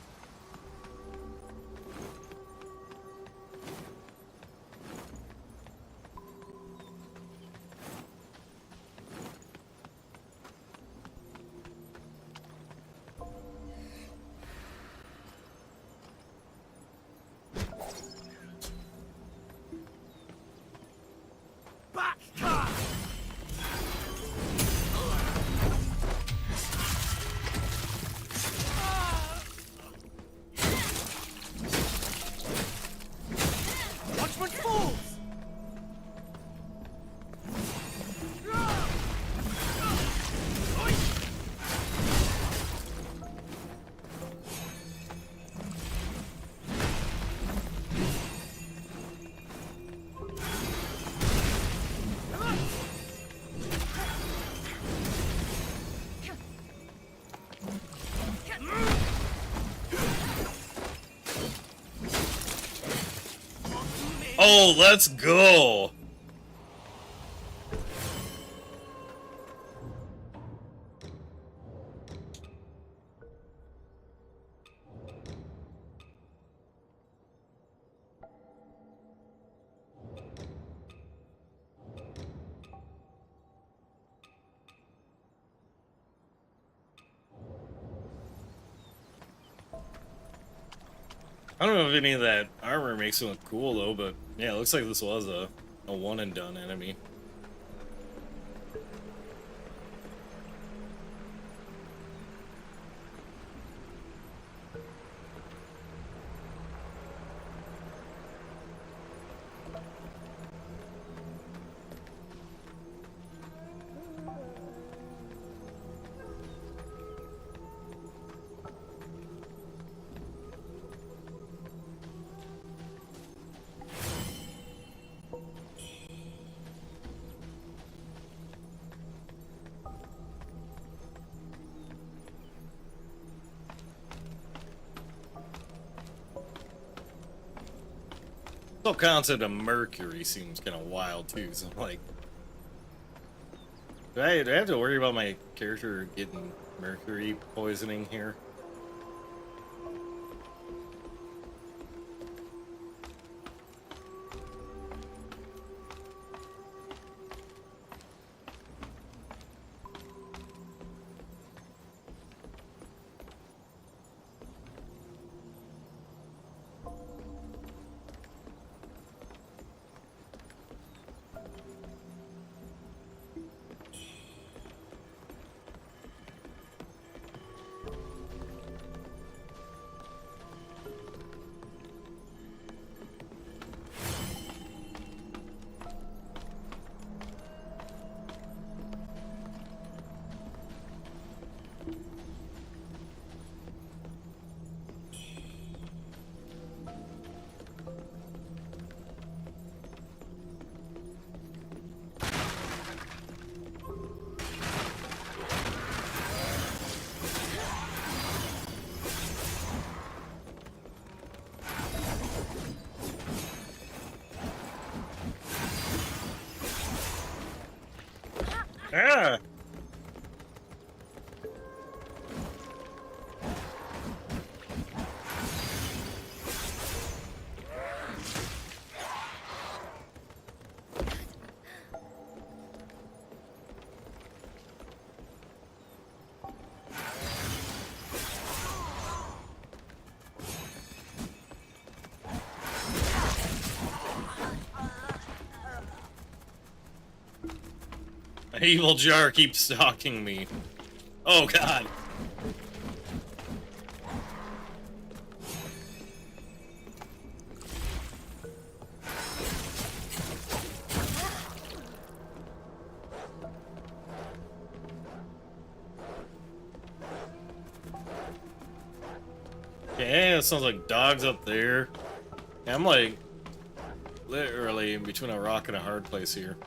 Oh, let's go! I don't know if any of that armor makes it look cool though, but yeah, it looks like this was a one and done enemy. The whole concept of mercury seems kind of wild too, so I'm like, do I have to worry about my character getting mercury poisoning here? Ah! An evil jar keeps stalking me. Oh god. Yeah, it sounds like dogs up there. Yeah, I'm like literally in between a rock and a hard place here.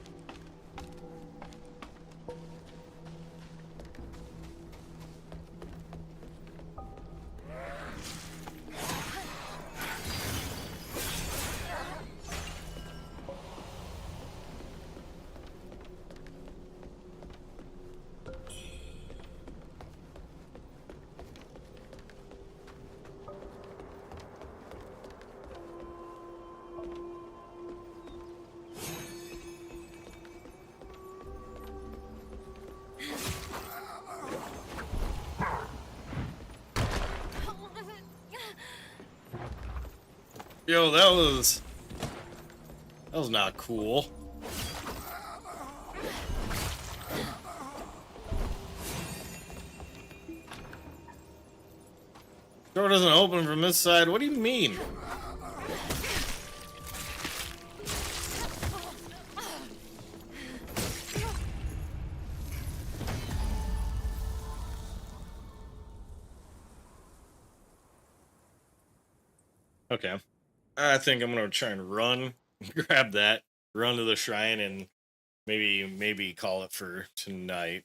Yo, that was not cool. Door doesn't open from this side. What do you mean? Okay. I think I'm gonna try and run, grab that, run to the shrine, and maybe call it for tonight.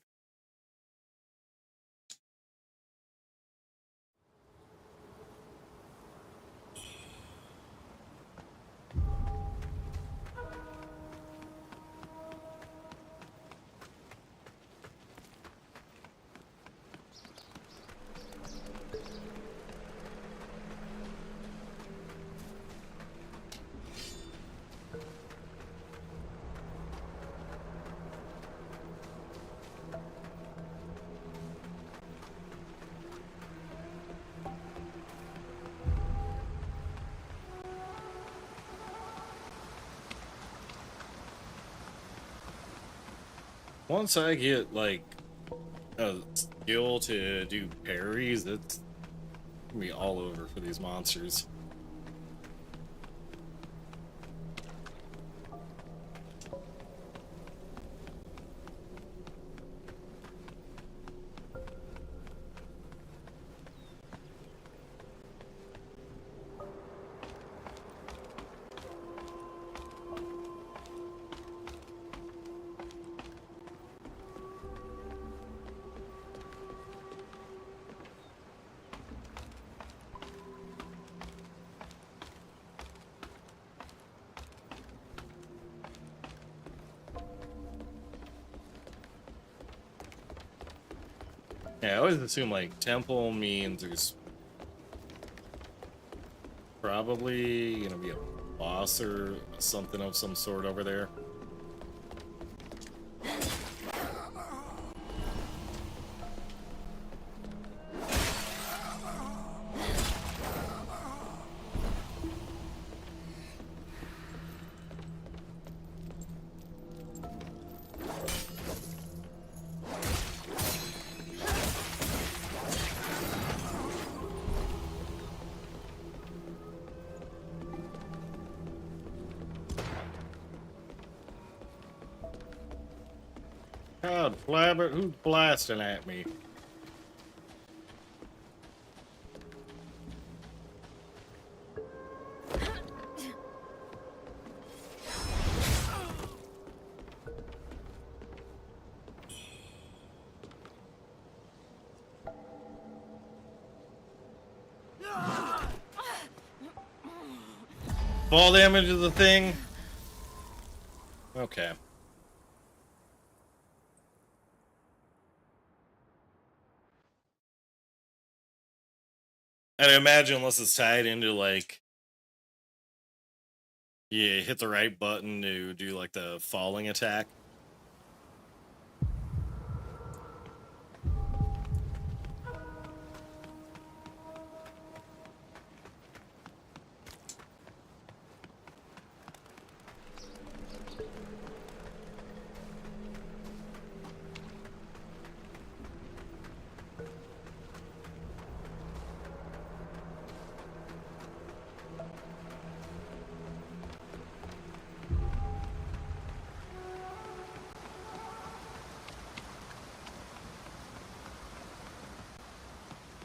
Once I get like a skill to do parries, that's gonna be all over for these monsters. Yeah, I always assume like temple means there's probably gonna be a boss or something of some sort over there. God, Flabbert, who's blasting at me? Fall damage is the thing? Okay. And I imagine unless it's tied into like, you hit the right button to do like the falling attack.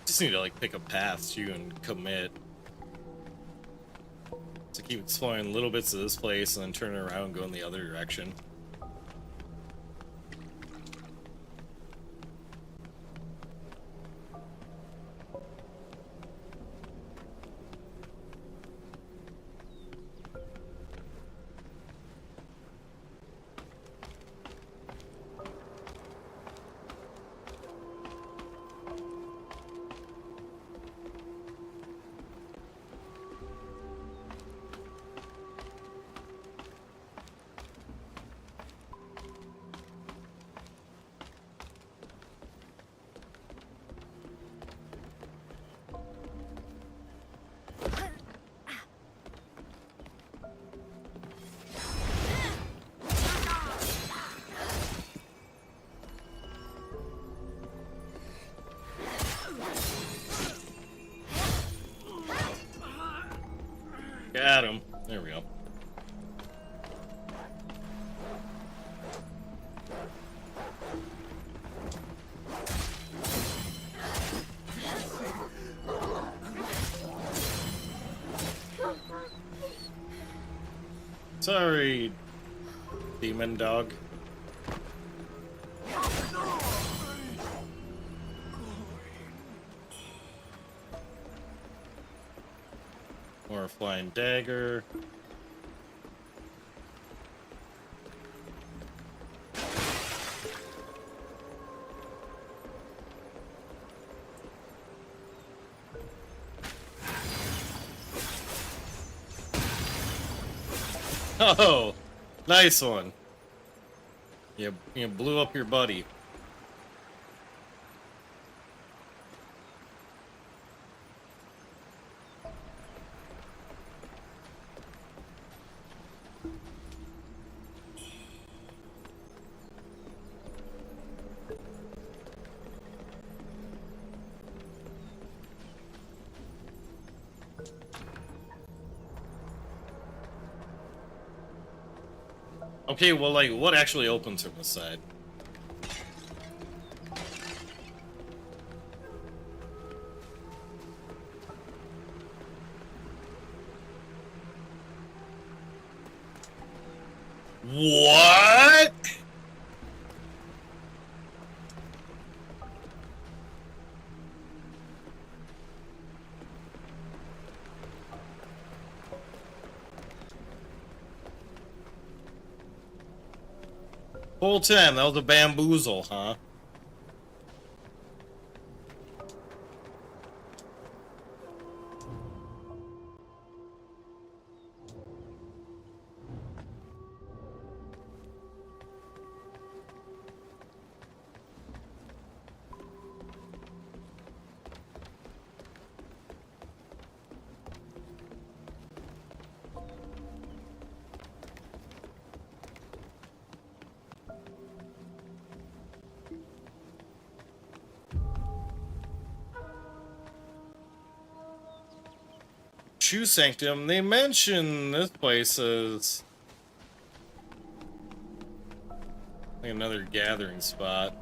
Just need to like pick a path too and commit. To keep exploring little bits of this place and then turn around and go in the other direction. Got him. There we go. Sorry, demon dog. Or a flying dagger. Oh, nice one. You blew up your buddy. Okay, well, like, what actually opens from this side? What? Whole time, that was a bamboozle, huh? Shoe Sanctum, they mention this place as like another gathering spot.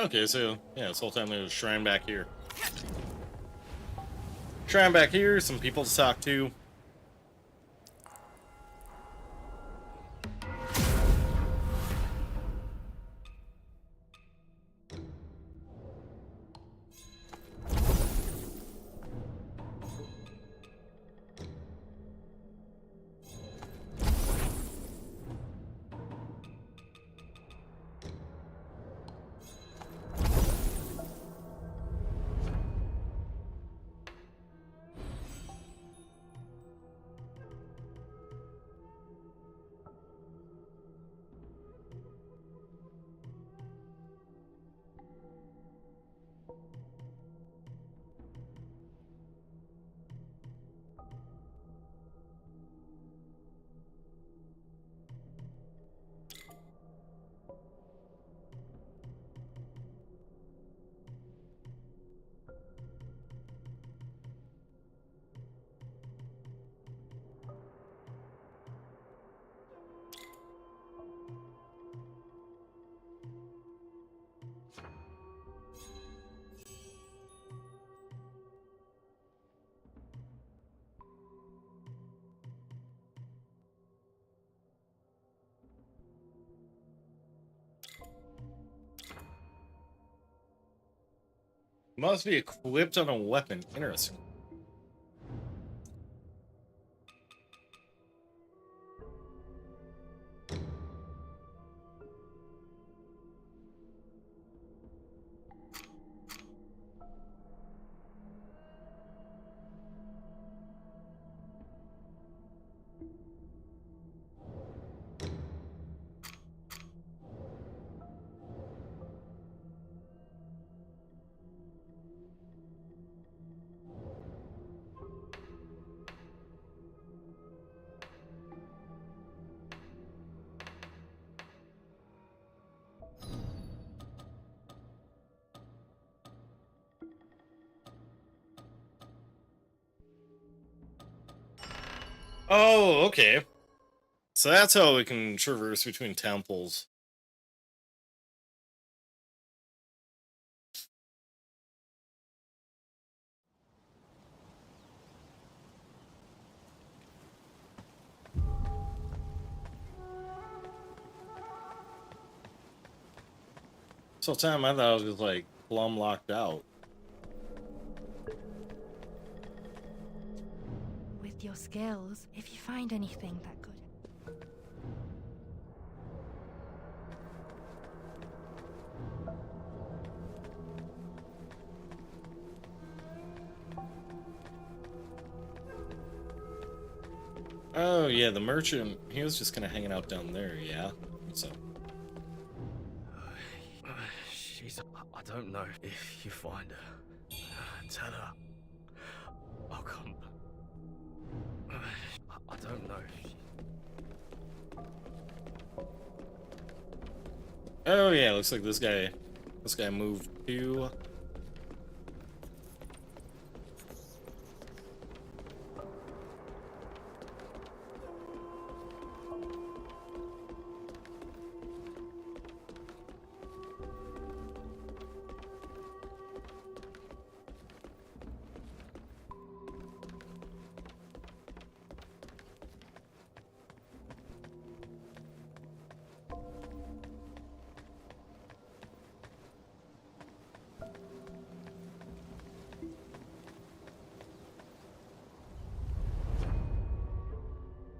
Okay, so yeah, this whole time there's a shrine back here. Shrine back here, some people to talk to. Must be equipped on a weapon. Interesting. Oh, okay. So that's how we can traverse between temples. So time I thought I was just like plumb locked out. With your skills, if you find anything that could. Oh yeah, the merchant, he was just kind of hanging out down there, yeah? So. She's... I don't know if you find her. Tell her. I'll come. I don't know if she... Oh yeah, looks like this guy moved too.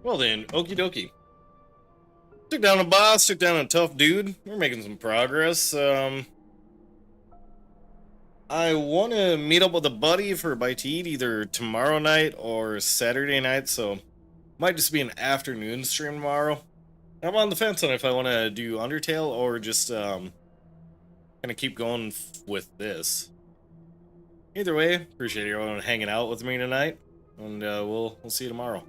Well then, okie dokie. Took down a boss, took down a tough dude. We're making some progress. I want to meet up with a buddy for a bite to eat either tomorrow night or Saturday night, so might just be an afternoon stream tomorrow. I'm on the fence on if I want to do Undertale or just kind of keep going with this. Either way, appreciate everyone hanging out with me tonight, and we'll see you tomorrow.